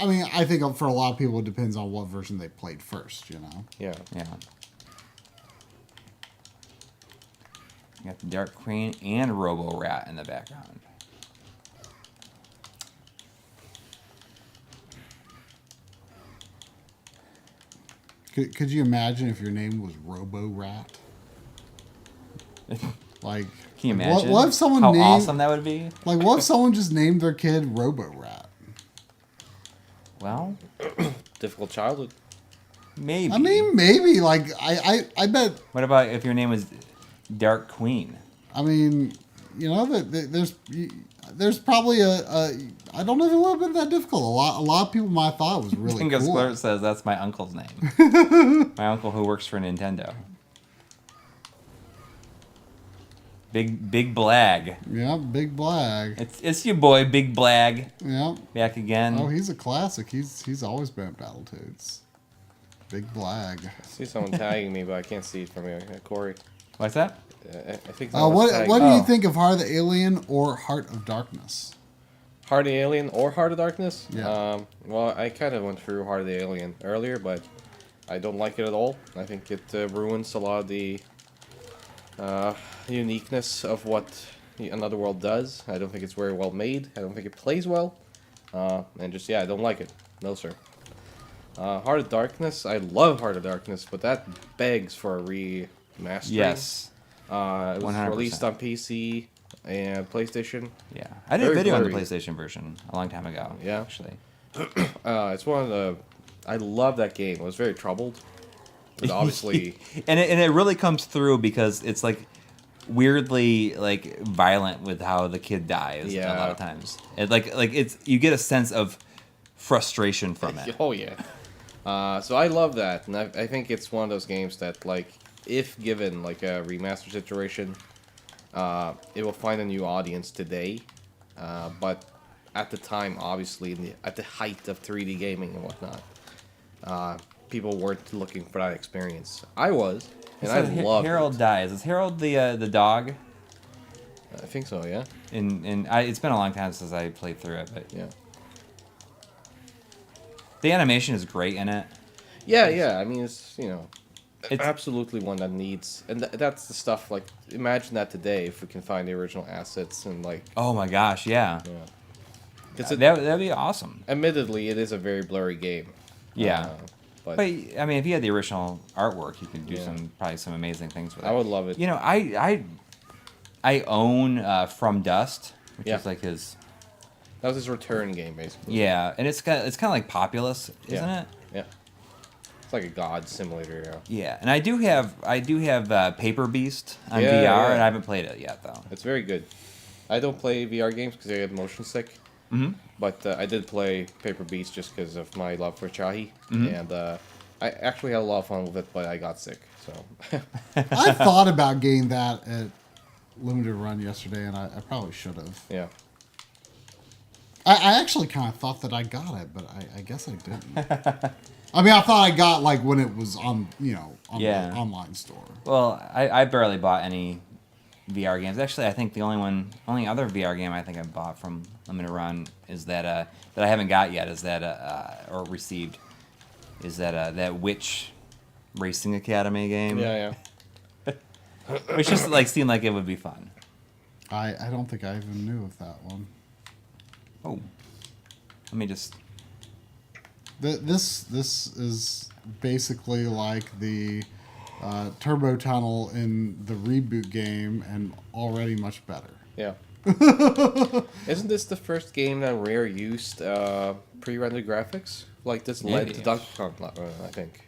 mean I think for a lot of people it depends on what version they played first. You know. Yeah. Yeah. You got the Dark Queen and Robo Rat in the background. Could you imagine if your name was Robo Rat? Like, can you imagine what if someone how awesome that would be? Like, what if someone just named their kid Robo Rat? Well, difficult childhood. Maybe. I mean, maybe. Like, I bet. What about if your name was Dark Queen? I mean, you know, there's probably I don't know if it would have been that difficult. A lot of people might have thought it was really Tingus cool. Splurt says that's my uncle's name. My uncle who works for Nintendo. Big Blag. Yeah, Big Blag. It's your boy Big Blag. Yeah. Back again. Oh, he's a classic. He's always been at Battletoads. Big Blag. I see someone tagging me, but I can't see it from here. Corey. What's that? I think. What do you think of Heart of the Alien or Heart of Darkness? Heart of the Alien or Heart of Darkness? Yeah. Well, I kind of went through Heart of the Alien earlier, but I don't like it at all. I think it ruins a lot of the uniqueness of what Another World does. I don't think it's very well made. I don't think it plays well. And just, I don't like it. No, sir. Heart of Darkness, I love Heart of Darkness, but that begs for a remastering. Yes. It was 100%. released on PC and PlayStation. Yeah. I did a Very video on the blurry. PlayStation version a long time ago. Yeah. Actually. It's one of the... I love that game. I was very troubled. But obviously... and it really comes through because it's like weirdly like violent with how the kid dies a lot of times. It like it's you get a sense of frustration from it. Oh yeah. So I love that, and I think it's one of those games that, like, if given like a remaster situation, it will find a new audience today. But at the time, obviously, at the height of 3D gaming and whatnot, people weren't looking for that experience. I was, and I loved Harold it. dies. Is Harold the dog? I think so, yeah. It's been a long time since I played through it, but Yeah. The animation is great in it. Yeah. I mean, it's It's- absolutely one that needs, and that's the stuff. Like, imagine that today if we can find the original assets and like, Oh my gosh, yeah. it's That'd be awesome. admittedly it is a very blurry game. Yeah. But But I mean, if you had the original artwork, you could do Yeah. probably some amazing things with it. I would love it. You know, I own From Dust, which Yeah. is like his. That was his return game, basically. Yeah, and it's kind of like Populous, isn't Yeah. it? Yeah. It's like a god simulator. Yeah. Yeah, and I do have Paper Beast on Yeah, VR, yeah. and I haven't played it yet though. It's very good. I don't play VR games because I get motion sick. Mhm. But I did play Paper Beast just because of my love for Chahi, Mm-hmm. and I actually had a lot of fun with it, but I got sick. So I thought about getting that at Limited Run yesterday, and I probably should have. yeah, I actually kind of thought that I got it, but I guess I didn't. I mean, I thought I got like when it was on, on Yeah. the online store. Well, I barely bought any VR games. Actually, I think the only other VR game I think I bought from Limited Run is that I haven't got yet is that or received is that Witch Racing Academy game. yeah. Which just like seemed like it would be fun. I don't think I even knew of that one. Oh, let me just. This is basically like the turbo tunnel in the reboot game, and already much better. Yeah. Isn't this the first game that Rare used pre-rendered graphics? Like this led Maybe. to Donkey Kong, I think.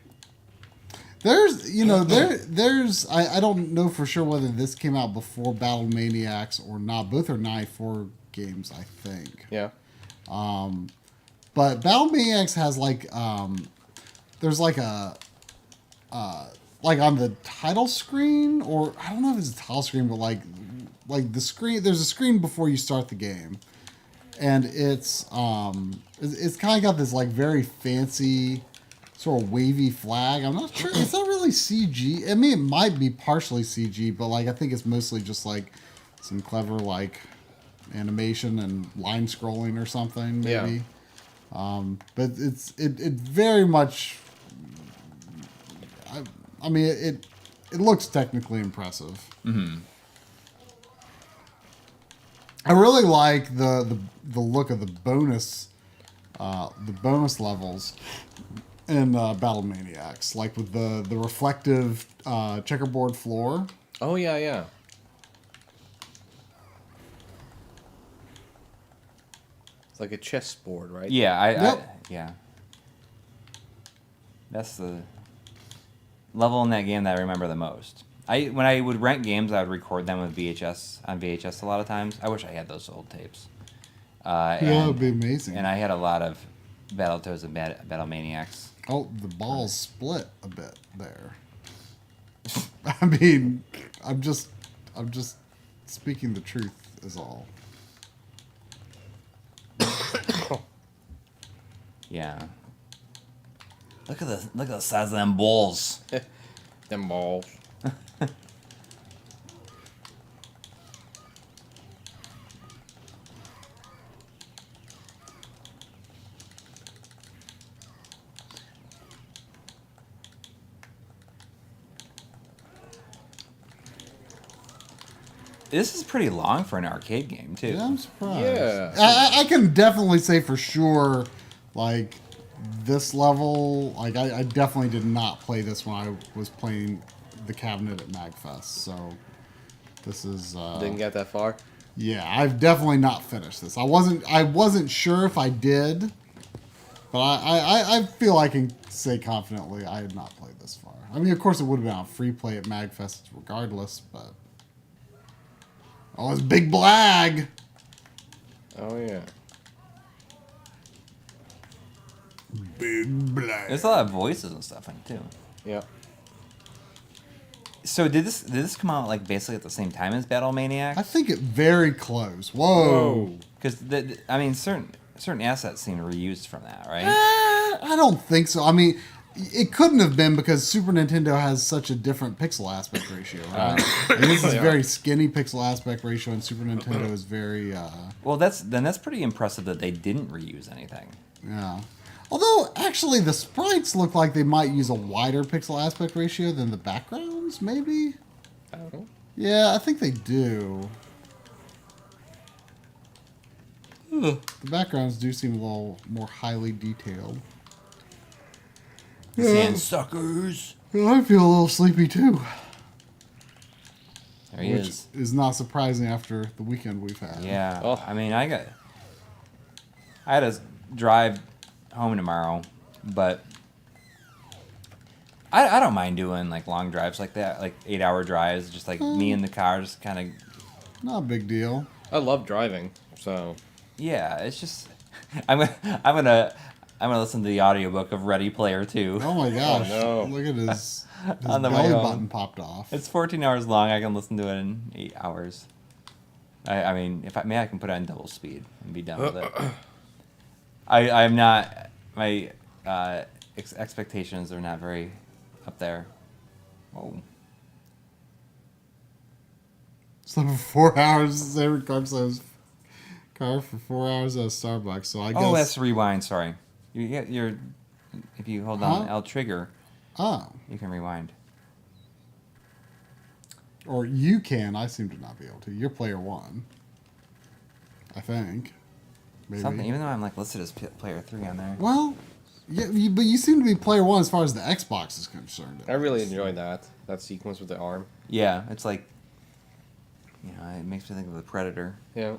There's I don't know for sure whether this came out before Battle Maniacs or not. Both are 94 games, I think. Yeah. But Battle Maniacs has like there's like a like on the title screen, or I don't know if it's a title screen, but like the screen, there's a screen before you start the game, and it's kind of got this like very fancy sort of wavy flag. I'm not sure, it's not really CG. I mean, it might be partially CG, but like I think it's mostly just like some clever like animation and line scrolling or something maybe. Yeah. But it very much. I mean, it looks technically impressive. Mm-hmm. I really like the look of the bonus levels in Battle Maniacs, like with the reflective checkerboard floor. Oh yeah. It's like a chessboard, right? Yeah, Yep. yeah. That's the level in that game that I remember the most. When I would rent games, I would record them with VHS a lot of times. I wish I had those old tapes. Yeah, that would be amazing. And I had a lot of Battletoads and Battle Maniacs. Oh, the balls split a bit there. I mean, I'm just speaking the truth is all. Yeah. Look at the size of them balls. Them balls. This is pretty long for an arcade game too. Yeah, I'm surprised. Yeah. I can definitely say for sure, like, this level, like, I definitely did not play this when I was playing the cabinet at MagFest, so this is... Didn't get that far. Yeah, I've definitely not finished this. I wasn't sure if I did, but I feel I can say confidently I had not played this far. I mean, of course, it would have been on free play at MagFest regardless, but... Oh, it's Big Blag! Oh yeah. Big Blag. There's a lot of voices and stuff in it too. Yeah. So did this come out like basically at the same time as Battle Maniacs? I think it very close. Whoa. Because I mean, certain assets seem reused from that, right? I don't think so. I mean, it couldn't have been because Super Nintendo has such a different pixel aspect ratio, right? And this is Yeah. very skinny pixel aspect ratio, and Super Nintendo is very, Well, that's pretty impressive that they didn't reuse anything. yeah. Although, actually, the sprites look like they might use a wider pixel aspect ratio than the backgrounds, maybe? I don't know. Yeah, I think they do. The backgrounds do seem a little more highly detailed. Sand suckers. I feel a little sleepy, too. There he Which is. is not surprising after the weekend we've had. Yeah. Oh. I mean, I had to drive home tomorrow, but I don't mind doing like long drives like that, like 8-hour drives, just like me in the car, just kind of. Not a big deal. I love driving, so Yeah, it's just. I'm gonna listen to the audiobook of Ready Player 2. Oh my gosh. no. Look at his On the way belly home. button popped off. It's 14 hours long. I can listen to it in 8 hours. I mean, if I can put it on double speed and be done with it. I'm not. My expectations are not very up there. Whoa. Slept for 4 hours. Saber Carp says car for 4 hours at Starbucks. So I guess. Oh, that's rewind. Sorry. You get your. If you hold on L trigger, Oh. you can rewind. Or you can. I seem to not be able to. You're player 1. I think. Maybe. Something. Even though I'm like listed as player 3 on there. Well, yeah, but you seem to be player 1 as far as the Xbox is concerned. I really enjoy that sequence with the arm. Yeah, it's like. You know, it makes me think of the Predator. Yeah.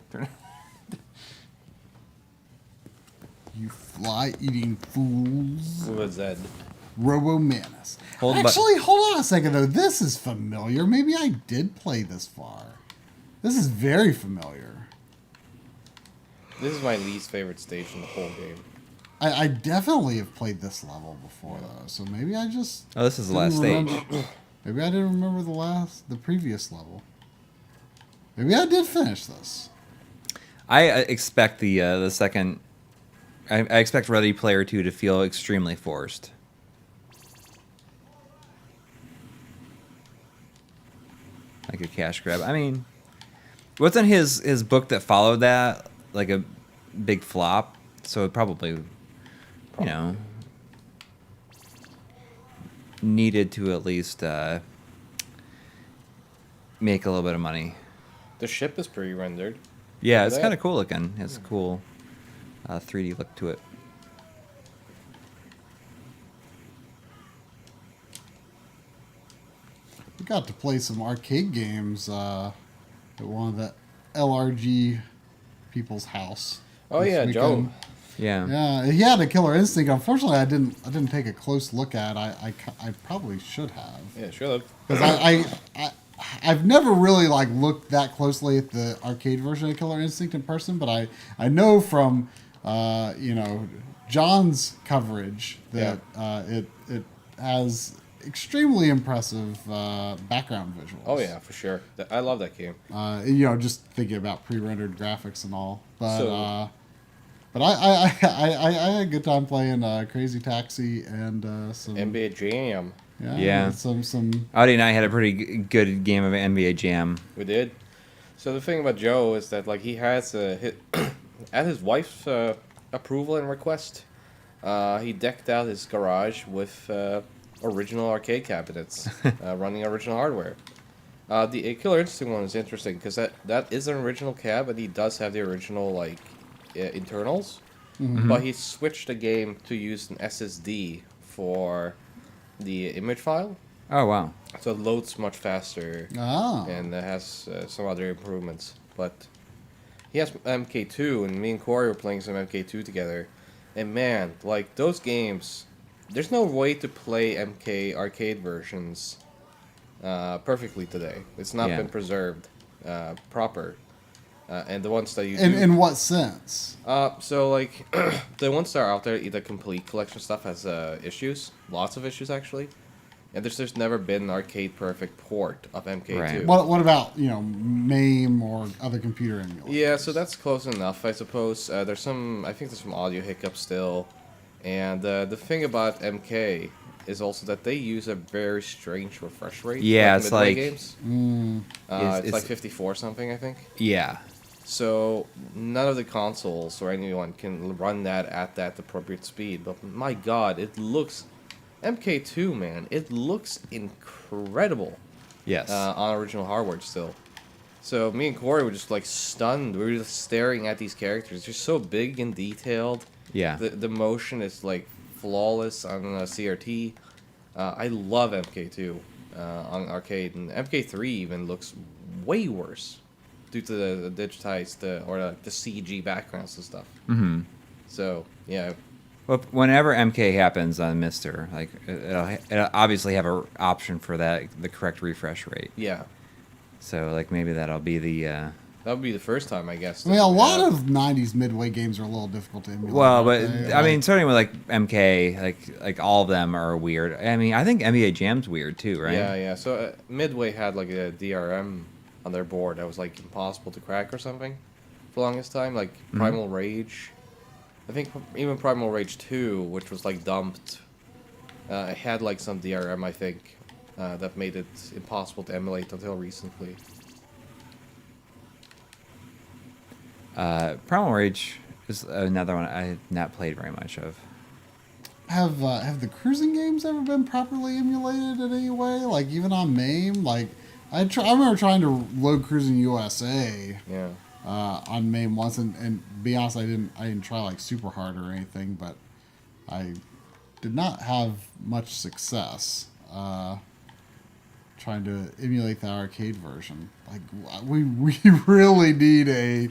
You fly-eating fools. With a Z. Robo Manus. Hold Actually, hold on a second though. This is familiar. Maybe I did play this far. This is very familiar. This is my least favorite stage in the whole game. I definitely have played this level before though, so maybe I just. Oh, this is the last didn't stage. remember- Maybe I didn't remember the previous level. Maybe I did finish this. I expect the second. I expect Ready Player 2 to feel extremely forced. Like a cash grab. I mean, wasn't his book that followed that like a big flop? So it probably, you know, needed to at least make a little bit of money. The ship is pre-rendered. Yeah, Look it's at kind that. of cool looking. It's a cool 3D look to it. We got to play some arcade games at one of the LRG people's house. Oh this yeah, Joe. weekend. Yeah. Yeah, he had a Killer Instinct. Unfortunately, I didn't take a close look at. I probably should have. Yeah, sure. Because I've never really like looked that closely at the arcade version of Killer Instinct in person, but I know from John's coverage that it has extremely impressive background visuals. Oh yeah, for sure. I love that game. Just thinking about pre-rendered graphics and all, but So- but I had a good time playing Crazy Taxi and some NBA Jam. Yeah. some Audi and I had a pretty good game of NBA Jam. We did. So the thing about Joe is that like he has at his wife's approval and request, he decked out his garage with original arcade cabinets running original hardware. The Killer Instinct one is interesting because that is an original cab, and he does have the original like internals, but he switched the game to use an SSD for the image file, Oh wow. so it loads much faster ah. and it has some other improvements. But he has MK2, and me and Coury were playing some MK2 together, and man, like those games, there's no way to play MK arcade versions perfectly today. It's not Yeah. been preserved proper. And the ones that you In what sense? so like the ones that are out there, the complete collection stuff has issues, lots of issues actually, and there's never been an arcade perfect port of MK2. Right. What about MAME or other computer emulators? Yeah, so that's close enough, I suppose. I think there's some audio hiccups still, and the thing about MK is also that they use a very strange refresh rate. Yeah, like it's Midway like- games. Mm. It's it's- like 54 something, I think. Yeah. So none of the consoles or anyone can run that at that appropriate speed. But my God, it looks MK2, man. It looks incredible. Yes. On original hardware still. So me and Coury were just like stunned. We were just staring at these characters. They're so big and detailed. Yeah. The motion is like flawless on CRT. I love MK2 on arcade, and MK3 even looks way worse due to the digitized the CG backgrounds and stuff. Mm-hmm. So yeah. Well, whenever MK happens on Mister, like it'll obviously have an option for the correct refresh rate. Yeah. So like maybe that'll be the. That would be the first time, I guess. I mean, a lot of 90s Midway games are a little difficult to emulate. Well, but aren't they? I mean, certainly with like MK, like all of them are weird. I mean, I think NBA Jam's weird too, right? Yeah, yeah. So Midway had like a DRM on their board that was like impossible to crack or something for the longest time. Like Primal Rage. I think even Primal Rage 2, which was like dumped, it had like some DRM, I think, that made it impossible to emulate until recently. Primal Rage is another one I have not played very much of. Have the cruising games ever been properly emulated in any way? Like even on MAME, like I remember trying to load Cruising USA. Yeah. On MAME once, and be honest, I didn't try like super hard or anything, but I did not have much success trying to emulate the arcade version. Like we really need a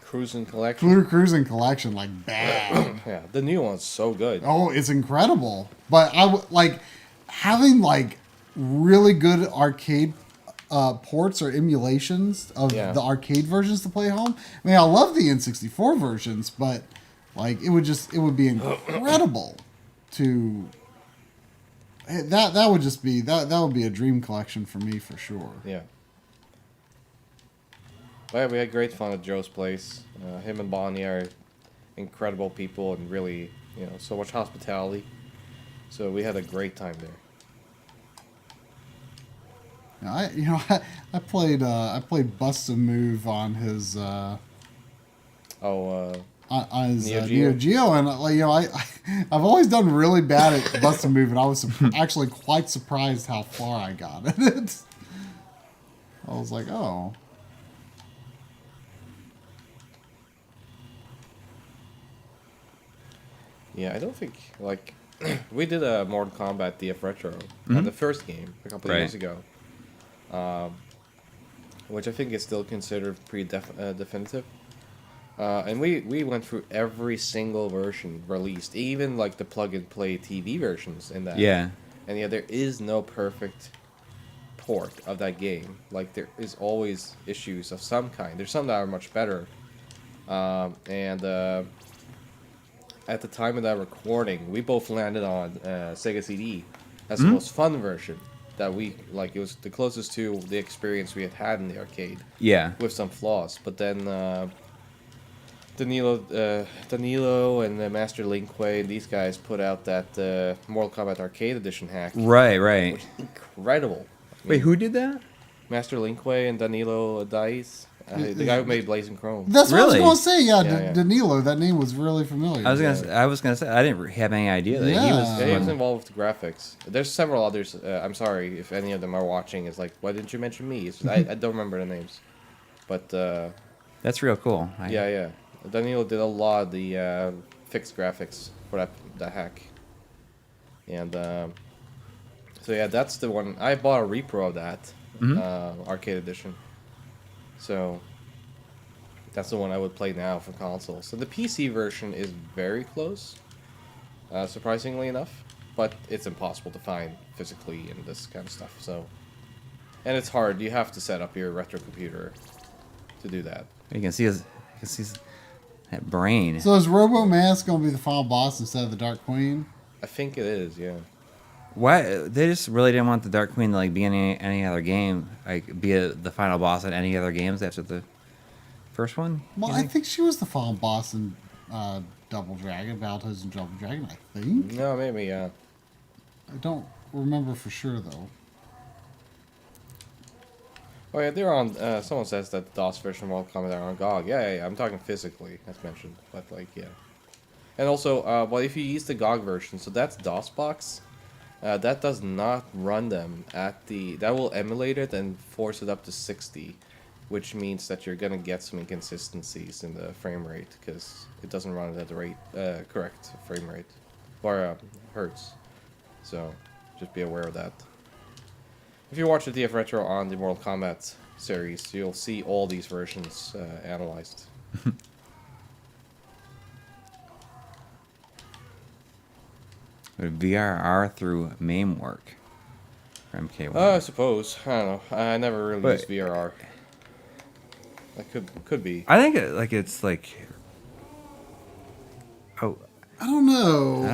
Cruising Collection. cruising collection, like bad. Yeah, the new one's so good. Oh, it's incredible. But like having like really good arcade ports or emulations of the arcade versions to play home. I mean, I love the N64 versions, but like it would be incredible to that would just be that would be a dream collection for me for sure. Yeah. But yeah, we had great fun at Joe's place. Him and Bonnie are incredible people and really, so much hospitality. So we had a great time there. I played Bust a Move on his on his Neo Geo, and I've always done really bad at Bust a Move, and I was actually quite surprised how far I got at it. I was like, oh. Yeah, I don't think like we did a Mortal Kombat DF Retro, the first game a couple of years ago. Which I think is still considered pretty definitive. And we went through every single version released, even like the plug-and-play TV versions in that. Yeah. And yeah, there is no perfect port of that game. Like, there is always issues of some kind. There's some that are much better. At the time of that recording, we both landed on Sega CD as the most fun version. That we like, it was the closest to the experience we had in the arcade. Yeah. With some flaws, but then Danilo and Master Linkway, these guys put out that Mortal Kombat Arcade Edition hack. Right. Which is incredible. Wait, who did that? Master Linkway and Danilo Dice. The guy who made Blazing Chrome. That's what Really? I was going to say. Yeah, Yeah. Danilo. That name was really familiar. I was gonna say I didn't have any idea that he was. Yeah, he was involved with the graphics. There's several others. I'm sorry if any of them are watching. It's like, why didn't you mention me? It's just, I don't remember the names. But That's real cool. yeah. Danilo did a lot of the fixed graphics for that hack. And so yeah, that's the one. I bought a repro of that arcade edition. So that's the one I would play now for console. So the PC version is very close, surprisingly enough, but it's impossible to find physically in this kind of stuff. So, and it's hard. You have to set up your retro computer to do that. You can see that brain. So is Robo Mask going to be the final boss instead of the Dark Queen? I think it is, yeah. Why they just really didn't want the Dark Queen to like be in any other game, like be the final boss in any other games after the first one? Well, I think she was the final boss in Double Dragon, Battletoads and Double Dragon, I think. No, maybe, yeah. I don't remember for sure, though. Oh yeah, they're on. Someone says that the DOS version of Mortal Kombat are on GOG. Yeah. I'm talking physically, as mentioned, but like yeah. And also, well, if you use the GOG version, so that's DOSBox. That does not run them at the. That will emulate it and force it up to 60, which means that you're gonna get some inconsistencies in the frame rate because it doesn't run it at the rate correct frame rate or hertz. So just be aware of that. If you watch the DF Retro on the Mortal Kombat series, you'll see all these versions analyzed. VRR through MAME work for MK1. I suppose. I don't know. I never really used VRR. That could be. I think it's like. Oh, I don't know.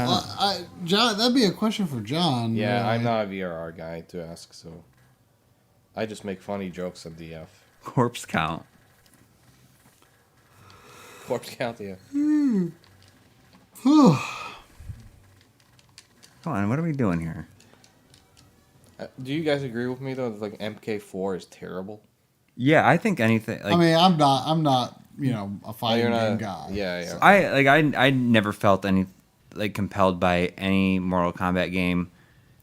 John, that'd be a question for John. Yeah, really. I'm not a VRR guy to ask, so I just make funny jokes on DF. corpse count. Corpse count, yeah. Come on, what are we doing here? Do you guys agree with me though that like MK4 is terrible? Yeah, I think anything. Like, I mean, I'm not, a fighting game guy. Yeah. I never felt any compelled by any Mortal Kombat game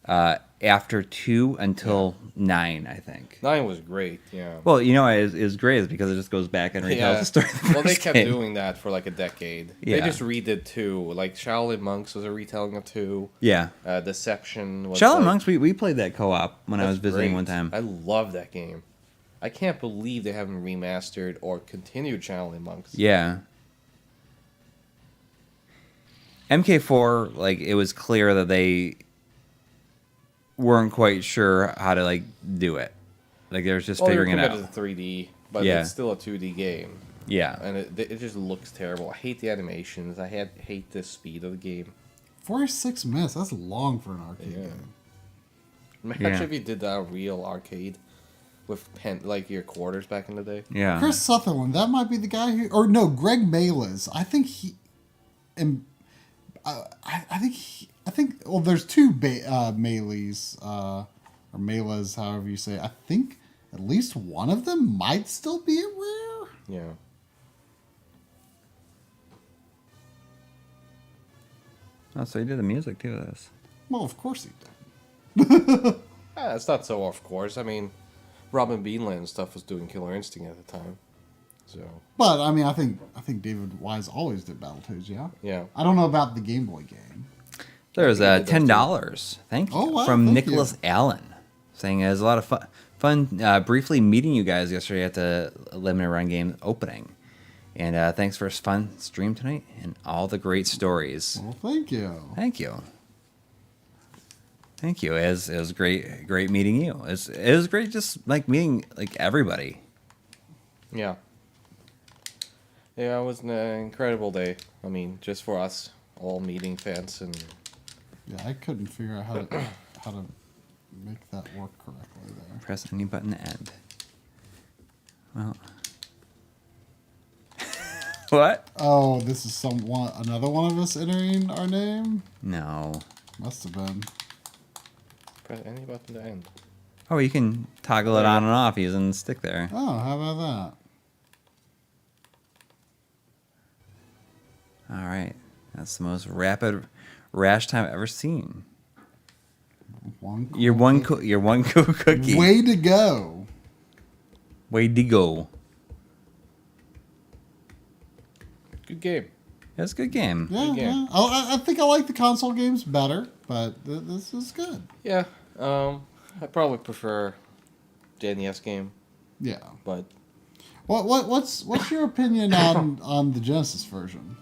after 2 until 9, I think. 9 was great, yeah. Well, it's great is because it just goes back and retells the story. Of the Well, they first kept game. doing that for like a decade. Yeah. They just redid 2. Like Shaolin Monks was a retelling of 2. Yeah. Deception was Shaolin like, Monks, we played that co-op when I was visiting great. one time. I love that game. I can't believe they haven't remastered or continued Shaolin Monks. Yeah. MK4, it was clear that they weren't quite sure how to do it. They were just figuring it out. Well, to 3D, but Yeah. it's still a 2D game. Yeah. And it just looks terrible. I hate the animations. I hate the speed of the game. 46 minutes. That's long for an arcade Yeah. game. Imagine Yeah. if you did that real arcade with your quarters back in the day. Yeah. Chris Sutherland. That might be the guy who, or no, Greg Maliz. I think he, and I think. Well, there's two Malies, or Malas, however you say it. I think at least one of them might still be at Rare. Yeah. Oh, so you did the music too of this. Well, of course he did. It's not so off course. I mean, Robin Beanland and stuff was doing Killer Instinct at the time. So. But I mean, I think David Wise always did Battletoads. Yeah. Yeah. I don't know about the Game Boy game. There's Yeah, they did $10. Thank you. Oh, wow, From thank Nicholas you. Allen. Saying it was a lot of fun briefly meeting you guys yesterday at the Limited Run game opening. And thanks for a fun stream tonight and all the great stories. Well, thank you. Thank you. Thank you. It was great meeting you. It was great just meeting everybody. Yeah. Yeah, it was an incredible day. I mean, just for us, all meeting fans and. Yeah, I couldn't figure out how to make that work correctly there. Press any button to end. Well. What? Oh, this is another one of us entering our name? No. Must have been. Press any button to end. Oh, you can toggle it on and off using the stick there. Oh, how about that? All right. That's the most rapid rash time I've ever seen. You're one cookie. Way to go. Way to go. Good game. Yeah, That's a good game. game. yeah. I think I like the console games better, but this is good. Yeah. I probably prefer the NES game, Yeah. but What's your opinion on the Genesis version?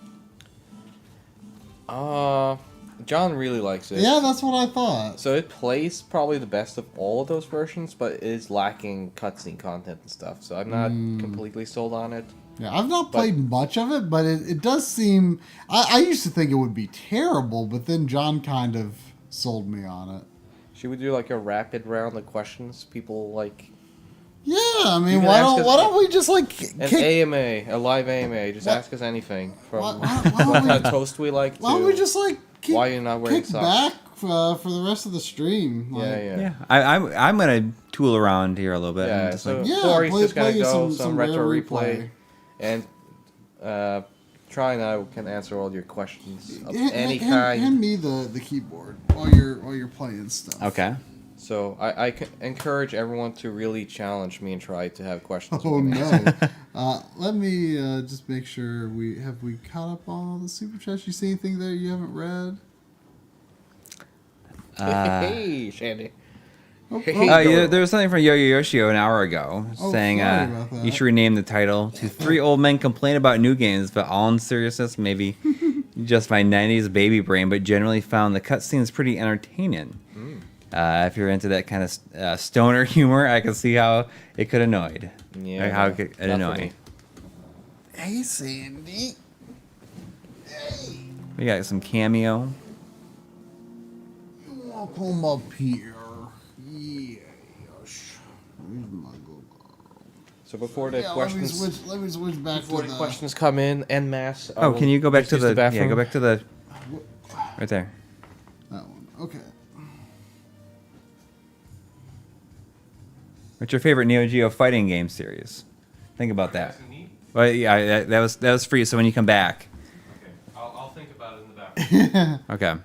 John really likes it. Yeah, that's what I thought. So it plays probably the best of all of those versions, but it is lacking cutscene content and stuff. So I'm not completely sold on it. Yeah, I've not played much of it, but it does seem. I used to think it would be terrible, but then John kind of sold me on it. Should we do like a rapid round of questions? People like Yeah, I mean, You can why ask us- don't we just an kick? AMA, a live AMA? Just ask us anything from Why what don't kind we- of toast we like Why don't to we just why you're not wearing kick socks. back for the rest of the stream? Yeah. Yeah. I'm gonna tool around here a little bit. Yeah, and just so like, Yeah, Corey's play- just gonna play go some retro rare replay, and Try and I can answer all your questions of any kind. Hand me the keyboard while you're playing stuff. okay. So I can encourage everyone to really challenge me and try to have questions. Oh we can answer. no! Let me just make sure we caught up on all the super chats. You see anything there you haven't read? Hey, Shandy. Oh, Yeah, there was something from Yo-Yo Yoshio an hour ago saying sorry about that. you should rename the title to Three Old Men Complain About New Games, but all in seriousness, maybe just my 90s baby brain, but generally found the cutscenes pretty entertaining. If you're into that kind of stoner humor, I can see how it could annoy. Yeah, how no, it could not for annoy. me. Hey, Sandy. We got some cameo. Welcome up here. Yes. Where's my good girl? So before the Yeah, questions, let me switch back before to the the questions come in en masse. I Oh, will can you go back just to use the bathroom. yeah, go back to the right there. that one. Okay. What's your favorite Neo Geo fighting game series? Think about that. Well, yeah, that was free. So when you come back, Okay, I'll think about it in the bathroom. okay.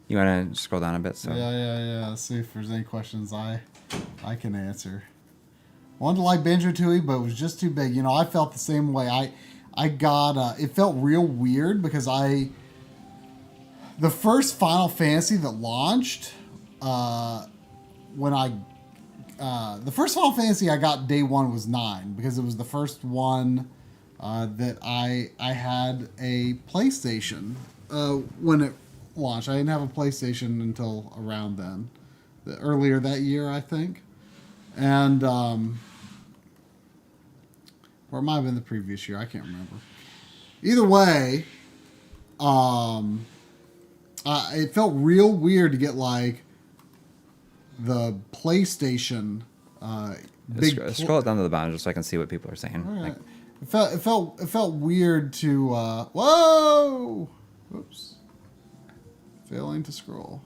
You want to scroll down a bit? So Yeah. Let's see if there's any questions I can answer. Wanted to like Banjo-Tooie, but it was just too big. You know, I felt the same way. I got it felt real weird because the first Final Fantasy that launched the first Final Fantasy I got day one was 9 because it was the first one that I had a PlayStation when it launched. I didn't have a PlayStation until around then, earlier that year I think, and or it might have been the previous year. I can't remember. Either way, it felt real weird to get like the PlayStation scroll it down to the bottom just so I can see what people are saying. All right. Like, It felt weird to whoa. Oops. Failing to scroll.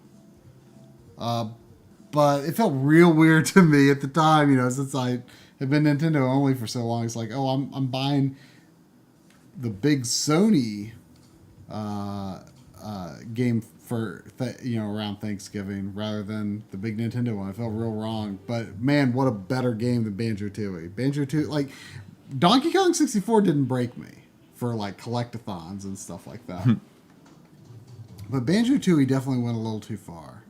But it felt real weird to me at the time, you know, since I had been Nintendo only for so long. It's like, oh, I'm buying the big Sony game for around Thanksgiving rather than the big Nintendo one. I felt real wrong. But man, what a better game than Banjo-Tooie. Banjo-Tooie, like Donkey Kong 64 didn't break me for like collectathons and stuff like that. But Banjo-Tooie definitely went a little too far.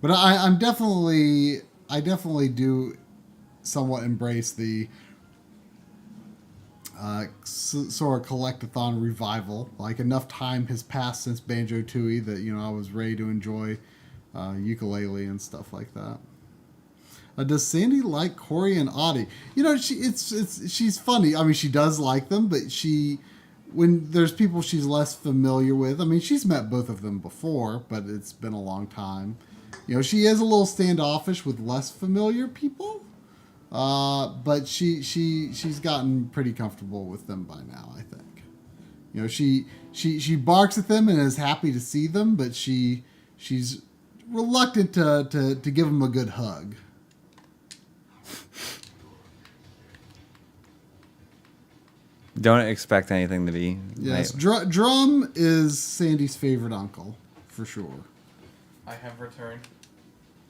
But I definitely do somewhat embrace the sort of collectathon revival. Like enough time has passed since Banjo-Tooie that I was ready to enjoy ukulele and stuff like that. Does Sandy like Coury and Audi? She's funny. I mean, she does like them, but when there's people she's less familiar with, I mean, she's met both of them before, but it's been a long time. She is a little standoffish with less familiar people, but she's gotten pretty comfortable with them by now, I think. She barks at them and is happy to see them, but she's reluctant to give them a good hug. don't expect anything to be. Yes, Drum is Sandy's favorite uncle, for sure. I have returned.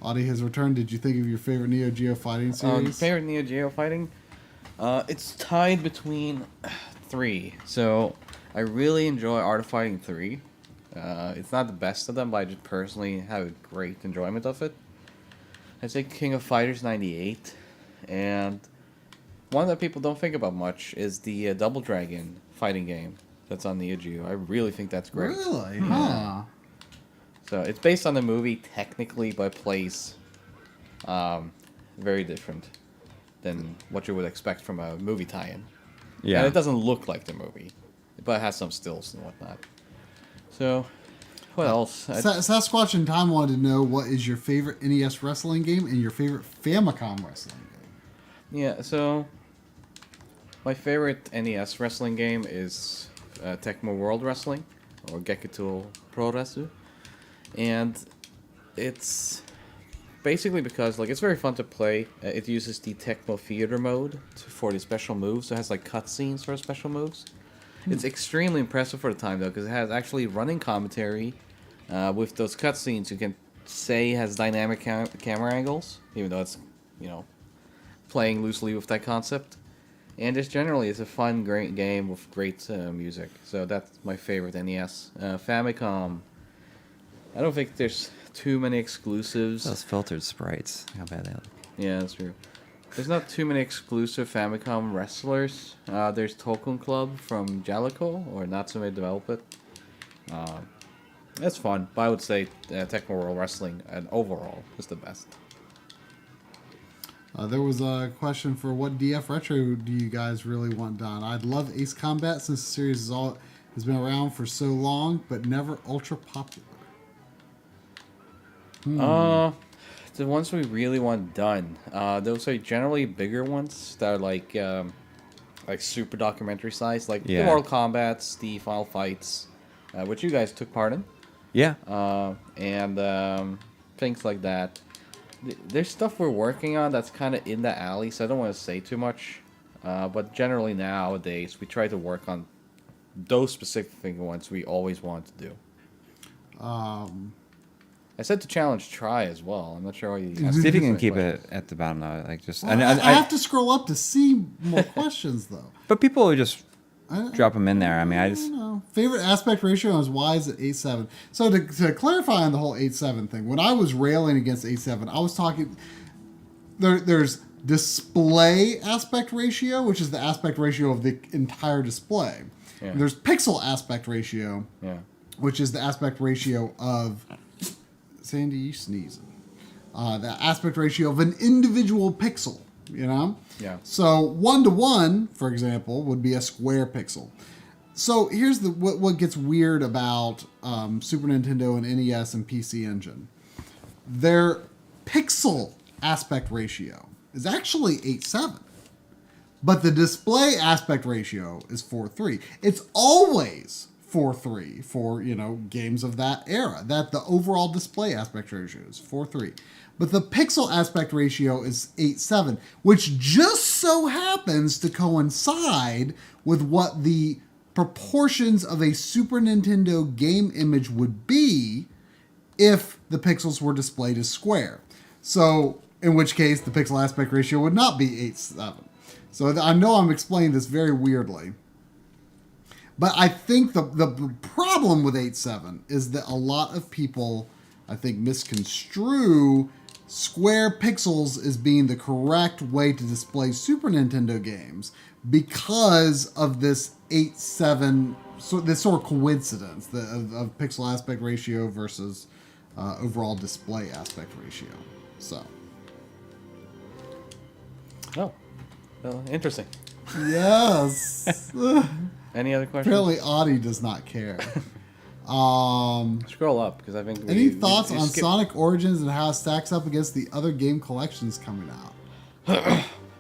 Audi has returned. Did you think of your favorite Neo Geo fighting series? Favorite Neo Geo fighting? It's tied between 3. So I really enjoy Art of Fighting 3. It's not the best of them, but I just personally have a great enjoyment of it. I'd say King of Fighters 98. And one that people don't think about much is the Double Dragon fighting game that's on Neo Geo. I really think that's great. Really? Huh. So it's based on the movie technically, but plays very different than what you would expect from a movie tie-in. Yeah. And it doesn't look like the movie, but it has some stills and whatnot. So, what else? Sasquatch in Time wanted to know what is your favorite NES wrestling game and your favorite Famicom wrestling game. Yeah, so my favorite NES wrestling game is Tecmo World Wrestling, or Gekitou Pro Wrestling. And it's basically because like it's very fun to play. It uses the Tecmo Theater mode for the special moves. So it has like cutscenes for special moves. It's extremely impressive for the time though, because it has actually running commentary. With those cutscenes, you can say has dynamic camera angles, even though it's playing loosely with that concept. And just generally, it's a fun, great game with great music. So that's my favorite NES. Famicom. I don't think there's too many exclusives. Those filtered sprites. How bad they look. Yeah, that's true. There's not too many exclusive Famicom wrestlers. There's Tokun Club from Jalico, or Natsume develop it. That's fun, but I would say Tecmo World Wrestling and overall is the best. There was a question for what DF Retro do you guys really want done? I'd love Ace Combat since the series has been around for so long, but never ultra popular. The ones we really want done, those are generally bigger ones that are like super documentary size, like the Mortal Kombats, the Final Fights, which you guys took part in. Yeah. And things like that. There's stuff we're working on that's kind of in the alley, so I don't want to say too much. But generally nowadays, we try to work on those specific ones we always want to do. I said to challenge try as well. I'm not sure why you... See if you can keep it at the bottom though. Like just. Well, I have to scroll up to see more questions though. But people will just drop them in there. I mean, I don't know. Favorite aspect ratio is Y is at 8.7. So to clarify on the whole 8.7 thing, when I was railing against 8.7, I was talking. There's display aspect ratio, which is the aspect ratio of the entire display. Yeah. There's pixel aspect ratio, which is the aspect ratio of. Sandy, you sneezing. The aspect ratio of an individual pixel, Yeah. So 1:1, for example, would be a square pixel. So here's what gets weird about Super Nintendo and NES and PC Engine. Their pixel aspect ratio is actually 8.7, but the display aspect ratio is 4.3. It's always 4.3 for games of that era. That the overall display aspect ratio is 4.3, but the pixel aspect ratio is 8.7, which just so happens to coincide with what the proportions of a Super Nintendo game image would be if the pixels were displayed as square. So in which case the pixel aspect ratio would not be 8.7. So I know I'm explaining this very weirdly. But I think the problem with 8.7 is that a lot of people, I think, misconstrue square pixels as being the correct way to display Super Nintendo games because of this 8.7, so this sort of coincidence of pixel aspect ratio versus overall display aspect ratio. So. Oh, interesting. Yes. Any other questions? Apparently, Audi does not care. Scroll up because I think. Any thoughts on Sonic Origins and how it stacks up against the other game collections coming out?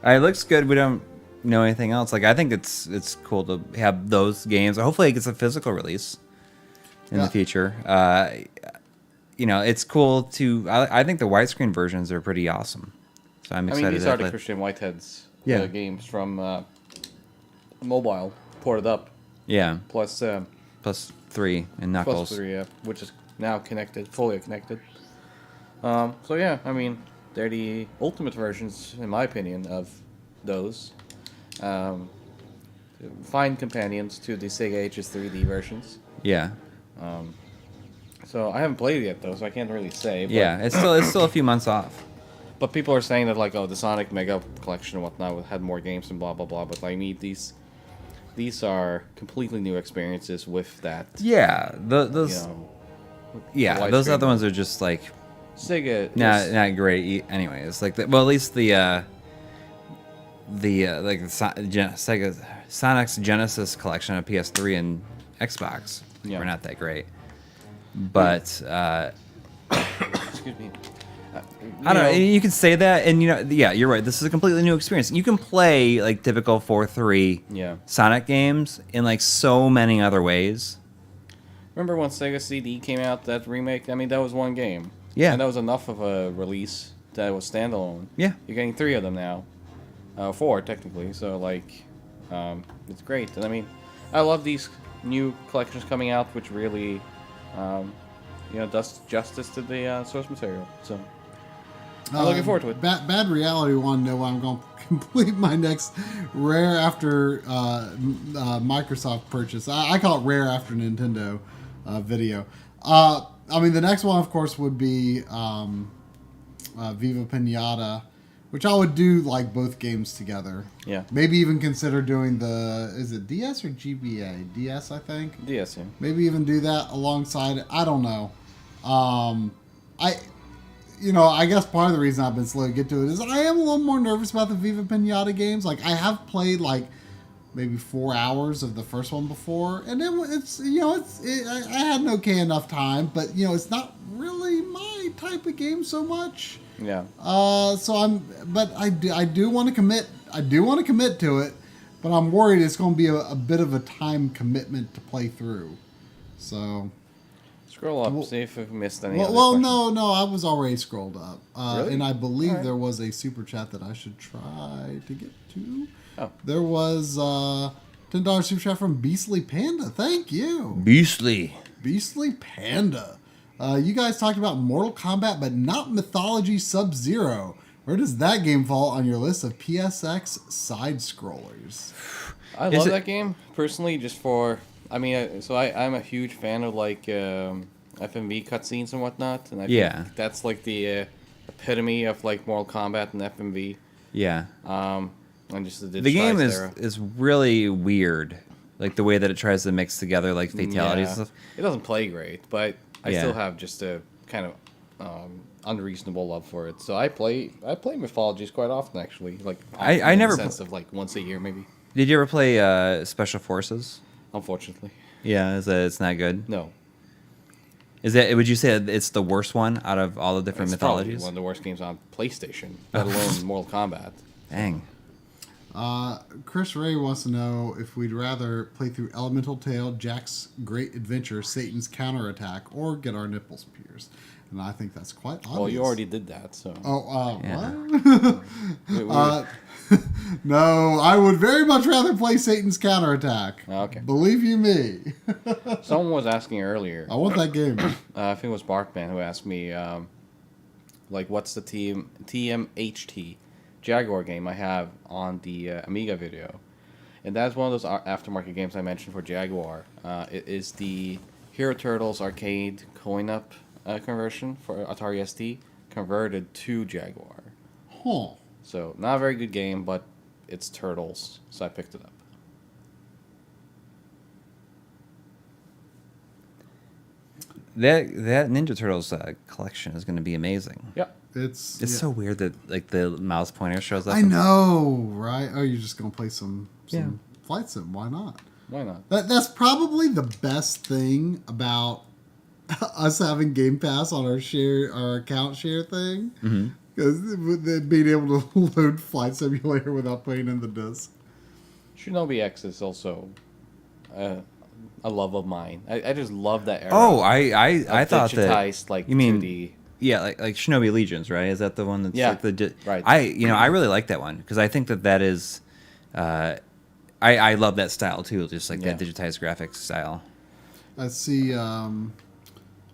It looks good. We don't know anything else. Like I think it's cool to have those games. Hopefully, it gets a physical release in the future. It's cool to. I think the widescreen versions are pretty awesome. So I'm excited. These are the Christian Whitehead's games from mobile. Ported up. Yeah. Plus 3 and Knuckles. Plus 3, which is now connected, fully connected. So yeah, they're the ultimate versions, in my opinion, of those. Fine companions to the Sega Ages 3D versions. Yeah. So I haven't played it yet though, so I can't really say. But, yeah, it's still a few months off. But people are saying that the Sonic Mega Collection and whatnot had more games and blah blah blah. But these are completely new experiences with that. Yeah, those. Those other ones are just like Sega. Not great. Anyways, at least the Sega Sonic's Genesis collection of PS3 and Xbox were not that great. But excuse me. I don't know. You can say that, and you're right. This is a completely new experience. You can play like typical 4.3 Sonic games in so many other ways. Remember when Sega CD came out? That remake. That was one game. Yeah. And that was enough of a release that it was standalone. Yeah. You're getting 3 of them now. 4, technically. So, like, it's great. And I mean, I love these new collections coming out, which really, does justice to the source material. So, I'm looking forward to it. Bad Reality want to know when I'm going to complete my next Rare after Microsoft purchase. I call it Rare after Nintendo video. I mean, the next one, of course, would be Viva Pinata, which I would do like both games together. Yeah. Maybe even consider doing is it DS or GBA? DS, I think. DS, yeah. Maybe even do that alongside it. I don't know. I guess part of the reason I've been slow to get to it is I am a little more nervous about the Viva Pinata games. Like, I have played like maybe 4 hours of the first one before, and I had an okay enough time, but it's not really my type of game so much. Yeah. But I do want to commit. I do want to commit to it, but I'm worried it's going to be a bit of a time commitment to play through. So. Scroll up, see if we've missed any. No, I was already scrolled up, Really? and I believe there was a super chat that I should try to get to. Oh. There was $10 super chat from Beastly Panda. Thank you, Beastly Panda. You guys talked about Mortal Kombat, but not Mythology Sub-Zero. Where does that game fall on your list of PSX side scrollers? I love that game personally, just for. I mean, I'm a huge fan of like FMV cutscenes and whatnot, and I think that's like the epitome of like Mortal Kombat and FMV. Yeah. And just the game is really weird, like the way that it tries to mix together like fatalities and stuff. It doesn't play great, but I still have just a kind of unreasonable love for it. So I play Mythologies quite often, actually. Like I never in the sense of like once a year maybe. Did you ever play Special Forces? Unfortunately. Yeah, it's not good. No. Is that? Would you say it's the worst one out of all the different mythologies? Probably one of the worst games on PlayStation, let alone Mortal Kombat. Dang. Chris Ray wants to know if we'd rather play through Elemental Tale, Jack's Great Adventure, Satan's Counterattack, or get our nipples pierced. And I think that's quite obvious. Well, you already did that, so. What? No, I would very much rather play Satan's Counterattack. Okay. Believe you me. Someone was asking earlier. I want that game. I think it was Barkman who asked me, what's the TMHT Jaguar game I have on the Amiga video. And that's one of those aftermarket games I mentioned for Jaguar. It is the Hero Turtles arcade coin-up conversion for Atari ST converted to Jaguar. Huh. So, not a very good game, but it's Turtles, so I picked it up. That Ninja Turtles collection is going to be amazing. Yeah. It's so weird that like the mouse pointer shows up. I know, right? Oh, you're just gonna play some flight sim. Why not? Why not? That's probably the best thing about us having Game Pass on our account share thing. Because being able to load Flight Simulator without putting in the disc. Shinobi X is also a love of mine. I just love that era. Oh, I thought that digitized, like, you mean 2D. Yeah, like Shinobi Legions, right? Is that the one that's like the right? I really like that one because I think that is, I love that style too, just like that digitized graphics style. I see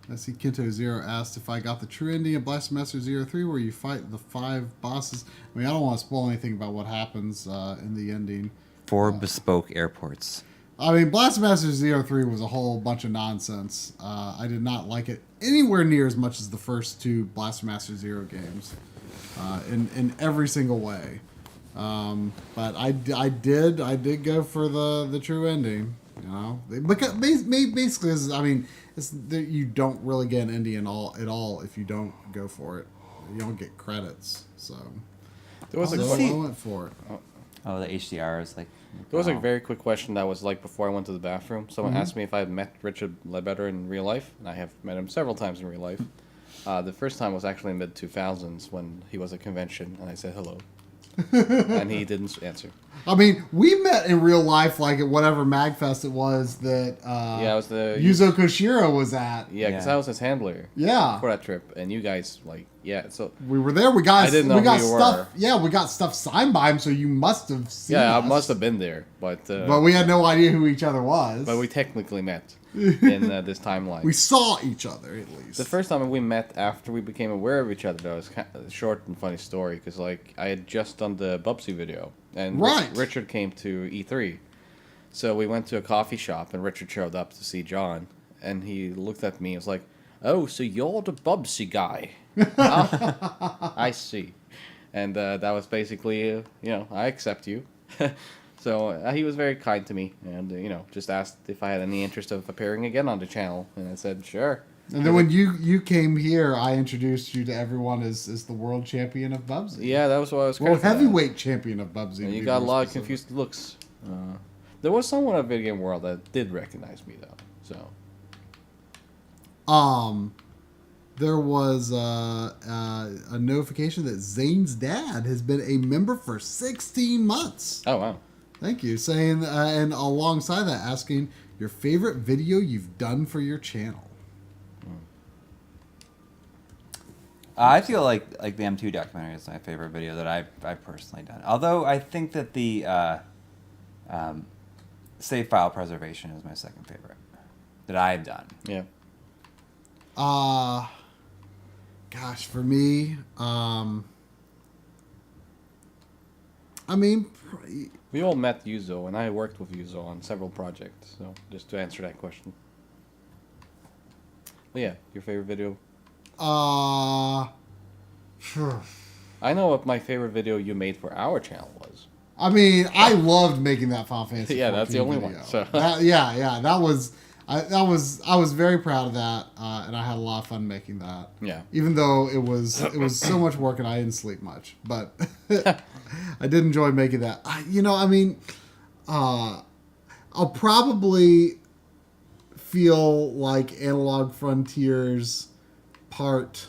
Kento Zero asked if I got the true ending of Blast Master 03 where you fight the 5 bosses. I mean, I don't want to spoil anything about what happens in the ending. 4 bespoke airports. I mean, Blast Master 03 was a whole bunch of nonsense. I did not like it anywhere near as much as the first 2 Blast Master Zero games in every single way. But I did go for the true ending. You know, because basically, I mean, you don't really get an ending at all if you don't go for it. You don't get credits. So There was I went for it. Oh, the HDR is like. There was a very quick question that was like before I went to the bathroom. Someone asked me if I had met Richard Ledbetter in real life, and I have met him several times in real life. The first time was actually in mid-2000s when he was at a convention, and I said hello. and he didn't answer. I mean, we met in real life, like at whatever MagFest it was that Yeah, it was the Yuzo Koshiro was at. Yeah, because Yeah. I was his handler Yeah. for that trip, and you guys so We were there. We got I didn't know we got who you stuff. were. Yeah, we got stuff signed by him, so you must have seen yeah, us. I must have been there, but we had no idea who each other was. we technically met in this timeline. We saw each other at least. The first time we met after we became aware of each other, though, was kind of a short and funny story because like I had just done the Bubsy video, and Right. Richard came to E3, so we went to a coffee shop, and Richard showed up to see John, and he looked at me and was like, "Oh, so you're the Bubsy guy?" Oh, I see, and that was basically I accept you. So he was very kind to me, and just asked if I had any interest of appearing again on the channel, and I said sure. And then when you came here, I introduced you to everyone as the world champion of Bubsy. Yeah, that was what I was. World credited at. heavyweight champion of Bubsy. And to you be got a more lot of specific. confused looks. There was someone at Video Game World that did recognize me though. So There was a notification that Zane's dad has been a member for 16 months. oh wow. Thank you. Saying, and alongside that, asking your favorite video you've done for your channel. I feel like the M2 documentary is my favorite video that I've personally done. Although I think that the save file preservation is my second favorite that I've done. Yeah. Gosh, for me, I mean, We all met Yuzo, and I worked with Yuzo on several projects. So just to answer that question. But yeah, your favorite video? I know what my favorite video you made for our channel was. I mean, I loved making that Final Fantasy. Yeah, that's the 14 only video. one, so. That was. I was very proud of that, and I had a lot of fun making that. Yeah. Even though it was so much work and I didn't sleep much, but I did enjoy making that. I'll probably feel like Analog Frontiers Part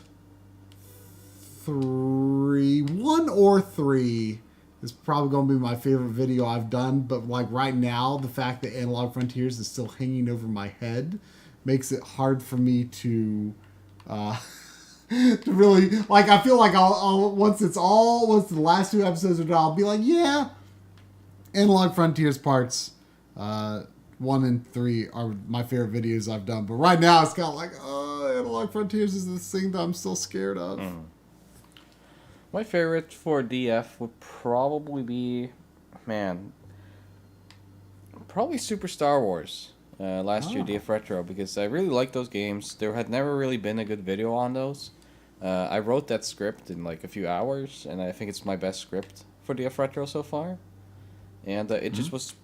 3, 1 or 3 is probably going to be my favorite video I've done, but like right now, the fact that Analog Frontiers is still hanging over my head makes it hard for me to to really, like, I feel like I'll once the last 2 episodes are done, I'll be like, yeah, Analog Frontiers parts 1 and 3 are my favorite videos I've done, but right now it's kind of like, Analog Frontiers is this thing that I'm still scared of. My favorite for DF would probably be, probably Super Star Wars last year, DF Retro, because I really liked those games. There had never really been a good video on those. I wrote that script in like a few hours, and I think it's my best script for DF Retro so far. And it just was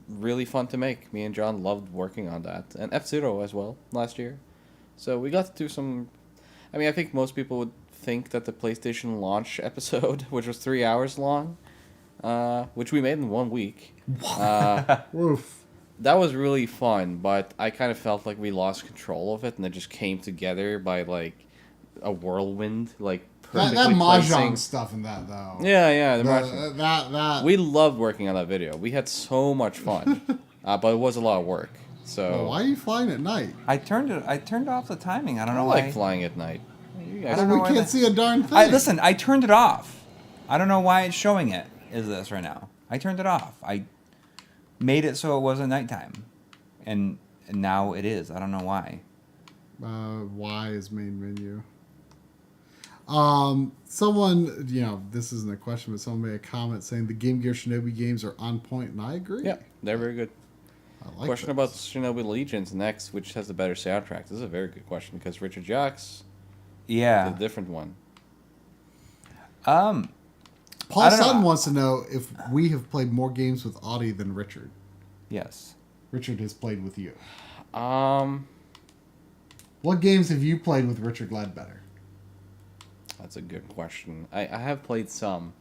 really fun to make. Me and John loved working on that. And F-Zero as well last year. So we got to do some... I think most people would think that the PlayStation launch episode, which was 3 hours long, which we made in 1 week, Woof. that was really fun, but I kind of felt like we lost control of it, and it just came together by, like, a whirlwind, like, That perfectly placing... Mahjong stuff in that, though. Yeah, the The- Mahjong. that We loved working on that video. We had so much fun, but it was a lot of work, so... why are you flying at night? I turned off the timing. I don't I know like why. flying at night. You guys don't know We why can't that- see a darn thing. Listen, I turned it off. I don't know why it's showing it is this right now. I turned it off. I made it so it wasn't nighttime, and now it is. I don't know why. Y is main menu. Someone, this isn't a question, but someone made a comment saying the Game Gear Shinobi games are on point, and I agree. Yeah, they're very good. I like Question those. about Shinobi Legions next, which has the better soundtrack. This is a very good question because Richard Jacks Yeah. did a different one. Paul I don't know. Sutton wants to know if we have played more games with Audi than Richard. Yes. Richard has played with you. What games have you played with Richard Ledbetter? That's a good question. I have played some.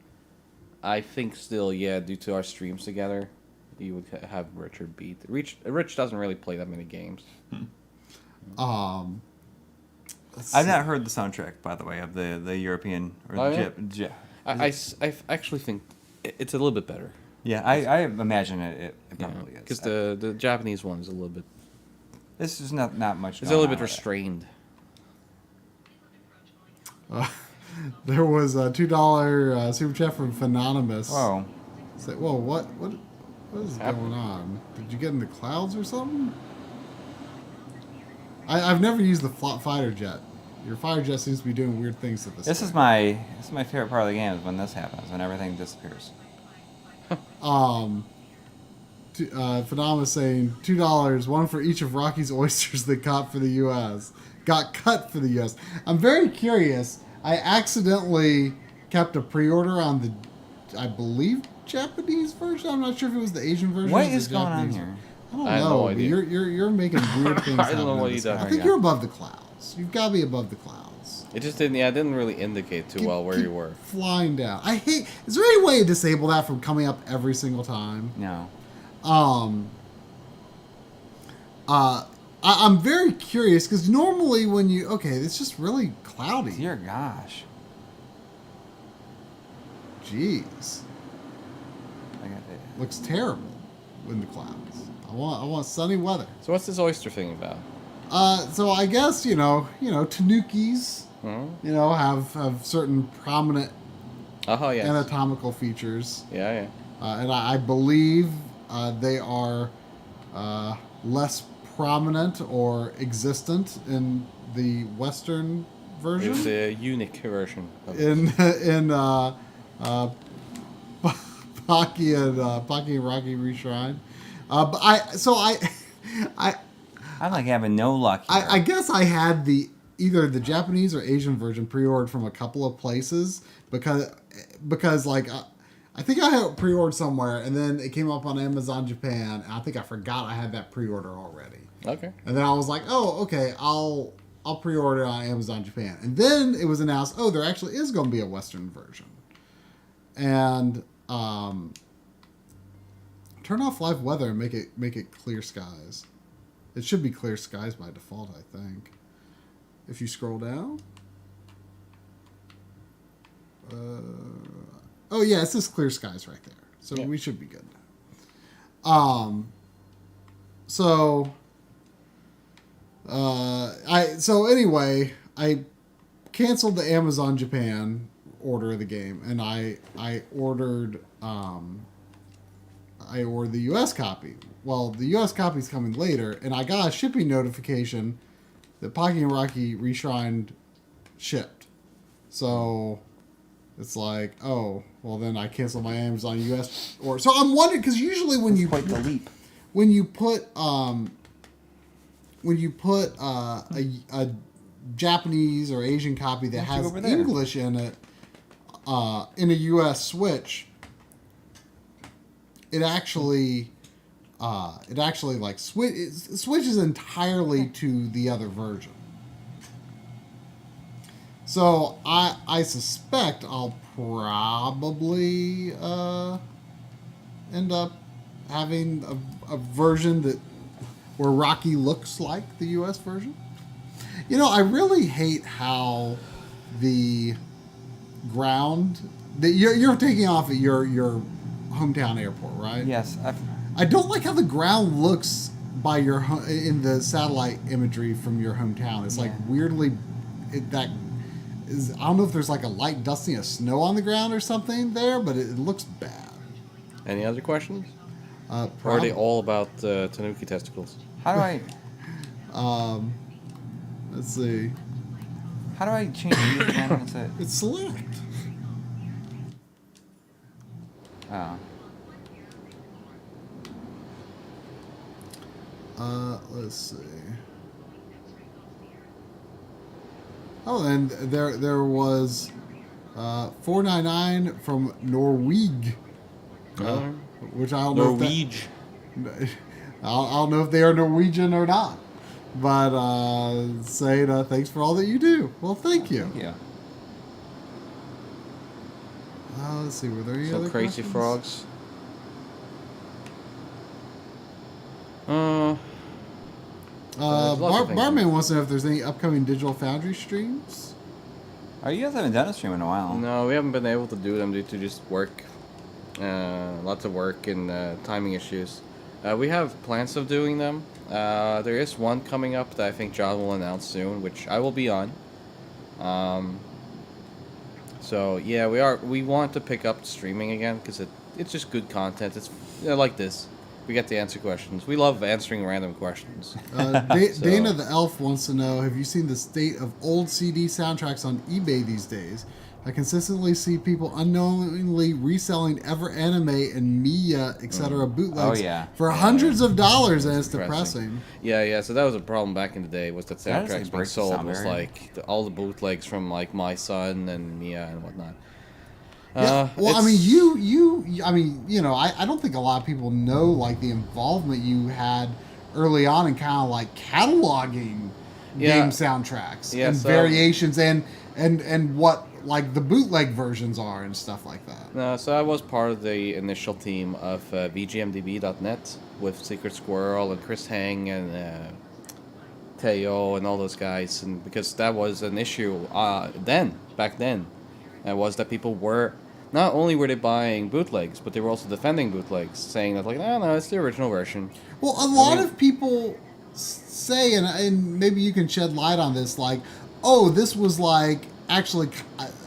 I think still, yeah, due to our streams together, you would have Richard beat. Rich doesn't really play that many games. Let's I've see. not heard the soundtrack, by the way, of the European or Oh, the yeah? I actually think it's a little bit better. Yeah, I imagine it probably is. Because the Japanese one is a little bit. This is not much. It's a little bit going on with it. restrained. There was a $2 super chat from Phenonymous. Whoa. Say, whoa, what is going on? Did you get in the clouds or something? I've never used the fighter jet. Your fighter jet seems to be doing weird things at this. This is my favorite part of the game is when this happens, when everything disappears. Phenonymous saying $2, one for each of Rocky's oysters that got cut for the U.S. I'm very curious. I accidentally kept a pre-order on the, I believe, Japanese version. I'm not sure if it was the Asian version. What or the is going on Japanese here? I don't I have know. no But idea. you're making weird things. I don't know happen what in he this does. game. I think you're above the clouds. You've got to be above the clouds. It just didn't. Yeah, it didn't really indicate too well where Keep you were. flying down. I hate. Is there any way to disable that from coming up every single time? No. I'm very curious because normally when you it's just really cloudy. Dear gosh. Jeez, I got it. looks terrible in the clouds. I want sunny weather. So what's this oyster thing about? So I guess tanukis Hmm? have certain prominent Oh yes. anatomical features, Yeah. and I believe they are less prominent or existent in the Western version. It's a unique version. Of in Pocky and Rocky Reshrine. But I'm like having no luck here. I guess I had either the Japanese or Asian version pre-ordered from a couple of places because like I think I had pre-ordered somewhere and then it came up on Amazon Japan and I think I forgot I had that pre-order already. Okay. And then I was like, oh, okay, I'll pre-order it on Amazon Japan. And then it was announced, oh, there actually is going to be a Western version. And turn off live weather and make it clear skies. It should be clear skies by default, I think. If you scroll down. Oh yeah, it says clear skies right there. So Yeah. we should be good. Anyway, I canceled the Amazon Japan order of the game, and I ordered the US copy. Well, the US copy's coming later, and I got a shipping notification that Pocky and Rocky Reshrined shipped. So it's like, oh, well then I canceled my Amazon US order. So I'm wondering because usually when you quite the leap. when you put a Japanese or Asian copy that Why don't you has go over there? English in it in a US Switch, it actually like switches entirely to the other version. So I suspect I'll probably end up having a version where Rocky looks like the US version. I really hate how the ground that you're taking off at your hometown airport, right? Yes. I don't like how the ground looks by in the satellite imagery from your hometown. It's like weirdly I don't know if there's like a light dusting of snow on the ground or something there, but it looks bad. Any other questions? Or are they all about Tanuki testicles? How do I? Let's see. How do I change it again? What's it? It's select. Oh. Let's see. Oh, and there was $4.99 from Norweg, which I don't know. Norweg. I don't know if they are Norwegian or not, but saying thanks for all that you do. Well, thank you. Yeah. Let's see. Were there any other Some crazy questions? frogs. There's lots of things. Barman wants to know if there's any upcoming Digital Foundry streams. Oh, you guys haven't done a stream in a while. No, we haven't been able to do them due to just work. Lots of work and timing issues. We have plans of doing them. There is one coming up that I think John will announce soon, which I will be on. So yeah, we want to pick up streaming again because it's just good content. It's like this. We get to answer questions. We love answering random questions. Dana the Elf wants to know, have you seen the state of old CD soundtracks on eBay these days? I consistently see people unknowingly reselling Ever Anime and Mia, etc. bootlegs for hundreds of dollars, and it's depressing. Yeah, so that was a problem back in the day, was that soundtracks being breaks the sold sound was barrier. like all the bootlegs from like My Son and Mia and whatnot. Yeah, well, I mean, I don't think a lot of people know like the involvement you had early on in kind of like cataloging game soundtracks and variations and what like the bootleg versions are and stuff like that. No, so I was part of the initial team of VGMDB.net with Secret Squirrel and Chris Heng and Teo and all those guys, and because that was an issue back then. It was that people were, not only were they buying bootlegs, but they were also defending bootlegs, saying that, like, no, it's the original version. Well, a lot of people say, and maybe you can shed light on this, like, oh, this was like actually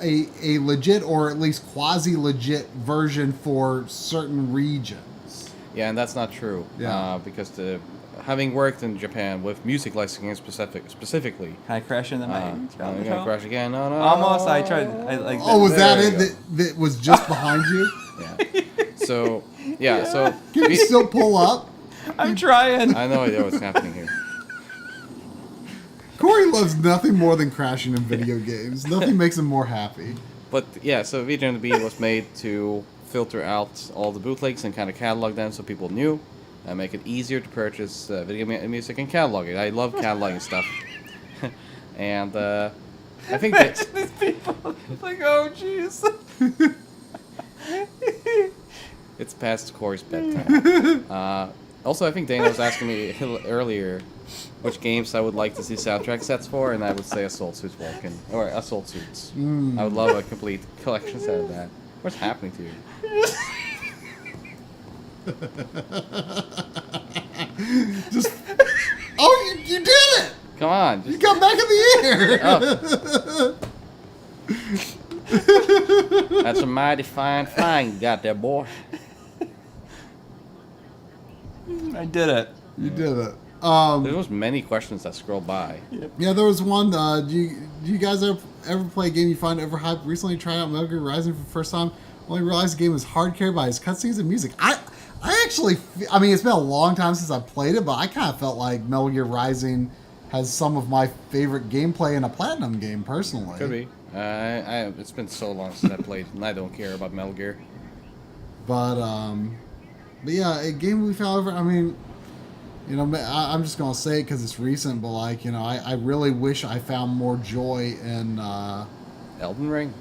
a legit or at least quasi-legit version for certain regions. Yeah, and that's not true. Yeah. Because having worked in Japan with music licensing specifically. Can I crash in the mic? I'm gonna crash again. No. Almost. I tried. Oh, was that it? That was just behind you? Yeah. So, yeah. So Can you still pull up? I'm trying. I have no idea what's happening here. Coury loves nothing more than crashing in video games. Nothing makes him more happy. But yeah, so VGMDB was made to filter out all the bootlegs and kind of catalog them so people knew. And make it easier to purchase video music and catalog it. I love cataloging stuff. And I think that... These people. Like, oh, jeez. It's past Coury's bedtime. Also, I think Dana was asking me earlier which games I would like to see soundtrack sets for, and I would say Assault Suits Vulcan. Or Assault Suits. I would love a complete collection set of that. What's happening to you? Just, oh, you did it! Come on. You got back in the air! Oh. That's a mighty fine thing you got there, boy. I did it. You did it. There was many questions that scrolled by. Yeah, there was one. Do you guys ever play a game you find overhyped? Recently tried out Metal Gear Rising for the first time. Only realized the game was hard carried by its cutscenes and music. I actually, I mean, it's been a long time since I played it, but I kind of felt like Metal Gear Rising has some of my favorite gameplay in a Platinum game, personally. Could be. It's been so long since I played, and I don't care about Metal Gear. But yeah, a game we found over. I mean, I'm just gonna say it because it's recent, but like, I really wish I found more joy in. Elden Ring.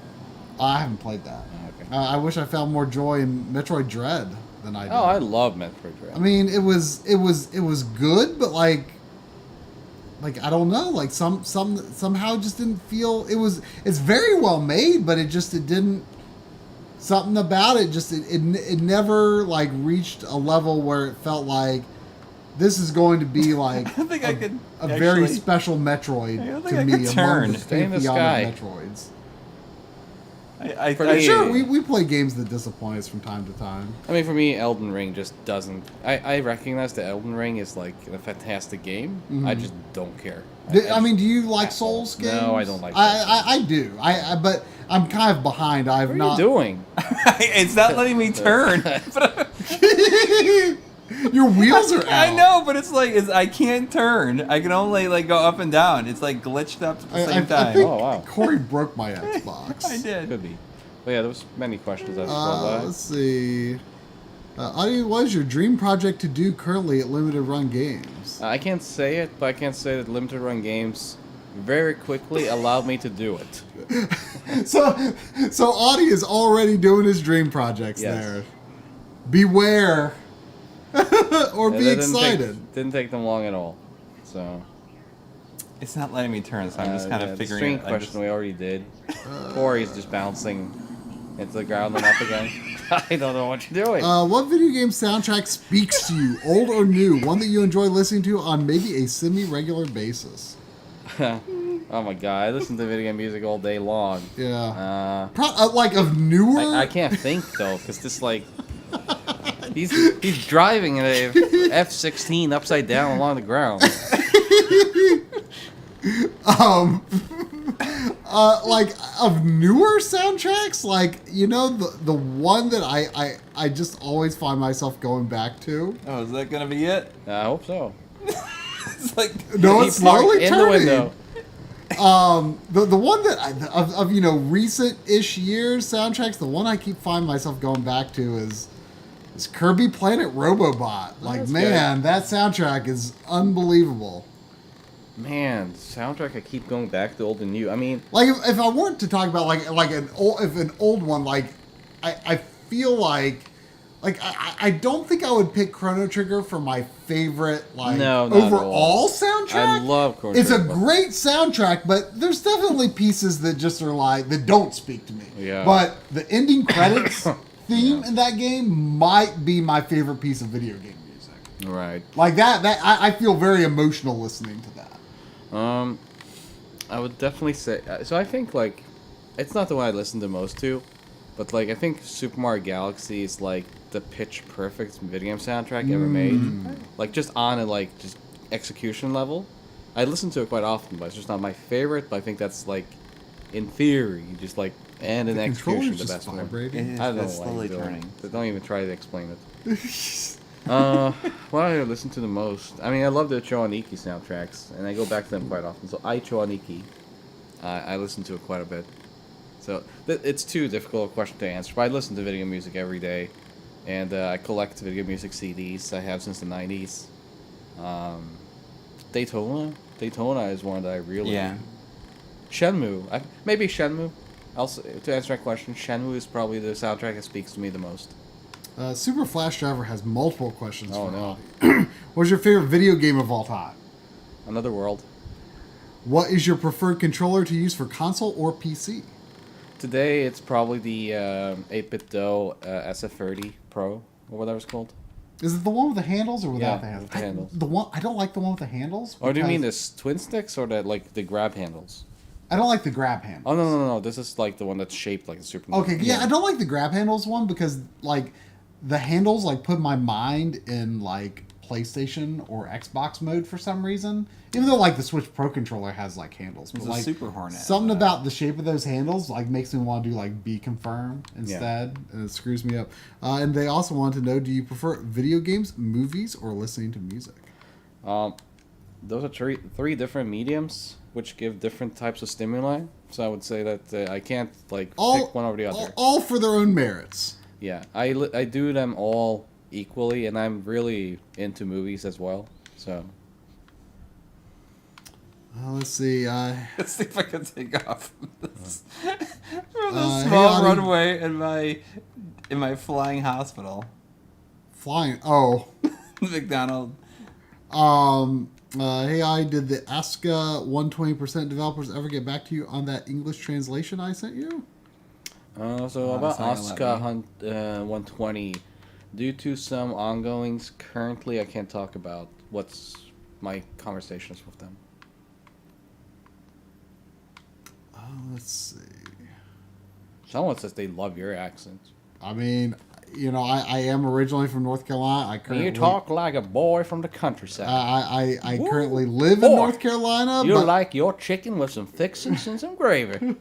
I haven't played that. Oh, okay. I wish I found more joy in Metroid Dread than I did. Oh, I love Metroid Dread. I mean, it was good, but like I don't know, like somehow just didn't feel it's very well made, but it didn't, something about it just it never like reached a level where it felt like this is going to be like a very special Metroid to me among the pantheon of Metroids. Sure, we play games that disappoint us from time to time. I mean, for me, Elden Ring just doesn't... I recognize that Elden Ring is, like, a fantastic game. Mm-hmm. I just don't care. I mean, do you like Souls games? No, I don't like Souls games. I do. But I'm kind of behind. What are you doing? It's not letting me turn. Your wheels are out. I know, but it's like I can't turn. I can only like go up and down. It's like glitched up at the same time. I think oh wow! Coury broke my Xbox. I did. Could be. But yeah, there was many questions that scrolled by. Let's see. Audi, what is your dream project to do currently at Limited Run Games? I can't say it, but I can say that Limited Run Games very quickly allowed me to do it. So Audi is already doing his dream projects there. Beware. Or be excited. Didn't take them long at all. So It's not letting me turn, so I'm just kind of The figuring string it. question we already did. Corey's just bouncing into the ground and up again. I don't know what you're doing. What video game soundtrack speaks to you, old or new? One that you enjoy listening to on maybe a semi-regular basis. Oh my god, I listen to video game music all day long. Yeah. Like of newer? I can't think though, because this like he's driving in a F-16 upside down along the ground. Like of newer soundtracks, like the one that I just always find myself going back to. Oh, is that gonna be it? I hope so. It's like No, it's slowly in the turning. window. The one that of recent-ish years soundtracks, the one I keep finding myself going back to is Kirby Planet Robobot. Like, that's man, that soundtrack is unbelievable. Man, soundtrack I keep going back to old and new. I mean, Like if I weren't to talk about like an old one, like I feel like I don't think I would pick Chrono Trigger for my favorite No, not at overall all. soundtrack. I love Chrono It's a Trigger, but- great soundtrack, but there's definitely pieces that just are like that don't speak to me. Yeah. But the ending credits theme in that game might be my favorite piece of video game music. right. Like that I feel very emotional listening to that. I would definitely say. So I think like, it's not the one I listen to most to, but like I think Super Mario Galaxy is like the pitch perfect video game soundtrack ever made. Like just on a like just execution level. I listen to it quite often, but it's just not my favorite. But I think that's like, in theory, just like and in execution Controller's the just best one. vibrating. I don't know It's why slowly you're doing turning. it. Don't even try to explain it. What do I listen to the most? I mean, I love the Choaniki soundtracks, and I go back to them quite often. So I Choaniki, I listen to it quite a bit. So it's too difficult a question to answer, but I listen to video music every day, and I collect video music CDs. I have since the 90s. Daytona is one that I really... Yeah. Shenmue. Maybe Shenmue. Also, to answer that question, Shenmue is probably the soundtrack that speaks to me the most. Super Flash Driver has multiple questions. Oh, for no. Audi. What's your favorite video game of all time? Another World. What is your preferred controller to use for console or PC? Today, it's probably the 8-bit DOE SF30 Pro, or whatever it's called. Is it the one with the handles or without Yeah, the handles? with the handles. I don't like the one with the handles. Or do you mean because the twin sticks or the grab handles? I don't like the grab handles. Oh, no. This is like the one that's shaped like a Super Okay, yeah, I don't like the grab handles one because like the handles like put my mind in like PlayStation or Xbox mode for some reason. Even though like the Switch Pro controller has like handles, but It's a like Super Hornet. something about the shape of those handles like makes me want to do like be confirm instead, and it screws me up. And they also want to know: do you prefer video games, movies, or listening to music? Those are three different mediums, which give different types of stimuli. So I would say that I can't like pick one over the other. All for their own merits. Yeah, I do them all equally, and I'm really into movies as well. So Let's see. Let's see if I can take off from this, from hey, the small Audi. runway in my flying hospital. Flying. Oh. McDonald. Hey, did the ASCA 120% developers ever get back to you on that English translation I sent you? So about that's not gonna Oscar 120, due to some ongoings currently, I can't talk about what's my conversations with them. Let's see. Someone says they love your accent. I mean, I am originally from North Carolina. I currently, You talk like a boy from the countryside. I currently live in Boy, North Carolina, You but, like your chicken with some fixings and some gravy.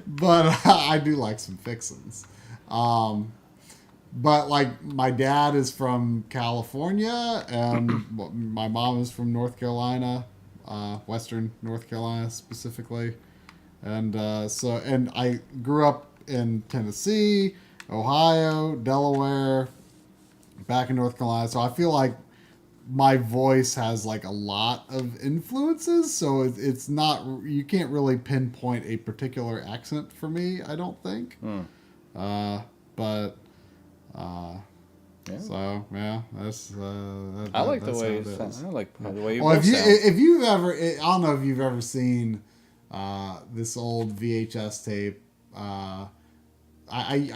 but I do like some fixins. But like my dad is from California, and my mom is from North Carolina, Western North Carolina specifically, and and I grew up in Tennessee, Ohio, Delaware, back in North Carolina. So I feel like my voice has like a lot of influences. So it's not, you can't really pinpoint a particular accent for me, I don't think. Yeah. So yeah, that's. I like the that's way how it it sounds. is. I like the way you Well, both sound. if you've ever, I don't know if you've ever seen this old VHS tape. I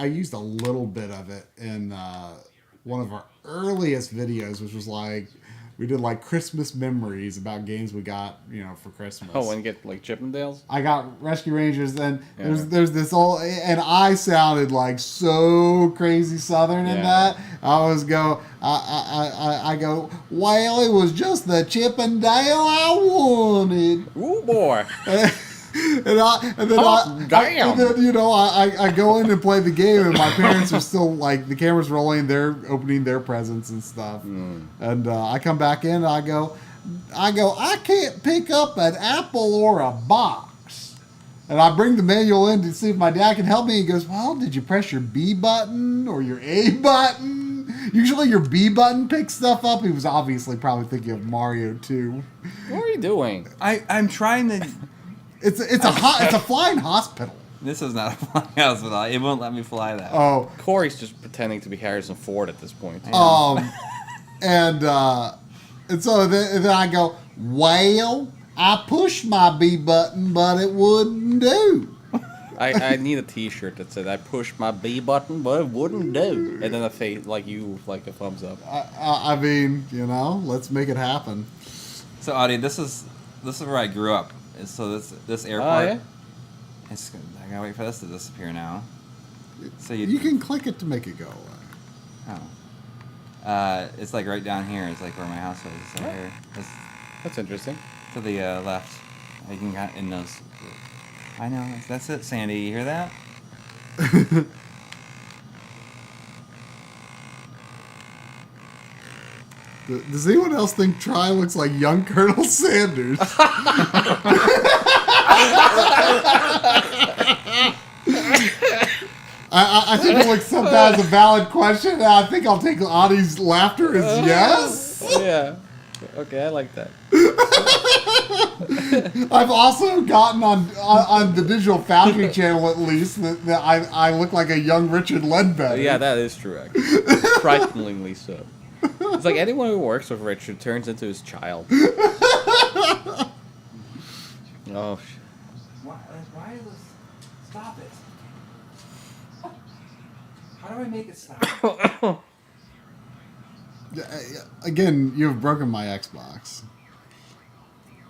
used a little bit of it in one of our earliest videos, which was like we did like Christmas memories about games we got, for Christmas. Oh, and get like Chippendales? I got Rescue Rangers, and Yeah. there's this old, and I sounded like so crazy Southern in Yeah. that. I was I go, well, it was just the Chippendale I wanted. Ooh, boy. And then Damn. I go in and play the game, and my parents are still like the camera's rolling, they're opening their presents and stuff, and I come back in, and I go, I can't pick up an apple or a box, and I bring the manual in to see if my dad can help me. He goes, well, did you press your B button or your A button? Usually your B button picks stuff up. He was obviously probably thinking of Mario 2. What are you doing? I'm trying to. It's a flying hospital. This is not a flying hospital. It won't let me fly that. Oh, Corey's just pretending to be Harrison Ford at this point. and so then I go, well, I pushed my B button, but it wouldn't do. I need a T-shirt that said I pushed my B button, but it wouldn't do. And then a face like you, like a thumbs up. I mean, let's make it happen. So Audi, this is where I grew up. So this airport. Oh, yeah? I gotta wait for this to disappear now. So You can click it to make it go away. Oh. It's like right down here. It's like where my house was. It's right here. It's That's interesting. to the left. You can get in those. I know. That's it, Sandy. You hear that? Does anyone else think Try looks like young Colonel Sanders? I think it looks sometimes a valid question, and I think I'll take Audie's laughter as yes. Yeah. Okay, I like that. I've also gotten on the Digital Foundry channel at least that I look like a young Richard Ledbetter. Yeah, that is true, actually. Frighteningly so. It's like anyone who works with Richard turns into his child. Oh, shit. Why is this? Stop it. How do I make it stop? Again, you've broken my Xbox.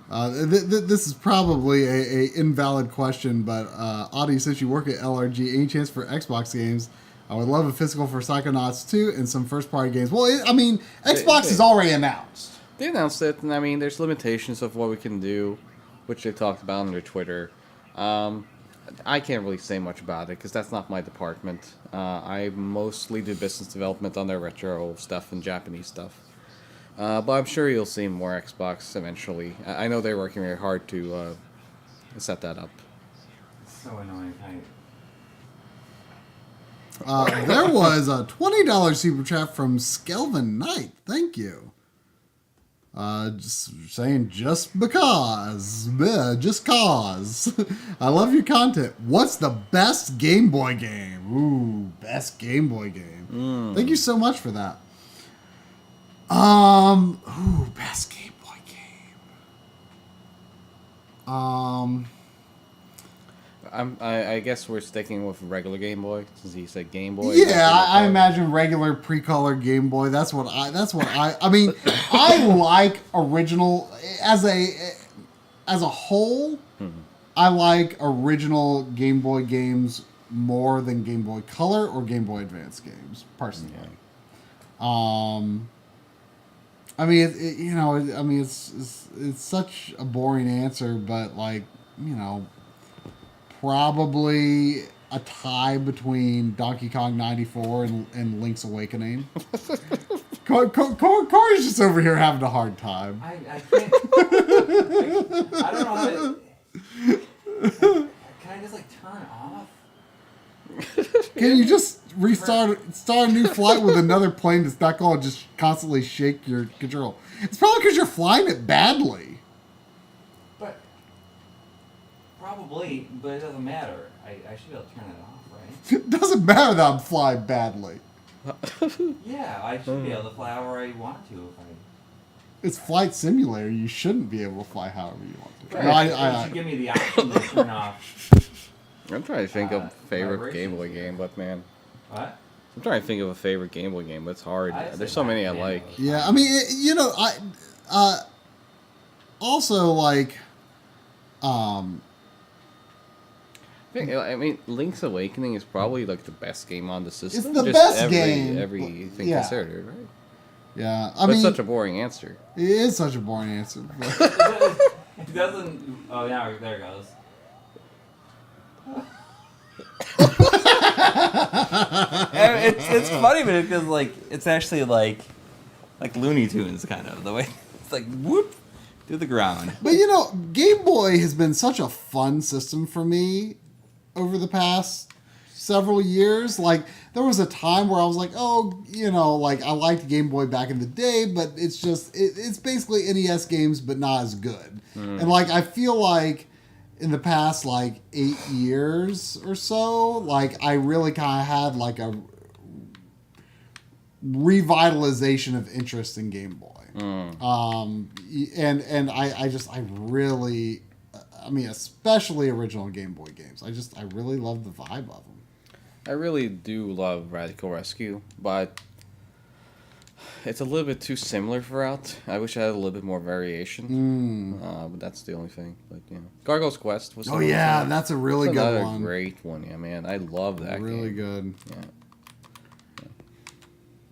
This is probably a invalid question, but Audi, since you work at LRG, any chance for Xbox games? I would love a physical for Psychonauts 2 and some first-party games. Well, Xbox is already announced. They announced it, and I mean, there's limitations of what we can do, which they talked about on their Twitter. I can't really say much about it because that's not my department. I mostly do business development on their retro stuff and Japanese stuff. But I'm sure you'll see more Xbox eventually. I know they're working very hard to set that up. So annoying. There was a $20 super chat from Skelvin Knight. Thank you. Just saying, just because. Just cause. I love your content. What's the best Game Boy game? Ooh, best Game Boy game. Thank you so much for that. Best Game Boy game. I guess we're sticking with regular Game Boy since he said Game Boy. Yeah, I imagine regular pre-color Game Boy. That's what I mean, I like original as a whole. I like original Game Boy games more than Game Boy Color or Game Boy Advance games, personally. Yeah. I mean, it's such a boring answer, but like, probably a tie between Donkey Kong 94 and Link's Awakening. Corey's just over here having a hard time. I can't. I don't know how to. Can I just like turn off? Can you just start a new flight with another plane that's not going to just constantly shake your control? It's probably because you're flying it badly. But probably, but it doesn't matter. I should be able to turn it off, right? It doesn't matter that I'm flying badly. Yeah, I should be able to fly however I want to if I. It's Flight Simulator. You shouldn't be able to fly however you want to. Right. No, You should give me the option to turn off. I'm trying to think of favorite vibrations. Game Boy game, but man, What? I'm trying to think of a favorite Game Boy game, but it's hard. I'd say There's so many I Batman like. was yeah, fine. I mean, also like, I mean, Link's Awakening is probably like the best game on the system. the Just best game. Everything Yeah. considered, right? yeah, I But mean, it's such a boring answer. it is such a boring answer. But It doesn't. Oh, now there it goes. It's funny, but because like it's actually like Looney Tunes kind of the way it's like whoop through the ground. But Game Boy has been such a fun system for me over the past several years. Like, there was a time where I was like, oh, like I liked Game Boy back in the day, but it's just, it's basically NES games, but not as good. And like, I feel like in the past, like 8 years or so, like I really kind of had like a revitalization of interest in Game Boy. And I really, I mean, especially original Game Boy games. I really love the vibe of them. I really do love Radical Rescue, but it's a little bit too similar throughout. I wish I had a little bit more variation. But that's the only thing. But Gargoyle's Quest was. Oh yeah, that's a really good another one. great one. Yeah, man, I love that. Really game. good. Yeah.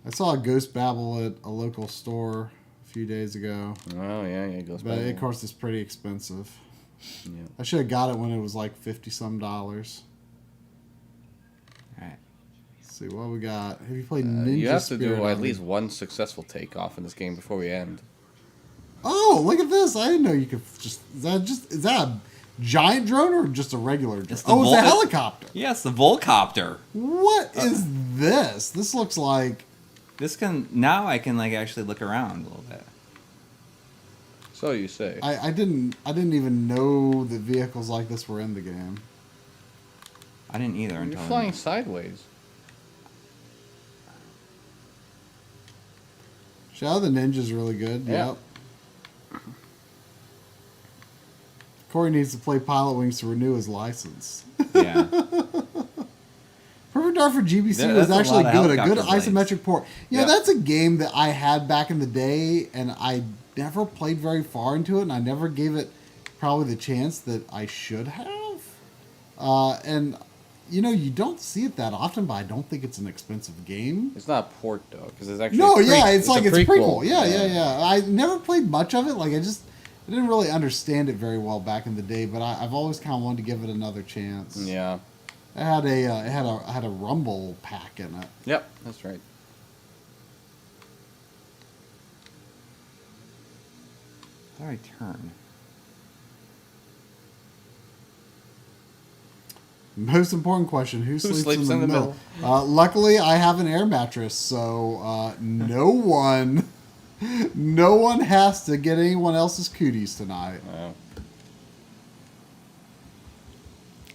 I saw a Ghost Babble at a local store a few days ago, Oh yeah, it goes but back. of course it's pretty expensive. Yeah. I should have got it when it was like $50-some. Let's All right. see what we got. Have you played Ninja You have to Spirit do at on least it? one successful takeoff in this game before we end. Oh, look at this! I didn't know you could is that a giant drone or just a regular drone? It's the Oh, it's a Vol- helicopter. Yes, the Volcopter. What is this? This looks like Now I can like actually look around a little bit. So you say. I didn't even know that vehicles like this were in the game. I didn't either You're until flying sideways. Shadow the Ninja's really good. Yeah. Yep. Corey needs to play Pilot Wings to renew his license. Yeah. Perfect Dark for GBC There- was that's a actually lot of good. A good helicopter blades. isometric port. Yeah. That's a game that I had back in the day, and I never played very far into it, and I never gave it probably the chance that I should have. And you don't see it that often, but I don't think it's an expensive game. It's not a port though, because it's actually. No, a pre- yeah, it's like a it's a prequel. Yeah. I never played much of it. Like I didn't really understand it very well back in the day, but I've always kind of wanted to give it another chance. Yeah. It had a Rumble pack in it. Yep, that's right. How do I turn? Most important question: Who sleeps in the middle? middle? Luckily, I have an air mattress, so no one has to get anyone else's cooties tonight.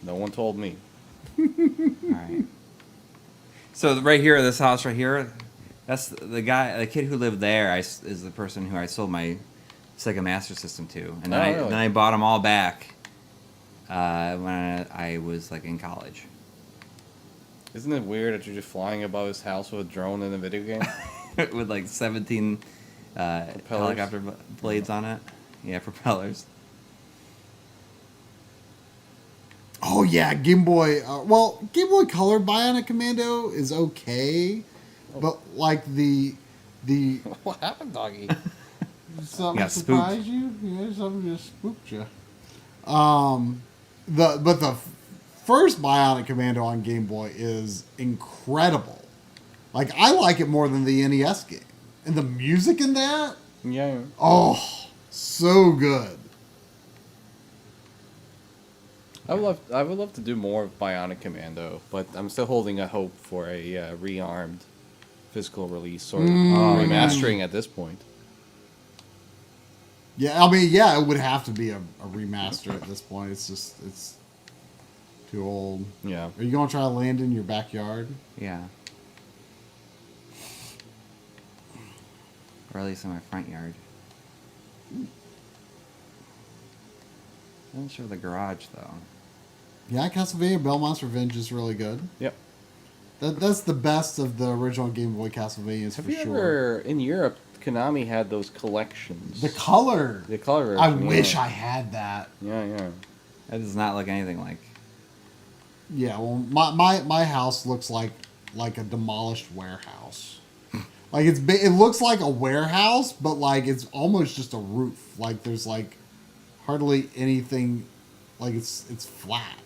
No one told me. All right. So right here, this house right here, that's the kid who lived there. Is the person who I sold my Sega Master System to, and then really? then I bought them all back when I was like in college. Isn't it weird that you're just flying above his house with a drone in a video game? With like 17 helicopter blades on it. Yeah, propellers. Oh yeah, Game Boy. Game Boy Color Bionic Commando is okay, but like the What happened, doggy? something Got surprised you? Yeah, something just spooked you. The first Bionic Commando on Game Boy is incredible. Like I like it more than the NES game, and the music in that, Yeah. oh, so good. I would love to do more of Bionic Commando, but I'm still holding a hope for a rearmed physical release or remastering at this point. Yeah, I mean, yeah, it would have to be a remaster at this point. It's too old. Yeah. Are you gonna try to land in your backyard? Yeah. Or at least in my front yard. Doesn't show the garage though. Yeah, Castlevania Belmont's Revenge is really good. Yep. That's the best of the original Game Boy Castlevanias Have for you sure. ever, in Europe, Konami had those collections? The color. The color I version, wish yeah. I had that. Yeah. That does not look anything like. Yeah, well, my house looks like a demolished warehouse. Like it looks like a warehouse, but like it's almost just a roof. Like there's like hardly anything. Like it's flat.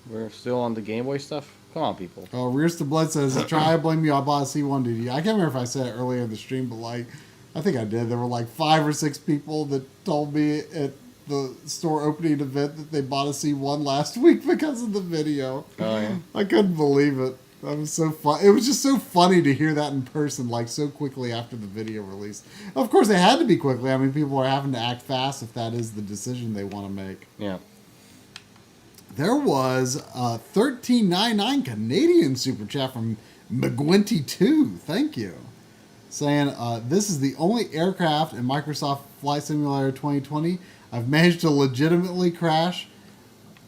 We're still on the Game Boy stuff? Come on, people. Oh, Rears to Blood says, "Try I blame you. I bought a C1 DD." I can't remember if I said it earlier in the stream, but like, I think I did. There were like 5 or 6 people that told me at the store opening event that they bought a C1 last week because of the video. Oh, yeah. I couldn't believe it. That was so fun. It was just so funny to hear that in person, like so quickly after the video release. Of course, it had to be quickly. I mean, people are having to act fast if that is the decision they want to make. Yeah. There was a $13.99 Canadian super chat from McGuinty2. Thank you. Saying, this is the only aircraft in Microsoft Flight Simulator 2020 I've managed to legitimately crash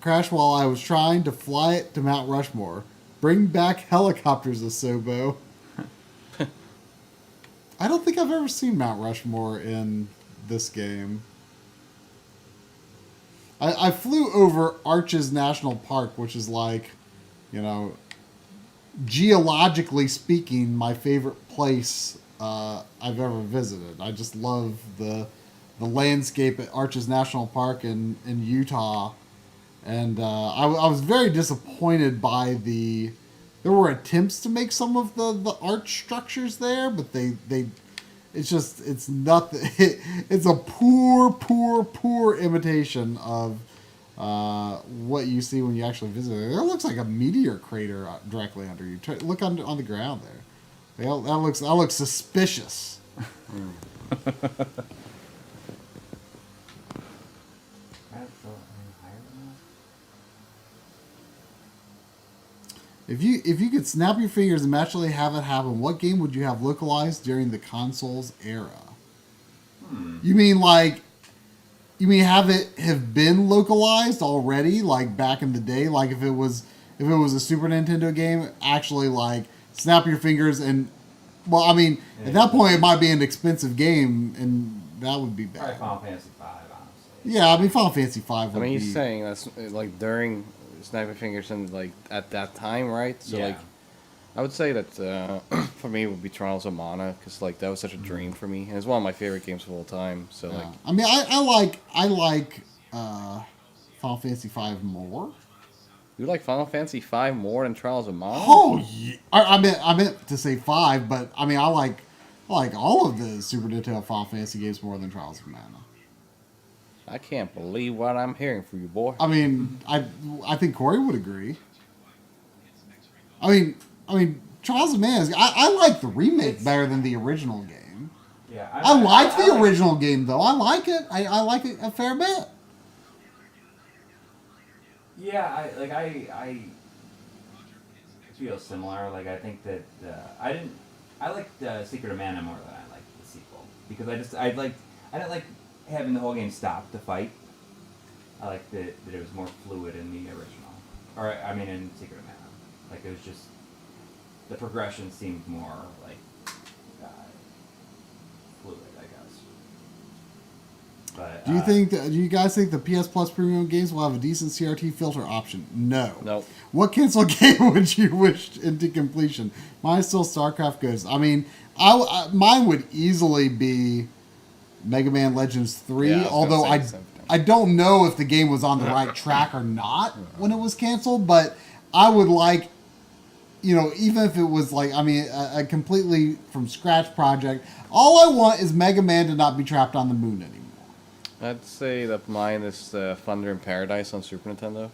while I was trying to fly it to Mount Rushmore. Bring back helicopters, Asobo. I don't think I've ever seen Mount Rushmore in this game. I flew over Arches National Park, which is like, you know, geologically speaking, my favorite place I've ever visited. I just love the landscape at Arches National Park in Utah. And I was very disappointed by there were attempts to make some of the arch structures there, but it's nothing. It's a poor imitation of what you see when you actually visit it. It looks like a meteor crater directly under you. Look on the ground there. That looks suspicious. If you could snap your fingers and magically have it happen, what game would you have localized during the console's era? You mean have it have been localized already, like back in the day? Like if it was a Super Nintendo game, actually like snap your fingers and, well, I mean, at that point it might be an expensive game and that would be bad. Probably Final Fantasy V, honestly. Yeah, I mean Final Fantasy V would be. I mean, he's saying that's like during Snap Your Fingers and like at that time, right? So like, I would say that for me it would be Trials of Mana because like that was such a dream for me, and it's one of my favorite games of all time. So like, I mean, I like Final Fantasy V more. you like Final Fantasy V more than Trials of Mana? Oh, yeah. I meant to say 5, but I mean I like all of the Super Nintendo Final Fantasy games more than Trials of Mana. I can't believe what I'm hearing from you, boy. I mean, I think Corey would agree. I mean, Trials of Mana I like the remake better than the original game. Yeah, I like the original game though. I like it. I like it a fair bit. Yeah, I feel similar. Like I think that I liked Secret of Mana more than I liked the sequel because I didn't like having the whole game stop to fight. I liked that it was more fluid in the original, or I mean in Secret of Mana. Like it was just the progression seemed more like fluid, I guess. But Do you guys think the PS Plus Premium games will have a decent CRT filter option? No. Nope. What cancel game would you wish into completion? Mine's still StarCraft Ghosts. I mean, mine would easily be Mega Man Legends 3, Yeah, although I don't know if the game was on the right track or not when it was canceled, but I would like, you know, even if it was like, I mean, a completely from scratch project, all I want is Mega Man to not be trapped on the moon anymore. I'd say that mine is Thunder in Paradise on Super Nintendo.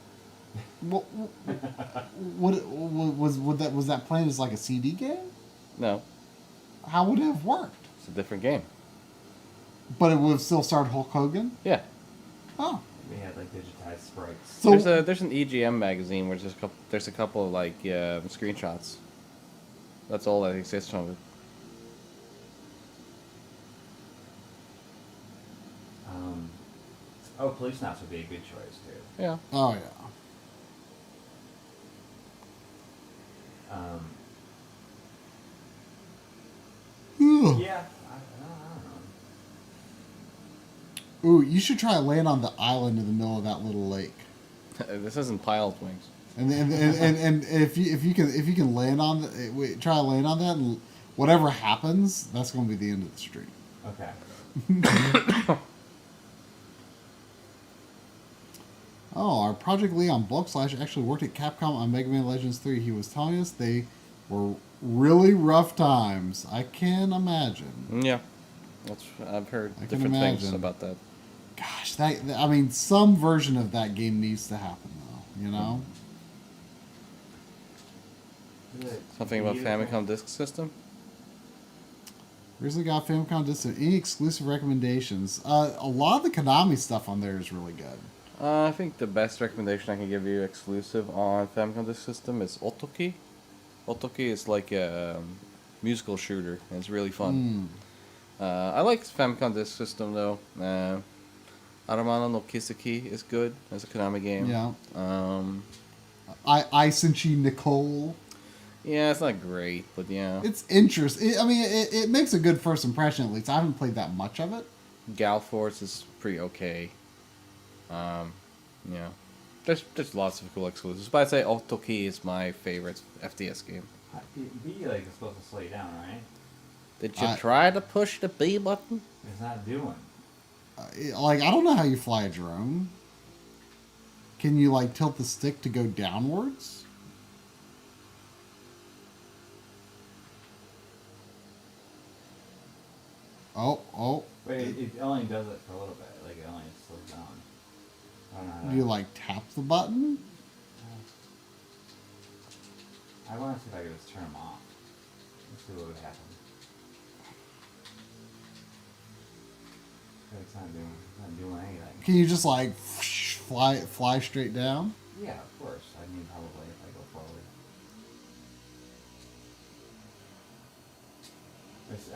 Was that playing as like a CD game? No, How would it have worked? it's a different game. But it would have still starred Hulk Hogan? Yeah. Oh. They had like digitized sprites. So There's an EGM magazine where there's a couple of like screenshots. That's all that exists from it. Oh, Police Knots would be a good choice too. Yeah. oh yeah. Ugh. Yeah, I don't know. Ooh, you should try land on the island in the middle of that little lake. This isn't Pilot Wings. And if you can land on try to land on that, and whatever happens, that's going to be the end of the stream. Okay. Oh, our Project Leon Bulk/Slash actually worked at Capcom on Mega Man Legends 3. He was telling us they were really rough times. I can imagine. Yeah, I've heard I can different things imagine. about that. Gosh, I mean, some version of that game needs to happen, though. You know. Something about Famicom Disk System. Originally got Famicom Disc. Any exclusive recommendations? A lot of the Konami stuff on there is really good. I think the best recommendation I can give you exclusive on Famicom Disk System is Otoki. Otoki is like a musical shooter, and it's really fun. I like Famicom Disk System though. Aramano no Kiseki is good as a Konami game. Yeah. I Senshi Nicole. Yeah, it's not great, but yeah. It's interesting. I mean, it makes a good first impression, at least. I haven't played that much of it. Gal Force is pretty okay. Yeah. There's lots of cool exclusives, but I'd say Otoki is my favorite FTS game. B like is supposed to slow you down, right? Did you try to push the B button? It's not doing. Like, I don't know how you fly a drone. Can you, like, tilt the stick to go downwards? Oh. But it only does it for a little bit. Like, it only slows down. I don't know how Do you, like, tap the button? I want to see if I can just turn them off. Let's see what would happen. It's not doing anything. Can you just, like, fly straight down? Yeah, of course. I mean, probably if I go forward.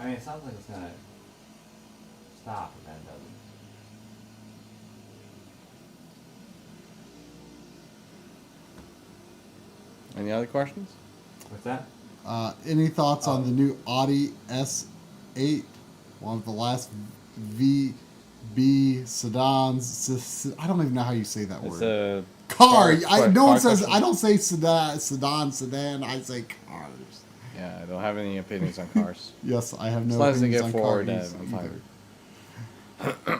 I mean, it sounds like it's gonna stop, and then it doesn't. Any other questions? What's that? Any thoughts on the new Audi S8? One of the last VB sedans. I don't even know how you say that It's word. a Car. No one car says. question. I don't say sedan. I say cars. Yeah, I don't have any opinions on cars. Yes, I have no As long as they opinions get on forward, cars I'm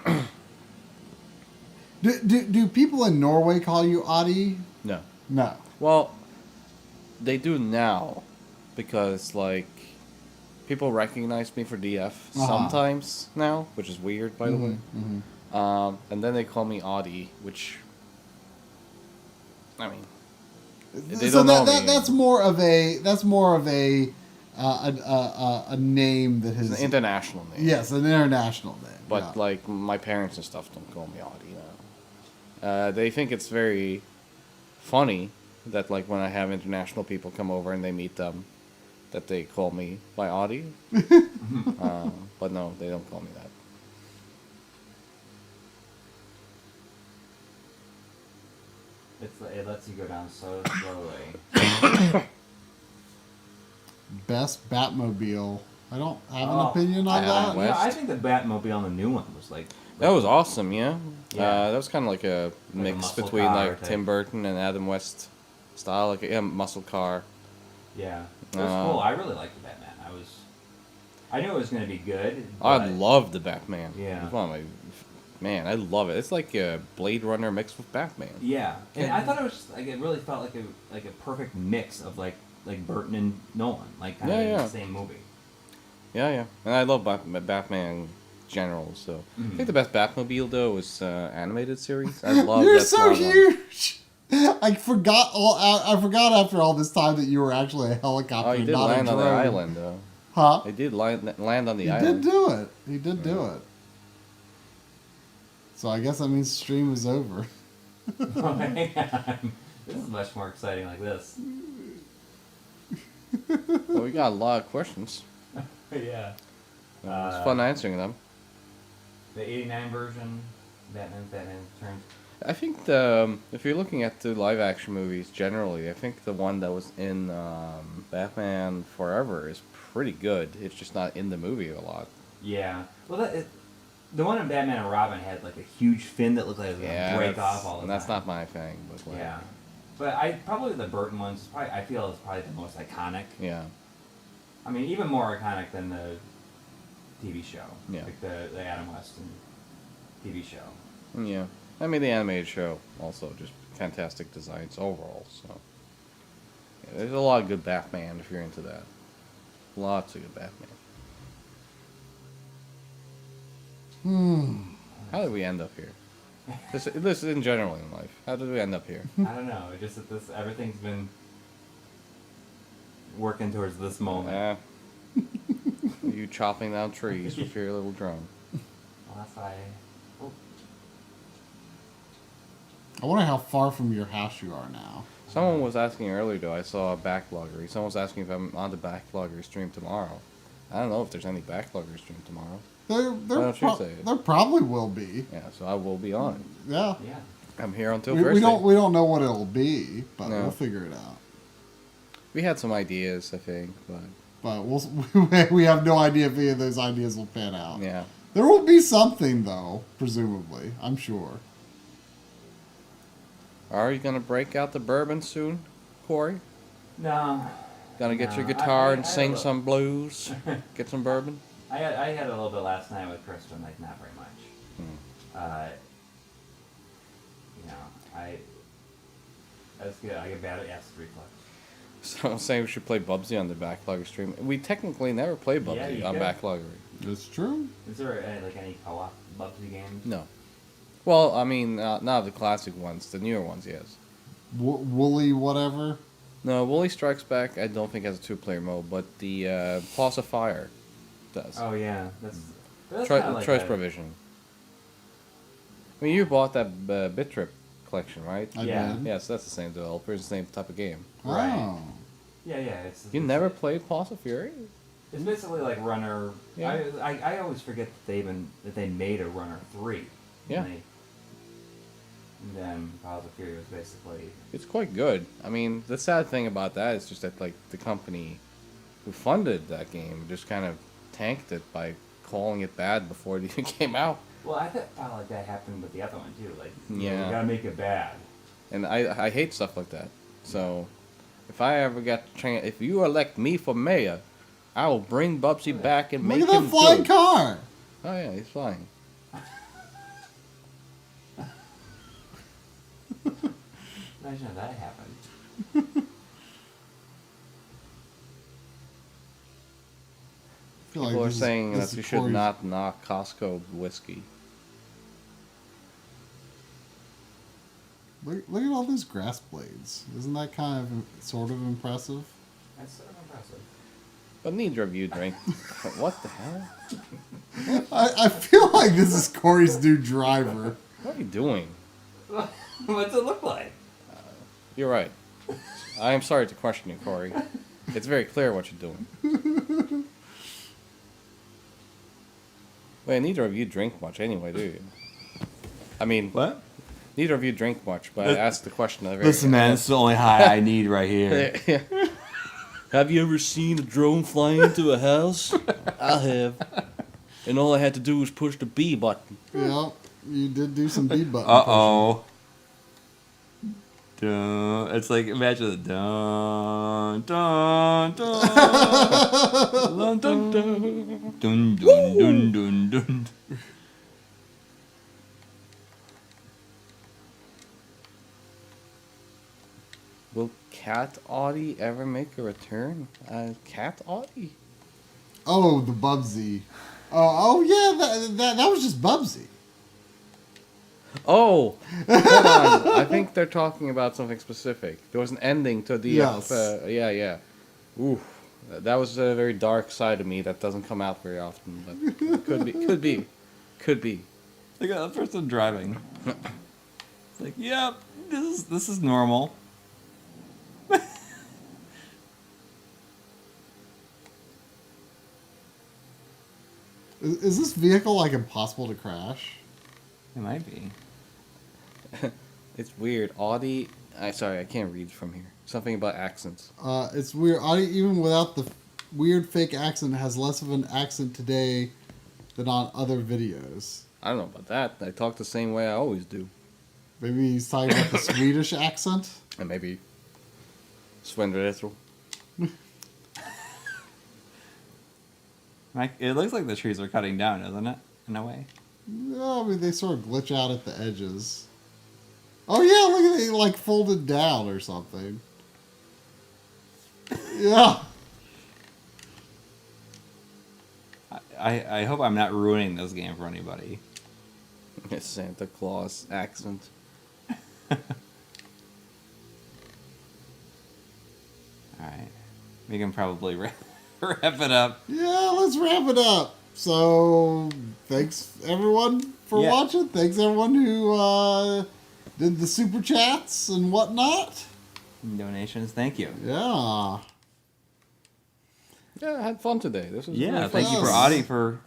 fine. Do people in Norway call you Audi? No. No. Well, they do now, because like people recognize me for DF sometimes now, which is weird, by the way. And then they call me Audi, which I mean, they So don't know me. that's more of a name that has It's an international name. yes, an international name. But yeah. like my parents and stuff don't call me Audi now. They think it's very funny that like when I have international people come over and they meet them, that they call me by Audi. But no, they don't call me that. It lets you go down so slowly. Best Batmobile. I don't have an Oh, opinion on Adam that. West. Yeah, I think the Batmobile on the new one was like. That was awesome, yeah. Yeah. That was kind of like a mix muscle between car like type. Tim Burton and Adam West style, like a muscle car. Yeah, it was cool. I really liked the Batman. I knew it was going to be good. I but- love the Batman. Yeah. It's one of my, man, I love it. It's like a Blade Runner mixed with Batman. Yeah, and I thought it was just, like it really felt like a perfect mix of like Burton and Nolan, like kind of in the same movie. Yeah. And I love Batman in general. So I think the best Batmobile though was animated series. I love You're that so small one. huge. I forgot after all this time that you were actually a helicopter. Oh, you did not land a on the drone. island though. Huh? They did land on the He island. did do it. He did do it. So I guess that means stream is over. Oh, hang on. This is much more exciting like this. Well, we got a lot of questions. Yeah. It's fun answering them. The 89 version, Batman Returns. I think if you're looking at the live action movies generally, I think the one that was in Batman Forever is pretty good. It's just not in the movie a lot. Yeah. Well, the one in Batman and Robin had like a huge fin that looked like it was going to break off all the time. That's not my thing. But like, Yeah. But probably the Burton ones, I feel, is probably the most iconic. Yeah. I mean, even more iconic than the TV show. Yeah. Like the Adam West TV show. Yeah. I mean, the animated show also just fantastic designs overall. So yeah, there's a lot of good Batman if you're into that. Lots of good Batman. How did we end up here? This in general in life. How did we end up here? I don't know. It's just that everything's been working towards this moment. You chopping down trees with your little drone. Well, that's why. Oh. I wonder how far from your house you are now. Someone was asking earlier, though. I saw a backloggery. Someone was asking if I'm on the backloggery stream tomorrow. I don't know if there's any backloggery stream tomorrow. Why don't you say it? There probably will be. Yeah, so I will be on. Yeah. Yeah. I'm here until We Thursday. don't know what it'll be, but No. we'll figure it out. We had some ideas, I think, But we have no idea if any of those ideas will pan out. yeah. There will be something though, presumably. I'm sure. Are you gonna break out the bourbon soon, Coury? No. Gonna get your No, guitar and I sing will. some blues? Get some bourbon? I had a little bit last night with Kristen, like not very much. You know, that's good. I get bad at acid reflux. So I'm saying we should play Bubsy on the backlogger stream. We technically never play Bubsy you on could. backlogger. It's true. Is there any co-op Bubsy games? No. Well, I mean, not the classic ones. The newer ones, yes. Woolly whatever. No, Woolly Strikes Back I don't think has a two-player mode, but the Pulse of Fire does. Oh yeah, that's Choice like Provision. I mean, you bought that Bit Trip collection, right? I Yeah. did. Yes, that's the same developer, it's the same type of game. Right. Oh. Yeah. You never played Pulse of Fury? It's basically like Runner. Yeah. I always forget that they made a Runner 3. Yeah. And then Pals of Fury was basically. It's quite good. I mean, the sad thing about that is just that like the company who funded that game just kind of tanked it by calling it bad before it even came out. Well, I thought like that happened with the other one too. Like, you Yeah. gotta make it bad. And I hate stuff like that. So if I ever get the chance, if you elect me for mayor, I will bring Bubsy back and Look make at him that flying good. car. Oh yeah, he's flying. Imagine if that happened. I feel like People are this is- saying this that is you should Corey's- not knock Costco whiskey. Look at all those grass blades. Isn't that kind of sort of impressive? That's sort of impressive. But neither of you drink. What the hell? I feel like this is Corey's new driver. What are you doing? What's it look like? You're right. I am sorry to question you, Coury. It's very clear what you're doing. Wait, neither of you drink much anyway, do you? I mean, What? neither of you drink much, but I asked the question. At the very Listen, man, it's the only high I need right here. Yeah. Have you ever seen a drone flying into a house? I have. And all I had to do was push the B button. Yep, you did do some B button. Uh-oh. Dun. It's like, imagine the dun, dun, dun, dun, dun, dun, dun, dun, dun, dun. Will Cat Audi ever make a return? Cat Audi? Oh, the Bubsy. Oh yeah, that was just Bubsy. Oh, hold on. I think they're talking about something specific. There was an ending to the... Yes. Yeah. Ooh, that was a very dark side of me that doesn't come out very often. But could be. Look at the person driving. It's like, yep, this is normal. Is this vehicle like impossible to crash? It might be. It's weird. Audi. Sorry, I can't read from here. Something about accents. It's weird. Audi, even without the weird fake accent, has less of an accent today than on other videos. I don't know about that. I talk the same way I always do. Maybe he's talking about the Swedish accent. And maybe Retro. Like, it looks like the trees are cutting down, doesn't it? In a way. Yeah, I mean, they sort of glitch out at the edges. Oh, yeah, look at it, like, folded down or something. Yeah. I hope I'm not ruining this game for anybody. Santa Claus accent. Alright. We can probably wrap it up. Yeah, let's wrap it up. So, thanks, everyone, for watching. Thanks, everyone who did the super chats and whatnot. Donations, thank you. Yeah. Yeah, I had fun today. This was really fun. Thank you for Audi for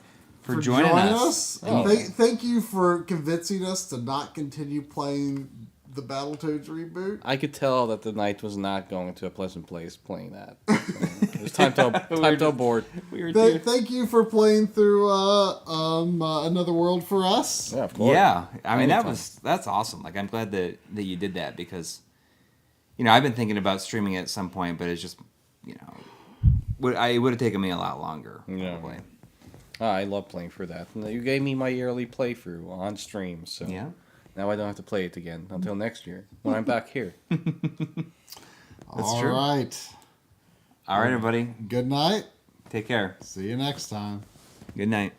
joining us. And thank you for convincing us to not continue playing the Battletoads reboot. I could tell that the night was not going to a pleasant place playing that. It was time to abort. Thank you for playing through Another World for us. Yeah, of course. Yeah, I mean that's awesome. Like, I'm glad that you did that because, I've been thinking about streaming it at some point, but it's just, it would have taken me a lot longer. Probably. Yeah. I love playing through that. You gave me my yearly playthrough on stream, so now I don't have to play it again until next year when I'm back here. That's true. All right, everybody. Good night. Take care. See you next time. Good night.